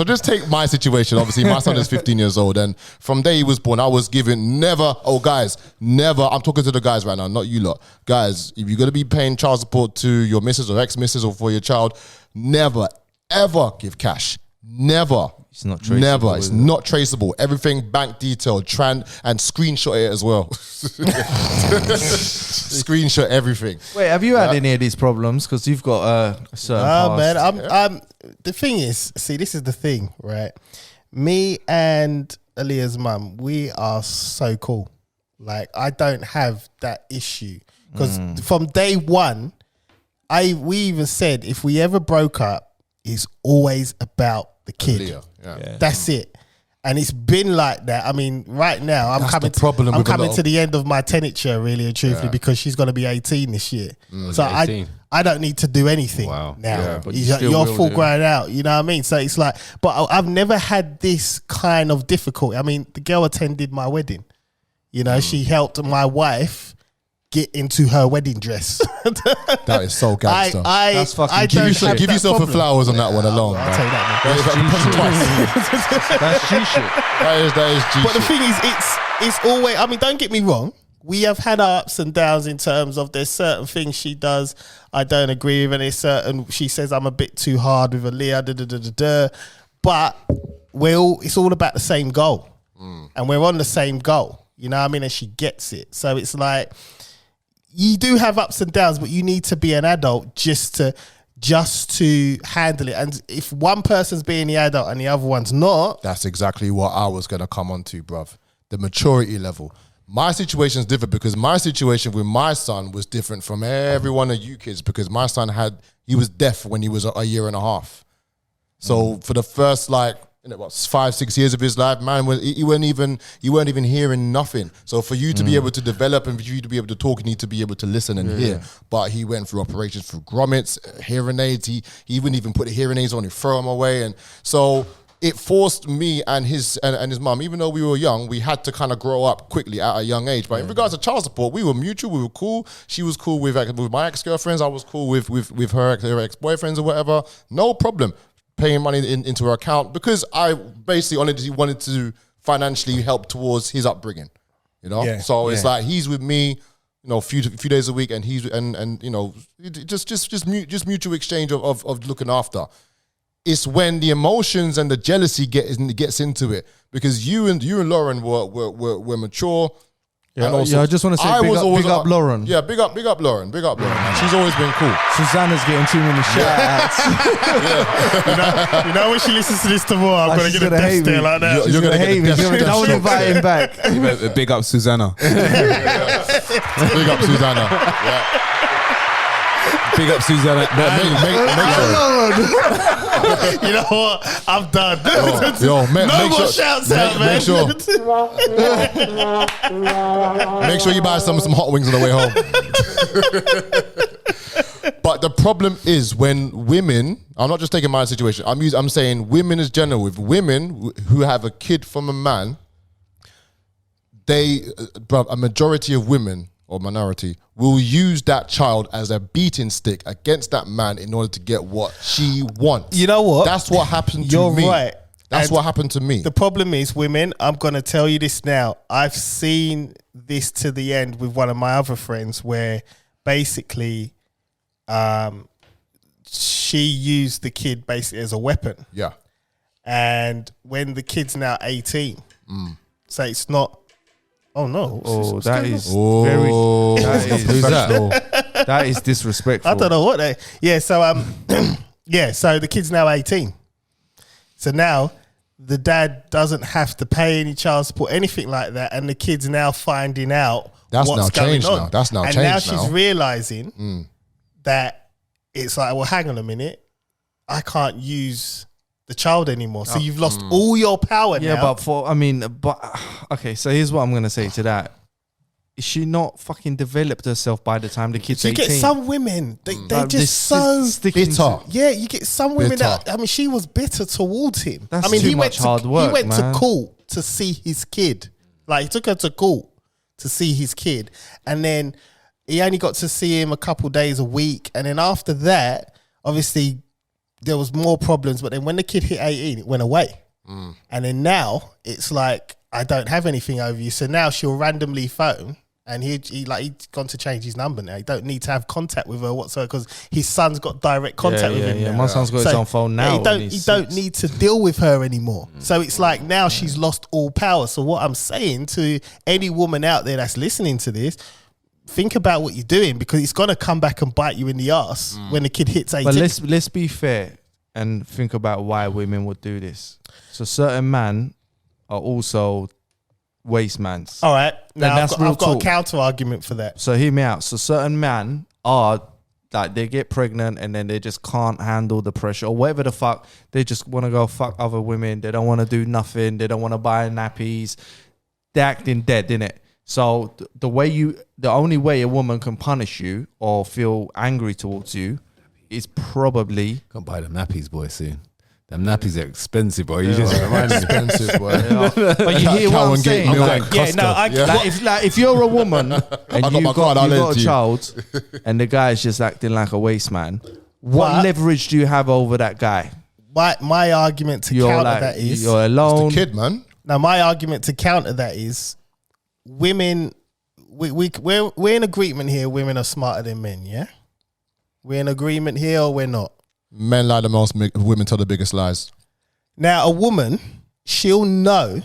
just take my situation. Obviously, my son is 15 years old, and from day he was born, I was given never. I'm talking to the guys right now, not you lot, guys. If you're gonna be paying child support to your missus or ex-missus or for your child, never ever give cash. Never. It's not traceable. Never. It's not traceable. Everything bank detailed, and screenshot it as well. Screenshot everything. Wait, have you had any of these problems? Because you've got a certain past. Man, I'm the thing is, see, this is the thing, right? Me and Aaliyah's mum, we are so cool. Like, I don't have that issue. Because from day one, we even said if we ever broke up, it's always about the kid. Yeah. That's it. And it's been like that. I mean, right now I'm coming to the end of my tenature, really and truthfully, because she's going to be 18 this year. So 18. I don't need to do anything now. Yeah, but you're full grown out. You know what I mean? So it's like, but I've never had this kind of difficulty. I mean, the girl attended my wedding. You know, she helped my wife get into her wedding dress. That is so gangster. That's fucking give yourself a flowers on that one alone. I'll tell you that, man. That's G shit. That is G But the shit. thing is, it's always, I mean, don't get me wrong. We have had our ups and downs in terms of there's certain things she does I don't agree with, and there's certain, she says I'm a bit too hard with Aaliyah, but it's all about the same goal. And we're on the same goal. You know what I mean? And she gets it. So it's like, you do have ups and downs, but you need to be an adult just to handle it. And if one person's being the adult and the other one's not, that's exactly what I was going to come on to, bruv. The maturity level. My situation is different because my situation with my son was different from every one of you kids, because my son he was deaf when he was a year and a half. So for the first 5-6 years of his life, man, he weren't even hearing nothing. So for you to be able to develop and for you to be able to talk, you need to be able to listen and hear. But he went through operations through grommets, hearing aids. He wouldn't even put the hearing aids on, he throw them away. And so it forced me and his mum, even though we were young, we had to kind of grow up quickly at a young age. But in regards to child support, we were mutual, we were cool. She was cool with my ex-girlfriends, I was cool with her ex-boyfriends or whatever. No problem. Paying money into her account because I basically wanted to financially help towards his upbringing, you know. So it's like he's with me, you know, few days a week, and he's and you know, just mutual exchange of looking after. It's when the emotions and the jealousy gets into it, because you and Lauren were mature. And also, I just want to say big up Lauren. Yeah, big up Lauren. Big up Lauren. Man. She's always been cool. Susanna's getting too many shout outs. You know when she listens to this tomorrow, I'm going to get a death stare like that. You're going to hate me. I want to invite him back. Big up Susanna. Big up Susanna. Yeah. Big up Susanna. Make sure. You know what? I'm done. Make more sure, shouts out, man. Make sure you buy some hot wings on the way home. But the problem is when women, I'm not just taking my situation, I'm saying women as general, with women who have a kid from a man, a majority of women or minority will use that child as a beating stick against that man in order to get what she wants. You know what? That's what happened to me. You're right. That's what happened to me. The problem is, women, I'm going to tell you this now. I've seen this to the end with one of my other friends where basically she used the kid basically as a weapon. Yeah. And when the kid's now 18, so it's not, oh no. Oh, that is very. Who's that? That is disrespectful. I don't know what they. Yeah, so yeah, so the kid's now 18. So now the dad doesn't have to pay any child support, anything like that, and the kid's now finding out that's what's now going changed on. now. That's now and changed now she's realizing that it's like, well, hang on a minute, I can't use the child anymore. So you've lost all your power now. Yeah, but okay, so here's what I'm going to say to that. Is she not fucking developed herself by the time the kid's 18? You get some women, they're Like, just so bitter. Yeah, you get some women Bitter. that, I mean, she was bitter towards him. That's I mean, too he went much hard work, He went man. to court to see his kid. Like, he took her to court to see his kid. And then he only got to see him a couple days a week. And then after that, obviously, there was more problems. But then when the kid hit 18, it went away. And then now, it's like, I don't have anything over you. So now she'll randomly phone. And he's gone to change his number now. He don't need to have contact with her whatsoever because his son's got direct contact with him now. My son's got his own phone now. He don't need to deal with her anymore. So it's like now she's lost all power. So what I'm saying to any woman out there that's listening to this, think about what you're doing because it's gonna come back and bite you in the ass when the kid hits 18. But let's be fair and think about why women would do this. So certain men are also waste mans. All right, now that's I've got a counter argument for that. So hear me out. So certain men are like they get pregnant and then they just can't handle the pressure or whatever the fuck. They just want to go fuck other women. They don't want to do nothing. They don't want to buy nappies. They're acting dead, innit? So the only way a woman can punish you or feel angry towards you is probably Can't buy them nappies, boy, soon. Them nappies are expensive, boy. You just remind me. Expensive, boy. But you hear what I'm saying? If you're a woman and you've got a child and the guy is just acting like a waste man, what leverage do you have over that guy? My argument to counter that is you're alone. It's the kid, man. Now my argument to counter that is women. We're in agreement here. Women are smarter than men. Yeah, we're in agreement here, or we're not. Men lie the most, women tell the biggest lies. Now, a woman, she'll know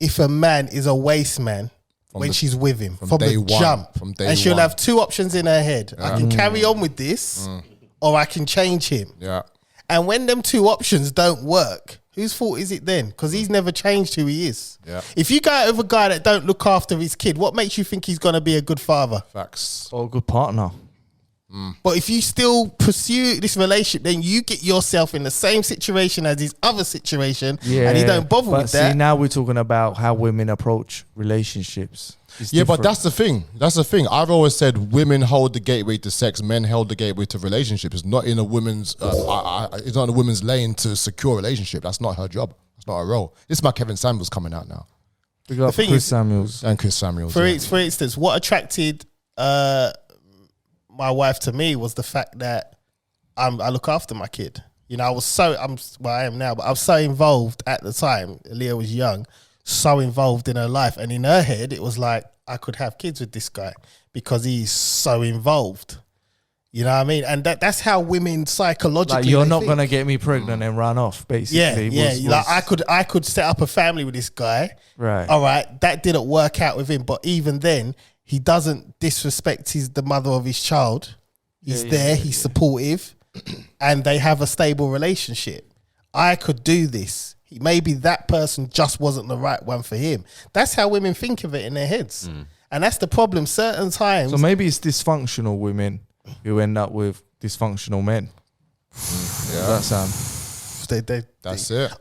if a man is a waste man when she's with him from the jump. And she'll have two options in her head. I can carry on with this or I can change him. Yeah. And when them two options don't work, whose fault is it then? Because he's never changed who he is. Yeah. If you go out with a guy that don't look after his kid, what makes you think he's going to be a good father? Facts. Or a good partner. But if you still pursue this relationship, then you get yourself in the same situation as his other situation, and he don't bother with that. See, now we're talking about how women approach relationships. It's Yeah, different. but that's the thing. That's the thing. I've always said women hold the gateway to sex, men hold the gateway to relationships. It's not in a woman's. It's not in a woman's lane to secure a relationship. That's not her job. That's not her role. This is my Kevin Samuels coming out now, the thing Chris is- Samuels. and Chris Samuels. For instance, what attracted my wife to me was the fact that I look after my kid. You know, I am now, but I was so involved at the time. Leah was young, so involved in her life, and in her head, it was like I could have kids with this guy because he's so involved. You know what I mean? And that's how women psychologically. Like, you're not think. gonna get me pregnant and run off, basically. Like I could set up a family with this guy. Right. All right. That didn't work out with him, but even then, he doesn't disrespect the mother of his child. He's there. He's supportive, and they have a stable relationship. I could do this. Maybe that person just wasn't the right one for him. That's how women think of it in their heads, and that's the problem. Certain times. So maybe it's dysfunctional women who end up with dysfunctional men. Does that sound? That's it.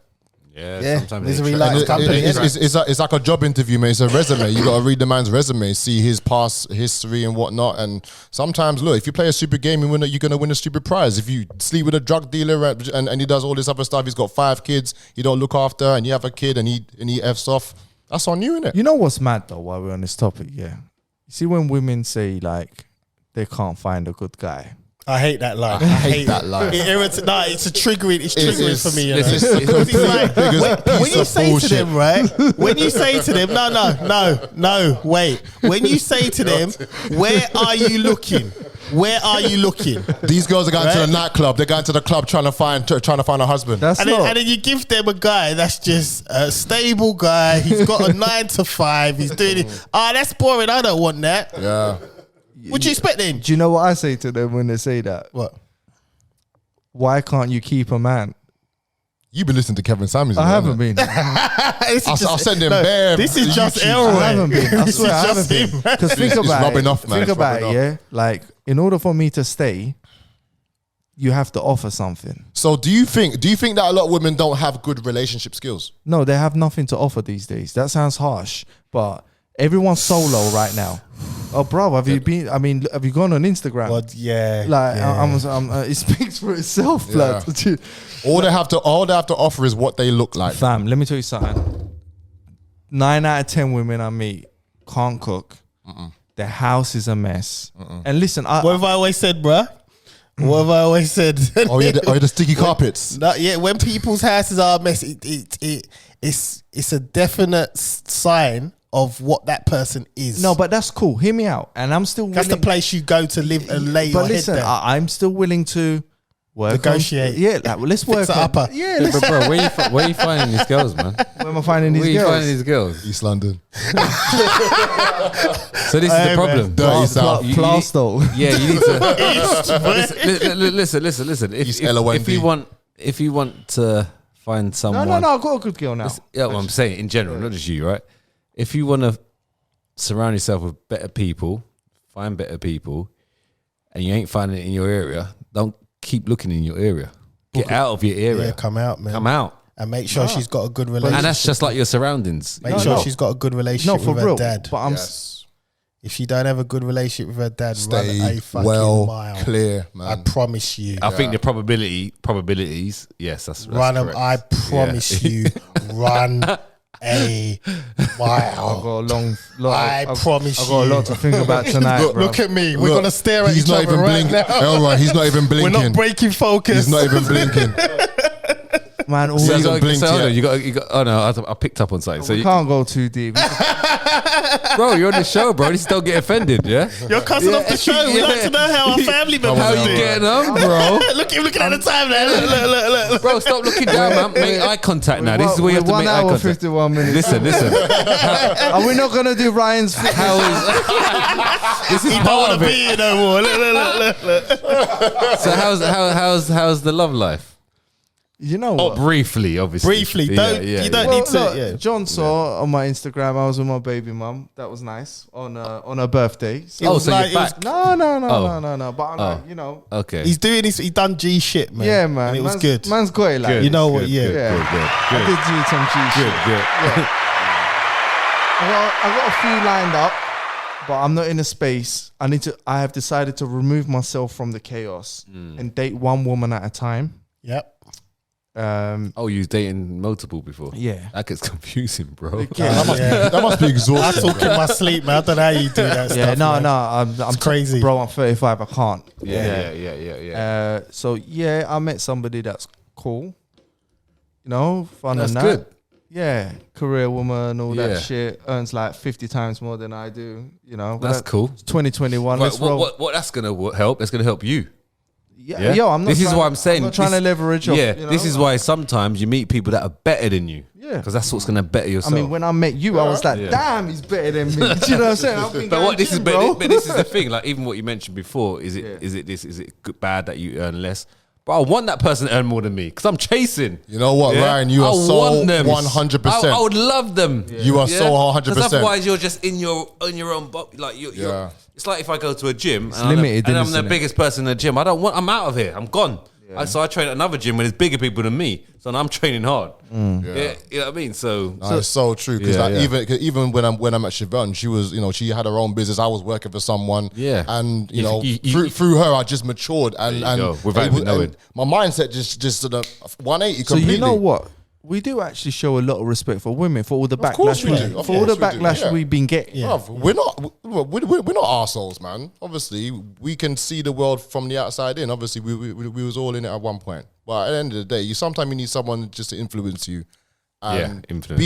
Yeah, sometimes misery likes company. It's like a job interview, mate. It's a resume. You got to read the man's resume, see his past history and whatnot. And sometimes, look, if you play a stupid game, you're going to win a stupid prize. If you sleep with a drug dealer and he does all this other stuff, he's got 5 kids, you don't look after, and you have a kid and he F's off, that's on you, innit? You know what's mad though, while we're on this topic, yeah? You see when women say like they can't find a good guy. I hate that line. I hate that line. It's triggering. It's triggering for me. You know? Because it's like, when you say to them, right? When you say to them, no, wait. When you say to them, where are you looking? Where are you looking? These girls are going to the nightclub. They're going to the club trying to find a husband. And then you give them a guy that's just a stable guy. He's got a 9 to 5. He's doing it. That's boring. I don't want that. Yeah. Would you expect them? Do you know what I say to them when they say that? What? Why can't you keep a man? You've been listening to Kevin Samuels. I haven't been. I'll send him bare. This is just YouTube. Elroy. I haven't been. I swear I haven't been. Because think about it. Think about it, yeah? Like, in order for me to stay, you have to offer something. So do you think that a lot of women don't have good relationship skills? No, they have nothing to offer these days. That sounds harsh, but everyone's solo right now. Oh, bro, have you been? I mean, have you gone on Instagram? But yeah, like yeah. It speaks for itself. Yeah. Blood. All they have to offer is what they look like. Fam, let me tell you something. 9 out of 10 women I meet can't cook. Their house is a mess. And listen, what have I always said, bruh? What have I always said? The sticky carpets. When people's houses are a mess, it's a definite sign of what that person is. No, but that's cool. Hear me out. And I'm still willing. That's the place you go to live and lay your head down. I'm still willing to work negotiate. Let's work on upper. Yeah, but bro, where you finding these girls, man? Where am I finding these girls? Where you finding these girls? East London. So this is the problem. Dirty South. Plasto. Yeah, you need to listen. If you want to find someone, No, I've got a good girl now. Yeah, what I'm saying in general, not just you, right? If you want to surround yourself with better people, find better people, and you ain't finding it in your area, don't keep looking in your area. Get out of your area. Yeah, come out, man. Come out. And make sure she's got a good relationship. And that's just like your surroundings. Make sure she's got a good relationship with her dad. But if she don't have a good relationship with her dad, stay run a fucking mile. Clear, man. I promise you. I think the probabilities, yes, that's correct. I promise you, run a mile. I've got a long. I promise you. I've got a lot to think about tonight. Look at me. We're gonna stare at each other right now. Elroy, he's not even blinking. We're not breaking focus. He's not even blinking. Man, He hasn't blinked yet. You got. Oh no, I picked up on something. So we can't go too deep. Bro, you're on the show, bro. Just don't get offended, yeah? You're cussing off the show. We like to know how our family members How you getting on, bro? Looking at the time now. Look. Bro, stop looking down, man. Make eye contact now. This is where you have to make eye contact. 51 minutes. Listen. Are we not going to do Ryan's How is... This is He don't want to be here no more. Look. So how's the love life? You know what? Briefly, obviously. Briefly. You don't need to... Look, Yeah. John saw on my Instagram, I was with my baby mum. That was nice. On her birthday. So you're back? No. But, you know. Okay. He's doing this. He done G shit, man. Yeah, man. And it was good. Man's got it. Like, Good. You know what? Good, Yeah. Good. I did do some G shit. Good. Yeah. I got a few lined up, but I'm not in a space. I have decided to remove myself from the chaos and date one woman at a time. Yep. You was dating multiple before? Yeah. That gets confusing, bro. That must be I exhausting. talk in my sleep, man. I don't know how you do that stuff. Yeah, no. I'm crazy. Bro, I'm 35. I can't. Yeah. So, I met somebody that's cool. You know, fun That's and that. good. career woman, all Yeah. that shit, earns like 50 times more than I do, you know. That's cool. It's 2021. But Let's roll. what that's gonna help? That's gonna help you. Yeah, yo, I'm not. This is what I'm saying. I'm not trying to leverage off. Yeah, you know? this is why sometimes you meet people that are better than you. Yeah. Because that's what's gonna better yourself. I mean, when I met you, I was like, Yeah. damn, he's better than me. Do you know what I'm saying? I've been but going what this is, gym, bro. but this is the thing. Like even what you mentioned before, is it good, bad that you earn less? But I want that person to earn more than me because I'm chasing. You know what, Yeah? Ryan? You are I so want them. 100%. I would love them. You are so 100%. Because otherwise you're just in your own box. Like you're, Yeah. it's like if I go to a gym It's and limited, I'm isn't the it? biggest person in the gym. I'm out of here. I'm gone. So I train at another gym where there's bigger people than me. So now I'm training hard. Yeah, you know what I mean? So It's so true because Yeah, like even when I'm at Chivon, she was she had her own business. I was working for someone. Yeah. And You- through her, I just matured and There you go, without even knowing. my mindset just sort of 180 So completely. you know what? We do actually show a lot of respect for women for all the course backlash we do. Of for all the course we do. backlash Yeah. we've been getting. Bruv, we're not arseholes, man. Obviously, we can see the world from the outside in. Obviously, we was all in it at one point. But at the end of the day, sometimes you need someone just to influence you. And influence.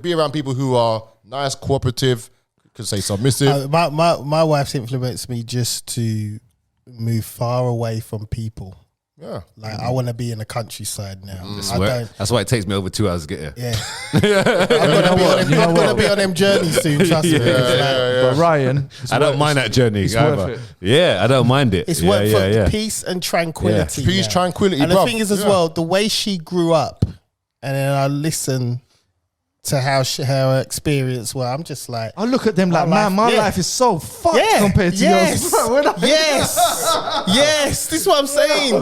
be around people who are nice, cooperative, could say submissive. My wife's influenced me just to move far away from people. Yeah. Like I want to be in the countryside now. That's why it takes me over 2 hours to get here. Yeah, I'm gonna be on them journeys soon. Trust me. But Ryan, I don't mind that journey. it's either. worth it. Yeah, I don't mind it. It's yeah, work for yeah. peace and tranquility. Peace, now. tranquility, And the bruv. thing is, as Yeah. well, the way she grew up, and then I listen to how her experience. Well, I'm just like, I look at them like, My man, my life- life is so fucked compared to yours. Bro, when I- yes. This is what I'm saying.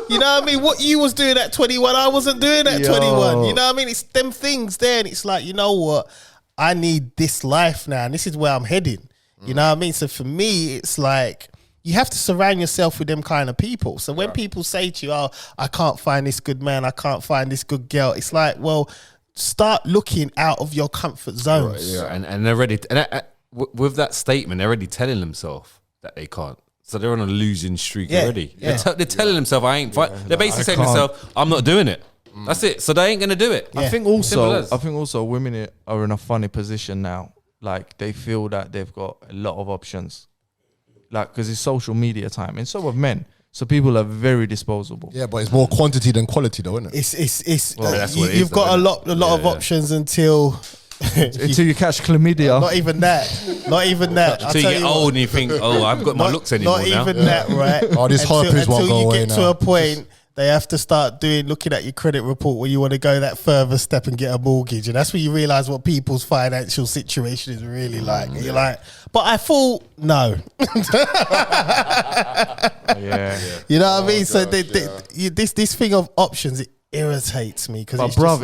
You know what I mean? What you was doing at 21, I wasn't doing at 21. You know what I mean? It's them things there, and it's like, you know what? I need this life now, and this is where I'm heading. You know what I mean? So for me, it's like, you have to surround yourself with them kind of people. So when people say to you, oh, I can't find this good man, I can't find this good girl, it's like, well, start looking out of your comfort zones. Yeah, and they're ready. With that statement, they're already telling themselves that they can't. So they're on a losing streak already. Yeah. They're telling themselves, I ain't fight. They're basically saying to themselves, I'm not doing it. That's it. So they ain't going to do it. I think Simple as. also women are in a funny position now. Like they feel that they've got a lot of options. Like, because it's social media time, and so have men. So people are very disposable. Yeah, but it's more quantity than quality, though, isn't it? It's that's what it is, you've got though, a lot of options until Until you catch chlamydia. not even that. I'll Until you tell get what, old and you think, oh, I've got my looks anymore not now. even that, right? Oh, this herpes won't go you away get now. to a point, they have to start looking at your credit report where you want to go that further step and get a mortgage, and that's when you realize what people's financial situation is really like. And you're like, but I thought no. Yeah. You know what I mean? So this thing of options, it irritates me because But bruv,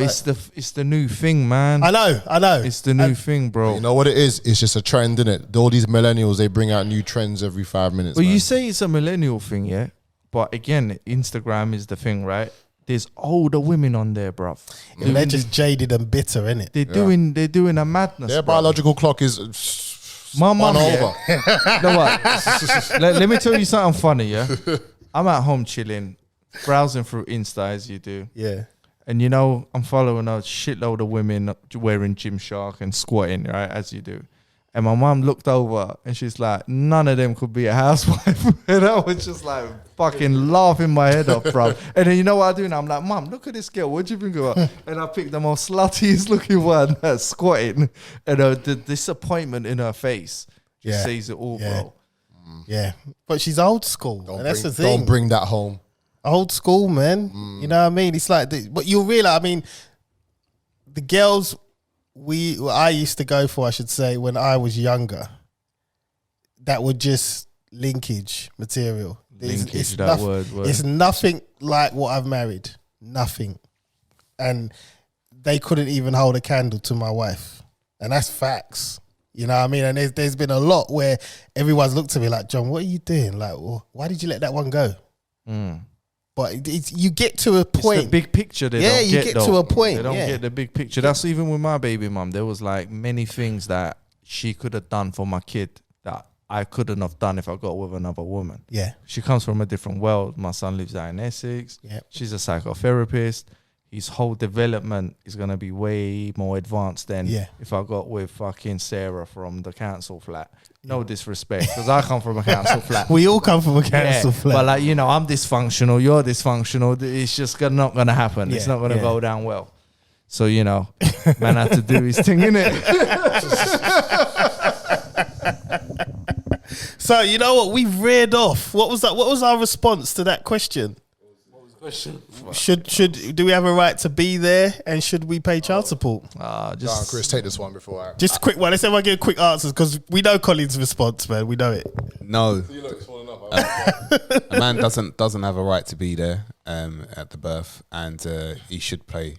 it's the new thing, man. I know. It's the new thing, bro. You know what it is? It's just a trend, isn't it? All these millennials, they bring out new trends every 5 minutes. Well, man. you say it's a millennial thing, yeah? But again, Instagram is the thing, right? There's older women on there, bruv. And they're just jaded and bitter, innit? They're doing a madness. Their bruv. biological clock is My mum, over. yeah. You know what? let me tell you something funny, yeah? I'm at home chilling, browsing through Insta as you do. Yeah. And you know, I'm following a shitload of women wearing Gymshark and squatting, right, as you do. And my mum looked over and she's like, none of them could be a housewife. And I was just like fucking laughing my head off, bro. And then you know what I do now? I'm like, Mum, look at this girl. What do you think of her? And I picked the most sluttiest looking one that's squatting. And the disappointment in her face just says it all, bro. Yeah. But she's old school. And that's the thing. Don't bring that home. Old school, man. You know what I mean? It's like, but you'll realize, I mean, the girls I used to go for, I should say, when I was younger, that were just linkage material. Linkage, that word. It's nothing like what I've married. Nothing. And they couldn't even hold a candle to my wife. And that's facts. You know what I mean? And there's been a lot where everyone's looked at me like, John, what are you doing? Like, well, why did you let that one go? But you get to a point. It's the big picture they don't you get, get to a point. They don't get the big picture. That's even with my baby mum. There was like many things that she could have done for my kid that I couldn't have done if I got with another woman. Yeah. She comes from a different world. My son lives out in Essex. Yeah. She's a psychotherapist. his whole development is gonna be way more advanced than if I got with fucking Sarah from the council flat. No disrespect, because I come from a council flat. We all come from a council flat. But like, you know, I'm dysfunctional, you're dysfunctional. It's just not gonna happen. It's not gonna go down well. So, you know, man had to do his thing, innit? So, you know what? We reared off. What was that? What was our response to that question? What was the question? Do we have a right to be there, and should we pay child support? Just Chris, take this one before I... Just a quick one. Let's everyone get quick answers, because we know Colin's response, man. We know it. No. A man doesn't have a right to be there at the birth, and he should pay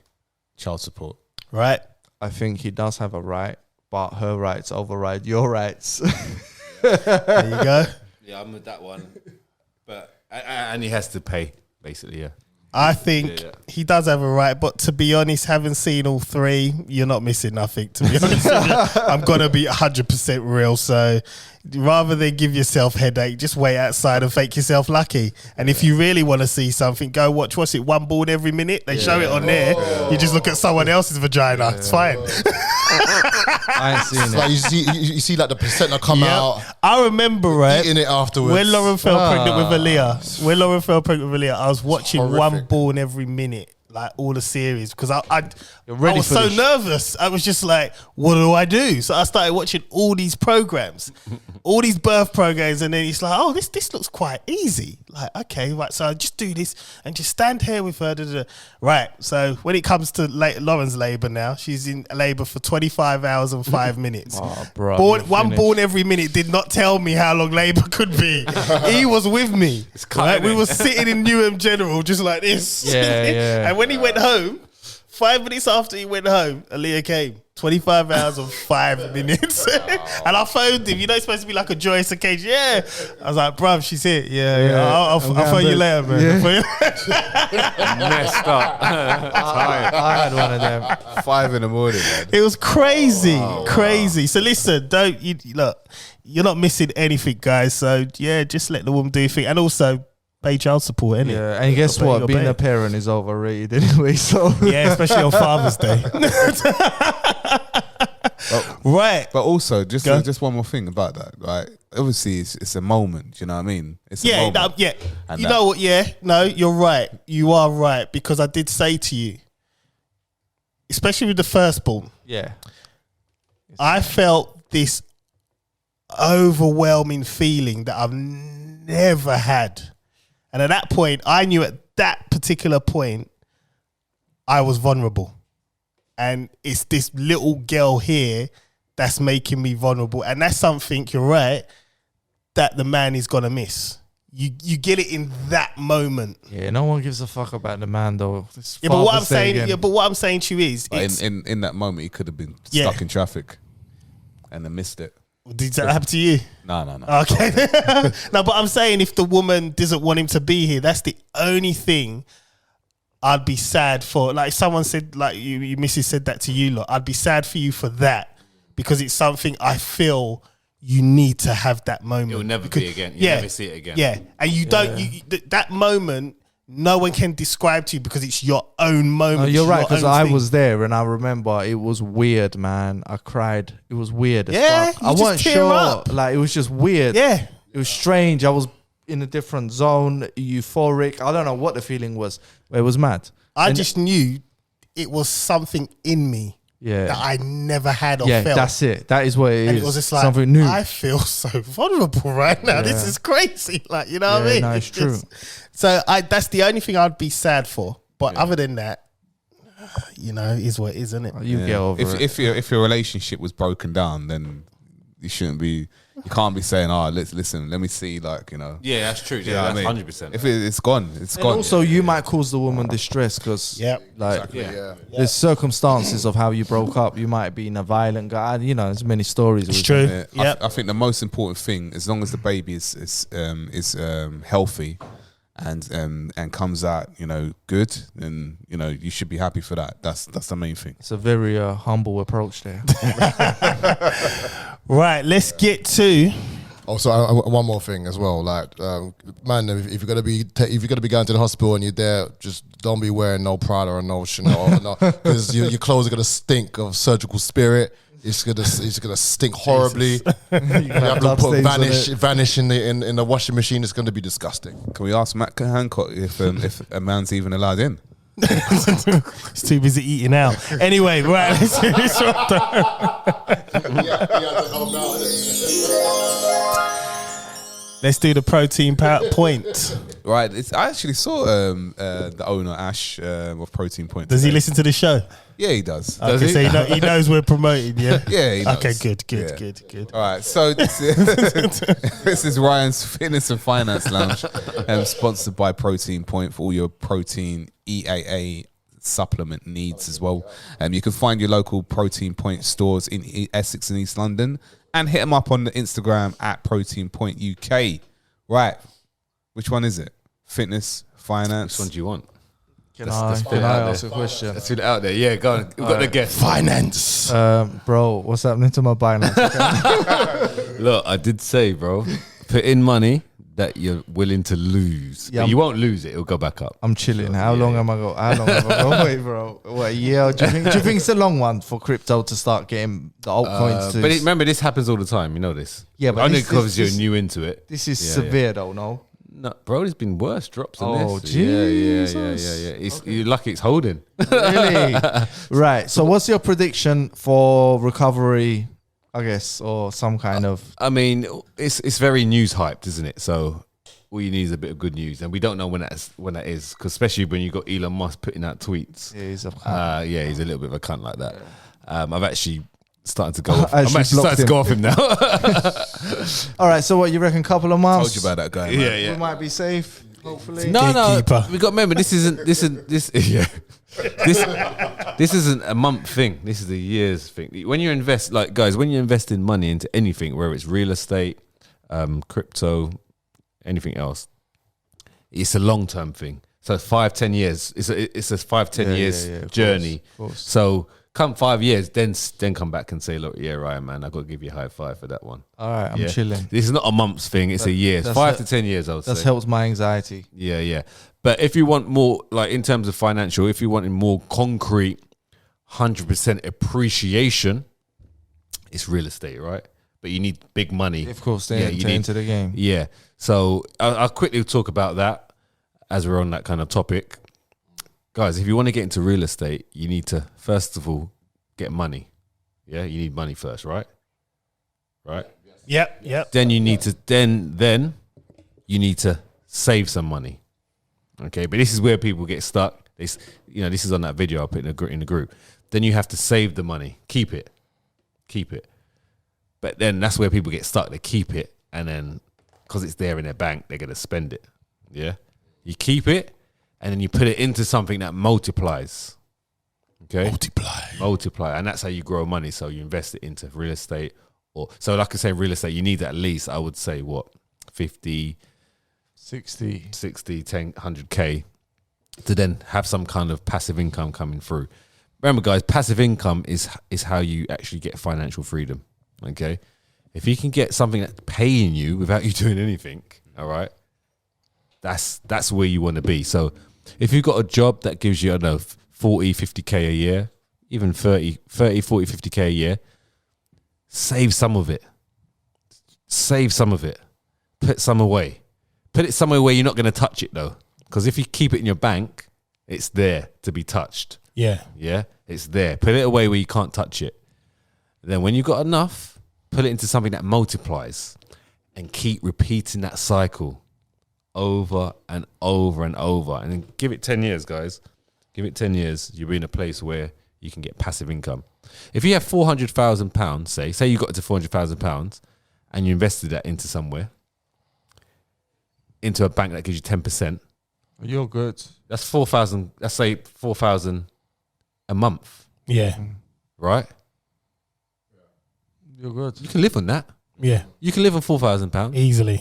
child support. Right. I think he does have a right, but her rights override your rights. There you go. Yeah, I'm with that one. But and he has to pay, basically, yeah. I think he does have a right, but to be honest, having seen all three, you're not missing nothing, to be honest with you. I'm going to be 100% real. So rather than give yourself headache, just wait outside and fake yourself lucky. And if you really want to see something, go watch, what's it, One Born Every Minute? They show it on there. You just look at someone else's vagina. It's fine. I ain't seen it. Like you see like the placenta come out. I remember, right? Eating it afterwards. When Lauren fell pregnant with Aaliyah, I was watching One Born Every Minute. Like all the series, because I was so nervous. I was just like, what do I do? So I started watching all these programs, all these birth programs, and then it's like, oh, this looks quite easy. Like, okay, right. So I just do this and just stand here with her. Right. So when it comes to Lauren's labour now, she's in labour for 25 hours and 5 minutes. Oh, bro, Born Every Minute did not tell me how long labour could be. He was with me. Right? We were sitting in Newham General just like this. Yeah. And when he went home, 5 minutes after he went home, Aaliyah came. 25 hours and 5 minutes. And I phoned him. You know, it's supposed to be like a joyous occasion. Yeah. I was like, bruv, she's here. Yeah. I'll phone you later, man. Messed up. I had one of them. 5 in the morning, man. It was crazy. Crazy. So listen, look, you're not missing anything, guys. So yeah, just let the woman do your thing. And also, pay child support, innit? Yeah, and guess what? Being a parent is overrated anyway. So yeah, especially on Father's Day. Right. But also, just one more thing about that. Like, obviously, it's a moment. You know what I mean? It's a moment. You know what? Yeah, no, you're right. You are right, because I did say to you, especially with the firstborn. Yeah, I felt this overwhelming feeling that I've never had. And at that point, I knew at that particular point, I was vulnerable. And it's this little girl here that's making me vulnerable. And that's something, you're right, that the man is going to miss. You get it in that moment. Yeah, no one gives a fuck about the man, though. But what I'm saying to you is... in that moment, he could have been stuck in traffic and then missed it. Did that happen to you? No. Okay. No, but I'm saying if the woman doesn't want him to be here, that's the only thing I'd be sad for. Like someone said, like your missus said that to you lot, I'd be sad for you for that, because it's something I feel you need to have that moment. It will never be again. You'll never see it again. Yeah. And you don't, that moment, no one can describe to you, because it's your own moment. No, you're right, because I was there and I remember it was weird, man. I cried. It was weird as fuck. I wasn't sure. Like, it was just weird. Yeah. It was strange. I was in a different zone, euphoric. I don't know what the feeling was, but it was mad. I just knew it was something in me that I never had or felt. Yeah, that's it. That is what it is. It was just like, something new. I feel so vulnerable right now. This is crazy. Like, you know what I mean? No, it's true. So that's the only thing I'd be sad for. But other than that, you know, is what it is, isn't it? You get over it. If your relationship was broken down, then you shouldn't be. You can't be saying, listen, let me see, like, you know. Yeah, that's true. Yeah, that's 100%. If it's gone, it's gone. Also, you might cause the woman distress, because there's circumstances of how you broke up. You might be in a violent guy. You know, there's many stories. It's true. Yeah. I think the most important thing, as long as the baby is healthy and comes out, you know, good, then, you know, you should be happy for that. That's the main thing. It's a very humble approach there. Right, let's get to Also, one more thing as well. Like, man, if you're gonna be going to the hospital and you're there, just don't be wearing no Prada or no Chanel, because your clothes are gonna stink of surgical spirit. It's gonna stink horribly. You have to put vanish in the washing machine. It's gonna be disgusting. Can we ask Matt Hancock if a man's even allowed in? He's too busy eating out. Anyway, right, let's do this one. Let's do the protein point. Right, I actually saw the owner Ash of Protein Point. Does he listen to the show? Yeah, he does. Okay, so he knows we're promoting, yeah? Yeah, he knows. Okay, good. All right, so this is Ryan's Fitness and Finance Lounge, sponsored by Protein Point for all your protein EAA supplement needs as well. You can find your local Protein Point stores in Essex and East London, and hit them up on the Instagram at Protein Point UK. Right, which one is it? Fitness, finance. Which one do you want? Can I ask a question? Let's put it out there. Yeah, go on. We've got the guess. Finance. Bro, what's happening to my Binance account? Look, I did say, bro, put in money that you're willing to lose. Yeah, but you won't lose it. It'll go back up. I'm chilling. How long have I got? Wait, bro. What, a year? Do you think it's a long one for crypto to start getting the altcoins? But remember, this happens all the time. You know this. Yeah, but only because you're new into it. This is severe, though. No. No, bro, there's been worse drops than Oh, this. Jesus. Yeah. You're lucky it's holding. Really? Right. So, what's your prediction for recovery? I guess, or some kind of. I mean, it's very news hyped, isn't it? So all you need is a bit of good news, and we don't know when that is, because especially when you got Elon Musk putting out tweets. Yeah, he's a cunt. He's a little bit of a cunt like that. I've actually started to go. I'm actually starting to go off him now. All right. So what you reckon? Couple of months. Told you about that guy. Man. Yeah. We might be safe. Hopefully. No. Gatekeeper. We got to remember this isn't. Yeah. This isn't a month thing. This is a year's thing. When you invest, like guys, when you invest in money into anything, whether it's real estate, crypto, anything else, it's a long-term thing. So 5-10 years. It's a 5-10 years journey. Of course. So come 5 years, then come back and say, look, yeah, Ryan, man, I got to give you a high five for that one. All right, I'm chilling. This is not a month's thing. It's a year. 5 to 10 years, I would say. That's helped my anxiety. Yeah. But if you want more, like in terms of financial, if you want more concrete, 100% appreciation, it's real estate, right? But you need big money. Of course, to enter the game. Yeah. So I'll quickly talk about that as we're on that kind of topic. Guys, if you want to get into real estate, you need to, first of all, get money. Yeah, you need money first, right? Right? Yep. Then you need to, then you need to save some money. Okay, but this is where people get stuck. This is on that video I put in the group. Then you have to save the money, keep it. But then that's where people get stuck. They keep it, and then because it's there in their bank, they're gonna spend it. Yeah, you keep it, and then you put it into something that multiplies. Okay, multiply, and that's how you grow money. So you invest it into real estate, so like I say, real estate. You need at least, I would say, what 50. 60, 10, 100K to then have some kind of passive income coming through. Remember, guys, passive income is how you actually get financial freedom. Okay, if you can get something that's paying you without you doing anything, all right, that's where you want to be. So if you've got a job that gives you, I don't know, 40, 50K a year, even 30, 40, 50K a year, save some of it. Put some away. Put it somewhere where you're not going to touch it, though. Because if you keep it in your bank, it's there to be touched. Yeah, it's there. Put it away where you can't touch it. Then when you've got enough, put it into something that multiplies and keep repeating that cycle over and over and over. And then give it 10 years, guys. Give it 10 years. You'll be in a place where you can get passive income. If you have £400,000, say you got it to £400,000 and you invested that into somewhere, into a bank that gives you 10%. You're good. That's 4,000. Let's say 4,000 a month. Yeah. Right? You're good. You can live on that. Yeah. You can live on £4,000. Easily.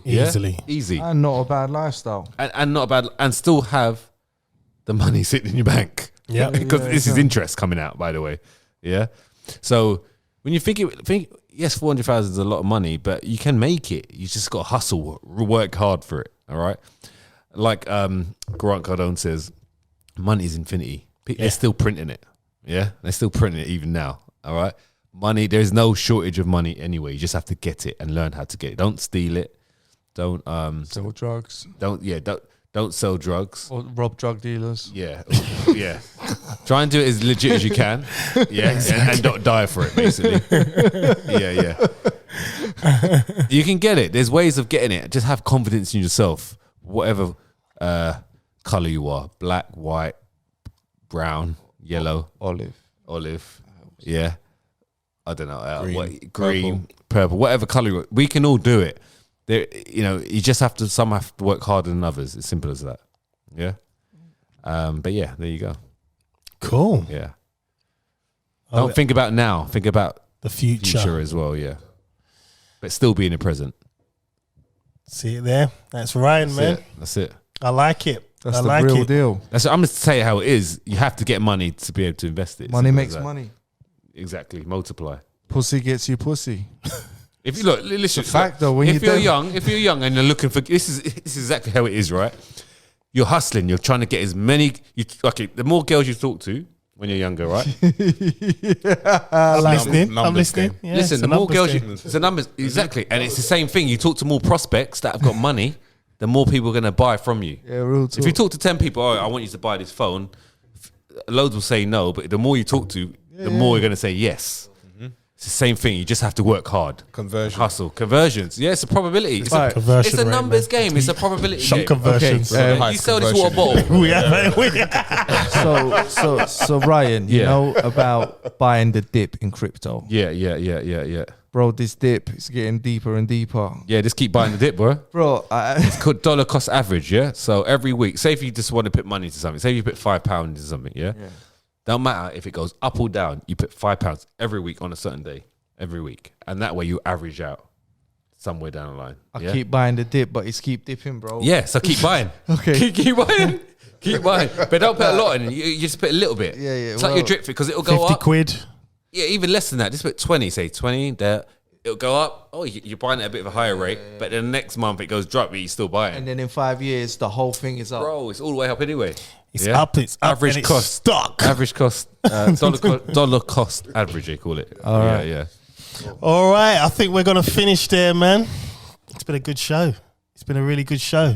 Yeah? Easy. And not a bad lifestyle. And not a bad, and still have the money sitting in your bank. Yeah. Because this is interest coming out, by the way. Yeah. So when you think yes, 400,000 is a lot of money, but you can make it. You just got to hustle, work hard for it. All right. Like Grant Cardone says, money is infinity. They're still printing it. Yeah, they're still printing it even now. All right. Money, there's no shortage of money anyway. You just have to get it and learn how to get it. Don't steal it. Don't sell drugs. Don't sell drugs. Or rob drug dealers. Yeah. Yeah. Try and do it as legit as you can. Yeah. And don't die for it, basically. Yeah. You can get it. There's ways of getting it. Just have confidence in yourself. Whatever color you are. Black, white, brown, yellow. Olive. Yeah. I don't know. Green, purple, whatever color you are. We can all do it. There, you just have to. Some have to work harder than others. It's simple as that. Yeah. But yeah, there you go. Cool. Yeah. Don't think about now. Think about the future as well. Yeah. But still be in the present. See it there? That's Ryan, man. That's it. I like it. That's I the like real it. deal. I'm going to say it how it is. You have to get money to be able to invest it. Money Simple makes as that. money. Exactly. Multiply. Pussy gets you pussy. If you look, listen. It's a fact though. If you're young and you're looking for this is exactly how it is, right? You're hustling. You're trying to get as many. The more girls you talk to when you're younger, right? I'm listening. Yeah, Listen, the more girls game. it's a numbers exactly, and it's the same thing. You talk to more prospects that have got money, the more people are going to buy from you. Yeah, real talk. If you talk to 10 people, I want you to buy this phone. Loads will say no, but the more you talk to, the more you're going to say yes. It's the same thing. You just have to work hard. Conversions. Yeah, it's a probability. It's a numbers game. It's a probability game. Conversions. You sell this water bottle. So Ryan, you know about buying the dip in crypto? Yeah. Bro, this dip is getting deeper and deeper. Yeah, just keep buying the dip, bro. Bro, it's called dollar cost average, yeah? So every week, say if you just want to put money into something, say if you put £5 into something, yeah? Don't matter if it goes up or down, you put £5 every week on a certain day, every week. And that way you average out somewhere down the line. I keep buying the dip, but it's keep dipping, bro. Yeah, so keep buying. Okay. Keep buying. Keep buying. But don't put a lot in. You just put a little bit. Yeah. It's like your drip feed because it'll go 50 up. quid. Yeah, even less than that. Just put 20, say 20 there. It'll go up. Oh, you're buying it at a bit of a higher rate. But then the next month it goes drop, but you still buy it. And then in 5 years, the whole thing is up. Bro, it's all the way up anyway. It's up. Average and cost. It's stuck. Average cost. Dollar cost average, they call it. All right. Yeah. All right. I think we're going to finish there, man. It's been a good show. It's been a really good show.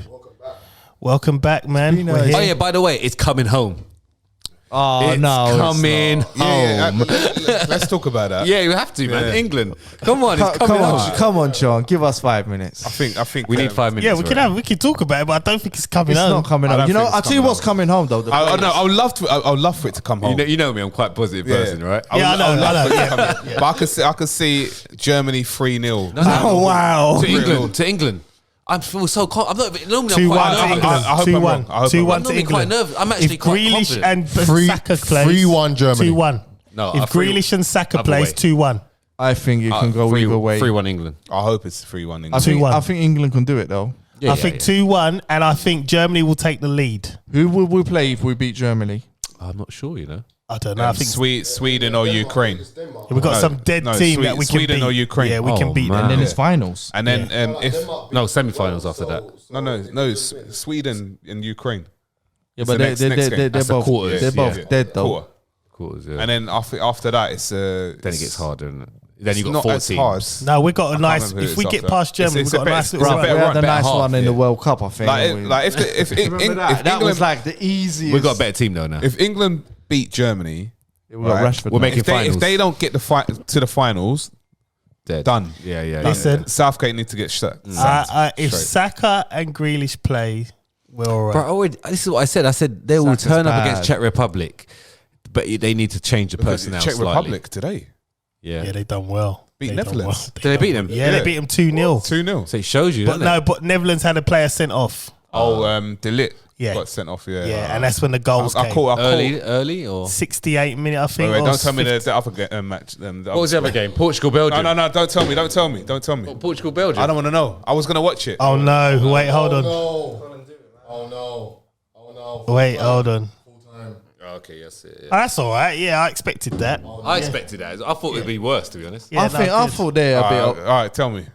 Welcome back, man. Nice. Oh, yeah, by the way, it's coming home. Oh, it's no. coming home. Let's talk about that. Yeah, you have to, man. England. Come on, it's coming home. Come on, John. Give us 5 minutes. I think We need 5 minutes. Yeah, we can talk about it, but I don't think it's coming It's home. not coming home. I'll tell you what's coming home, though. I would love for it to come home. You know me, I'm quite a positive person, right? Yeah, I know. But I could see Germany 3-0. Oh, wow. To England. I feel so I'm not normally 2-1 I'm to quite England. 2-1 to I'm quite England. nervous. I'm actually If quite Grealish confident. and Saka plays 3-1 Germany. 2-1. No, if Grealish and Saka other plays way. 2-1. I think it can go either way. 3-1 England. I hope it's 3-1 England. 2-1. I think England can do it, though. Yeah, I think 2-1, and I think Germany will take the lead. Who will we play if we beat Germany? I'm not sure, you know. I don't know. I think Sweden or Ukraine. we've got some dead team that we can Sweden beat. or Ukraine. Yeah, we can beat man. And them. then it's finals. And then if No, semi-finals after that. no, Sweden and Ukraine. Yeah, It's but the next they're game. That's the both quarters, they're both yeah. dead though. Quarter. Quarters, yeah. And then after that, it's Then it gets harder, isn't it? Then you got not 4 as teams. hard. No, we've got a nice. remember who If we it's get after. past Germany, It's we've got a a nice bit- little it's a run. bit We had the better nice half, one in yeah. the World Cup, I think. If Remember that? That was England like the easiest. We've got a better team though now. if England beat Germany, We got right, Rashford. we're now. making finals. if they don't get to the finals, Dead. done. Yeah. Listen. Southgate need to get sacked. If straight. Saka and Grealish play, we're all right. Bro, this is what I said. I said they will Saka's turn up bad. against Czech Republic, but they need to change the personnel Czech slightly. Republic today Yeah. Yeah, they done well. beat They done Netherlands. Did they beat them? Yeah, they beat them 2-0. 2-0. So it shows you, But doesn't no, it? but Netherlands had a player sent off. De Ligt Yeah. got sent off. Yeah, Yeah, and that's when the goals I came. caught. Early or 68 minute, I think. Wait, or don't tell me 50. the other match. what was the other game? Portugal, Belgium. No, don't tell me. Don't tell me. Portugal, Belgium. I don't want to know. I was gonna watch it. Oh no! Wait, hold on. Oh no. Wait, hold on. Okay, yes, yeah. Oh, that's all right. Yeah, I expected that. I expected that. I thought it'd be worse, to be honest. I thought they're a bit. All right, tell me.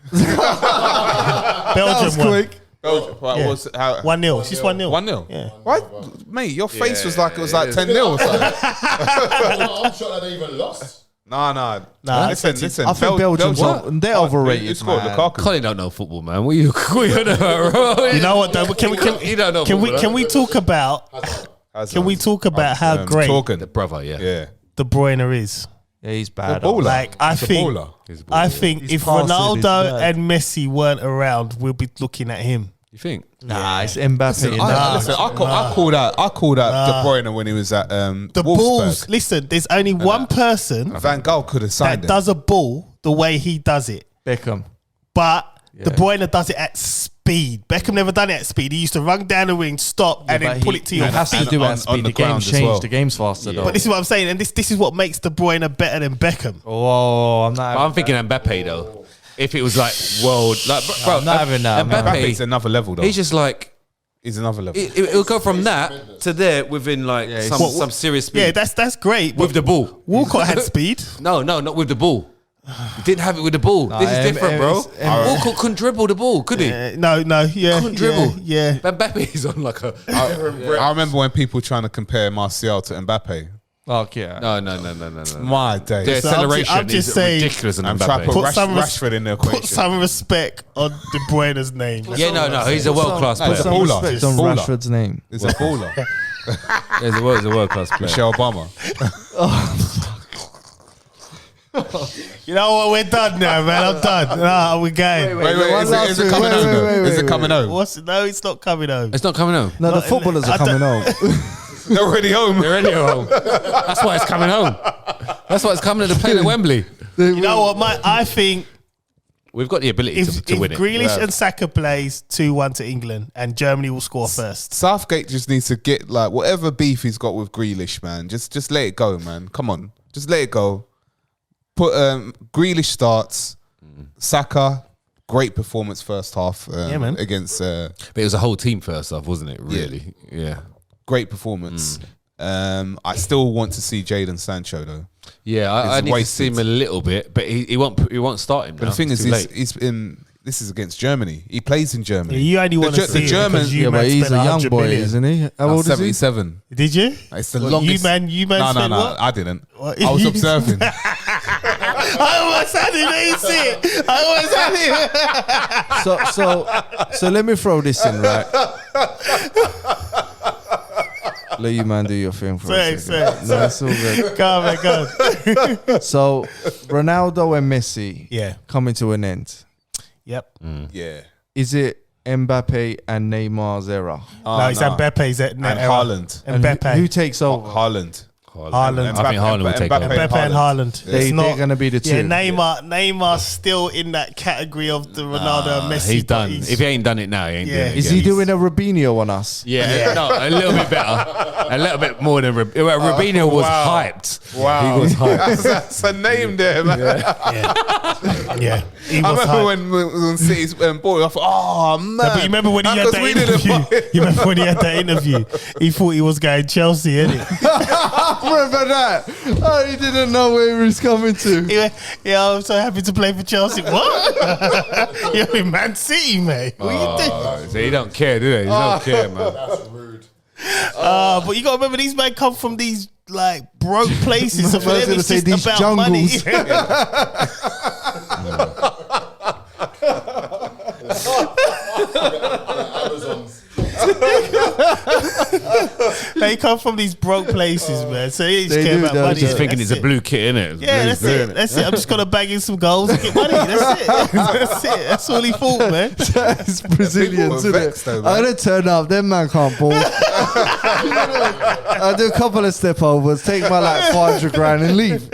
Belgium won. Quick. Belgium. Yeah. Was how 1-0. It's just 1-0. 1-0. Yeah. Why, mate? Your face was like it was like 10-0 or something. I'm sure that they even lost. Nah. Nah, Listen. I think Belgium's they're overrated. Who scored Man. Lukaku? Colin don't know football, man. What you on about, bro? You know what though? Can we You don't know can we football, can we talk about how great Torgan. The brother, yeah. Yeah. De Bruyne is? Yeah, he's bad. Baller. Like I He's a think baller. if He's passive, he's Ronaldo bad. and Messi weren't around, we'll be looking at him. You think? Nah, it's Mbappe. I called out De Bruyne when he was at The Wolfsburg. balls. Listen, there's only one person Van Gaal could have signed that him. does a ball the way he does it, Beckham. but De Bruyne does it at speed. Beckham never done it at speed. He used to run down the wing, stop, and then pull it to your He has feet. to do it on at speed. the The game ground as changed. well. The game's faster though. But this is what I'm saying, and this is what makes De Bruyne better than Beckham. Oh, I'm not. But I'm thinking Mbappe though. If it was like world, like bro, I'm not having that, man. Mbappe's another level though. he's just like He's another level. it'll go from that to there within like Yeah, some serious speed. Yeah, that's great. with the ball. Walcott had speed. No, not with the ball. He didn't have it with the ball. This is different, bro. Walcott couldn't dribble the ball, could he? No, yeah, Couldn't dribble. Yeah. Mbappe is on like a. I remember when people trying to compare Martial to Mbappe. Okay. No. My day. The So I'm acceleration just is saying- ridiculous on I'm trying to Mbappe. put Put some Rashford in the equation. Put some respect on De Bruyne's name. Yeah, no, he's a world class No, player. he's a Some baller. respect He's on baller. Rashford's name. He's a baller. He's a world class player. Michelle Obama. You know what? We're done now, man. I'm done. Nah, we're going. Wait, one is last it thing. coming Wait, home? wait, Is it coming home? No, it's not coming home. It's not coming home. No, the footballers are coming home. They're already home. They're already home. That's why it's coming home. That's why it's coming to the plane at Wembley. You know what, I think We've got the ability if to win it. Grealish and Saka plays 2-1 to England and Germany will score first. Southgate just needs to get like whatever beef he's got with Grealish, man. Just let it go, man. Come on, just let it go. Put Grealish starts. Saka, great performance first half. Man. Against But it was a whole team first off, wasn't it? Really? Yeah. great performance. I still want to see Jadon Sancho though. Yeah, I It's need wasted. to see him a little bit, but he won't start him. But now. the thing It's is, too late. he's in. This is against Germany. He plays in Germany. You only want to The see German- because you Yeah, man but he's a spent young 100 boy, million. isn't he? How old is he? 77. Did you? It's the What, longest. you man No, spent what? I didn't. What? I was observing. I almost had it. I didn't see it. I almost had it. So let me throw this in, right? Let you man do your thing for a second. No, it's all good. Go on, man, go on. So Ronaldo and Messi Yeah. coming to an end. Yep. Yeah. Is it Mbappe and Neymar's era? No, it's Mbappe's at And Haaland. And Mbappe. who takes over? Haaland. Haaland. I think Haaland will take over. Mbappe and Haaland. They're gonna be the two. Yeah, Neymar's still in that category of the Ronaldo and Messi. He's but done. If he ain't done it now, he ain't doing it. Is again. he doing a Rubinho on us? Yeah, no, a little bit better. A little bit more than Rubinho was hyped. Wow. He was hyped. That's a name there, man. Yeah. He I was remember hyped. when City's ball, I thought, oh, man. No, but you remember when he had Because that we didn't interview? buy- You remember when he had that interview? He thought he was going Chelsea, innit? Remember that? Oh, he didn't know where he was coming to. He went, yeah, I'm so happy to play for Chelsea. What? You're in Man City, mate. What are you doing? So he don't care, do they? He don't care, man. That's rude. But you got to remember, these men come from these like broke places. So for I was them, gonna it's say just these about jungles. Amazons. They come from these broke places, man. So they just They care do, about don't money. they? He's thinking That's it's a it. blue kit, innit? Yeah, that's it. That's it. I'm just gonna bang in some goals and get money. That's it. That's it. That's all he thought, man. It's Brazilian, People were isn't vexed it? though, I'm man. gonna turn up. Them man can't ball. I'll do a couple of step overs, take my like 500 grand and leave.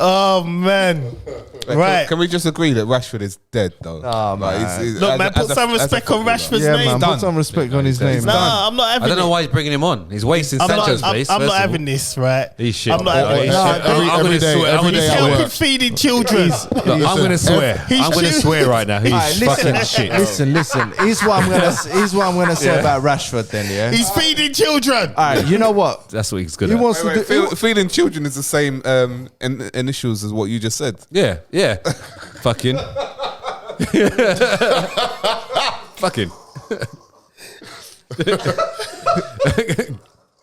Oh man. Right. Can we just agree that Rashford is dead though? Oh, man. Look, man, put some respect on Rashford's Yeah, name. man, Done. put some respect on his name. Nah, I'm not having I don't know it. why he's bringing him on. He's wasting Sancho's place. I'm not having this, right? He's shit. I'm not having He's this. shit. every I'm gonna day- swear. every I'm day gonna at swear. work. Helping feeding children. Look, I'm gonna swear. He's I'm gonna shit. swear right now. He's Alright, fucking listen, shit. listen. Here's what I'm gonna say about Rashford then. Yeah. He's feeding children. All right. You know what? That's what he's good He at. wants to do. Feeding children is the same initials as what you just said. Yeah. Fucking. Fucking.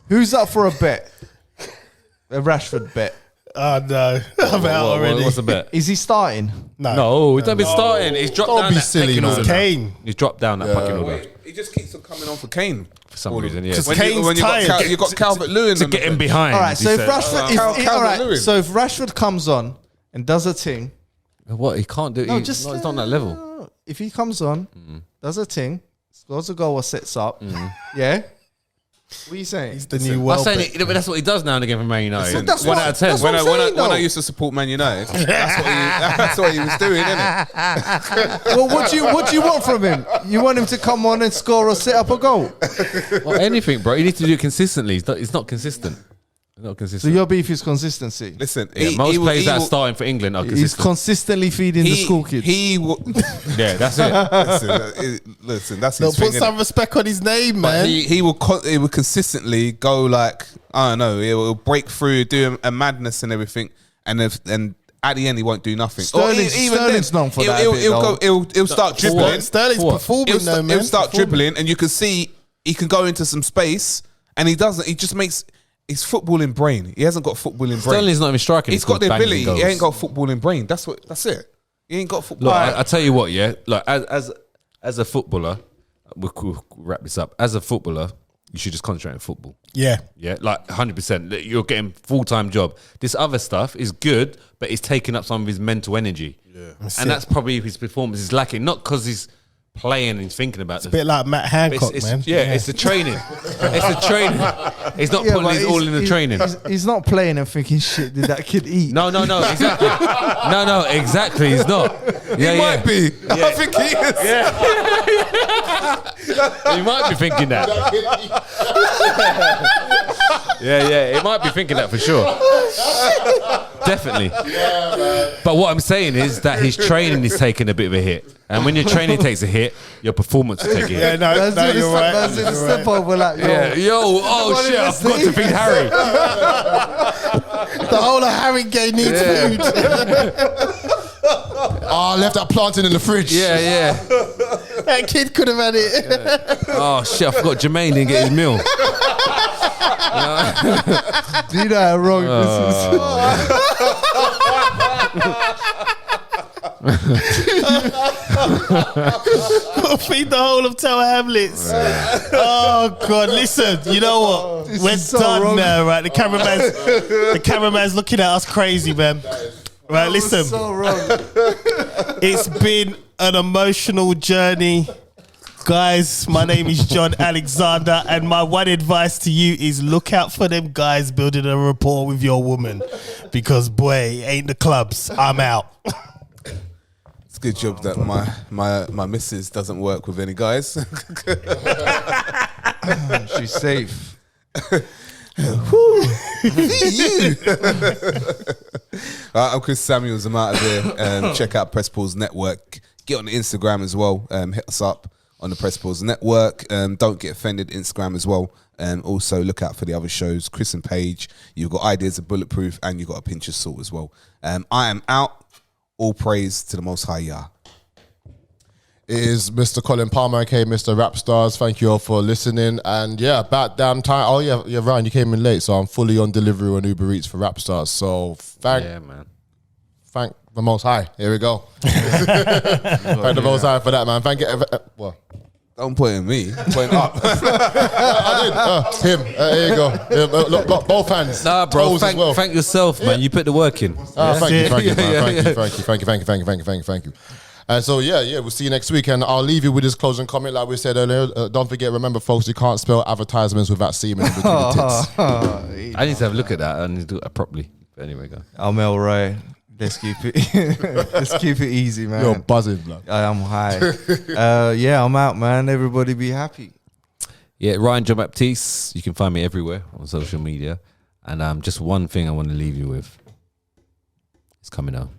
Who's up for a bet? A Rashford bet. Oh no, I'm out already. What's the bet? Is he starting? No, he's not been starting. He's dropped Don't down be that silly, pecking man. order. Kane. He's dropped down that fucking order He just keeps on coming on for Kane. for some reason. Yeah. Just When Kane's you got tired. you got Calvert Lewin To get him behind. All right. he So if said. Rashford, all right. Calvert-Lewin. So if Rashford comes on and does a thing, What he can't do. no, He's just not on that level. If he comes on, does a thing, scores a goal or sets up, yeah. What are you saying? He's the new I'm world. saying but that's what he does now and again for Man United. That's 1 what- out of 10. that's When what I'm saying, I though. used to support Man United, that's what he was doing, isn't it? Well, what do you want from him? You want him to come on and score or set up a goal? Well, anything, bro. You need to do it consistently. He's not consistent. He's not So consistent. your beef is consistency. Listen, Yeah, most players that are starting for England are He's consistent. consistently feeding the school kids. Yeah, that's it. listen, that's No, his put thing. some respect on his name, But man. he will consistently go like, I don't know, he will break through, do a madness and everything, and at the end he won't do nothing. Sterling's known for that a bit, He'll start dribbling. Sterling's performing though, man. He'll start dribbling, and you can see he can go into some space, and he doesn't. He just makes his footballing brain. He hasn't got footballing brain. Sterling's not even striking. He's got the ability. He ain't got footballing brain. That's it. He ain't got football. Look, I tell you what, yeah. Like as a footballer, we'll wrap this up. As a footballer, you should just concentrate on football. Yeah. Yeah, like 100%. You're getting full-time job. This other stuff is good, but it's taking up some of his mental energy. Yeah, that's probably his performance is lacking. Not because he's playing and he's thinking about A bit like Matt Hancock, man. It's the training. It's the training. He's not putting his all in the training. He's not playing and thinking, shit, did that kid eat? No, exactly. No, exactly. He's not. Yeah, he might be. I think he is. He might be thinking that. Yeah, he might be thinking that for sure. Definitely. But what I'm saying is that his training is taking a bit of a hit. And when your training takes a hit, your performance will take a hit. Yeah, no, you're right. That's the step over, like, Oh shit, I forgot to feed Harry. The whole of Harringay needs food. I left that plantain in the fridge. Yeah. That kid could have had it. Oh shit, I forgot Jermaine didn't get his meal. Do you know how wrong Feed the whole of Tower Hamlets. Oh God! Listen, you know what? We're so done wrong. now, right? The cameraman's looking at us crazy, man. Right, listen. so wrong. It's been an emotional journey. Guys, my name is John Alexander, and my one advice to you is look out for them guys building a rapport with your woman, because boy, it ain't the clubs. I'm out. It's a good job that my missus doesn't work with any guys. She's safe. I'm Chris Samuels. I'm out of here. Check out Press Pause Network. Get on the Instagram as well. Hit us up on the Press Pause Network. Don't get offended. Instagram as well. Also look out for the other shows. Chris and Paige. You've got Ideas of Bulletproof, and you've got A Pinch of Salt as well. I am out. All praise to the Most High Yah. It is Mr. Colin Palmer, aka Mr. Rap Stars. Thank you all for listening. And yeah, about damn time. Oh yeah, Ryan, you came in late, so I'm fully on delivery on Uber Eats for Rap Stars. So thank the Most High. Here we go. Thank the Most High for that, man. Thank you. Well, Don't point at me. Point up. I did. Him. Here you go. Look, both hands. Nah, bro. Toes as well. Thank yourself, man. You put the work in. Thank you. And so yeah, we'll see you next week. And I'll leave you with this closing comment, like we said earlier. Don't forget, remember, folks, you can't spell advertisements without semen in between the tits. I need to have a look at that and do it properly. But anyway, go. I'm El Ray. Let's keep it. Let's keep it easy, man. You're buzzing, blood. I am high. Yeah, I'm out, man. Everybody be happy. Yeah, Ryan John Baptiste. You can find me everywhere on social media. And just one thing I want to leave you with. It's coming out.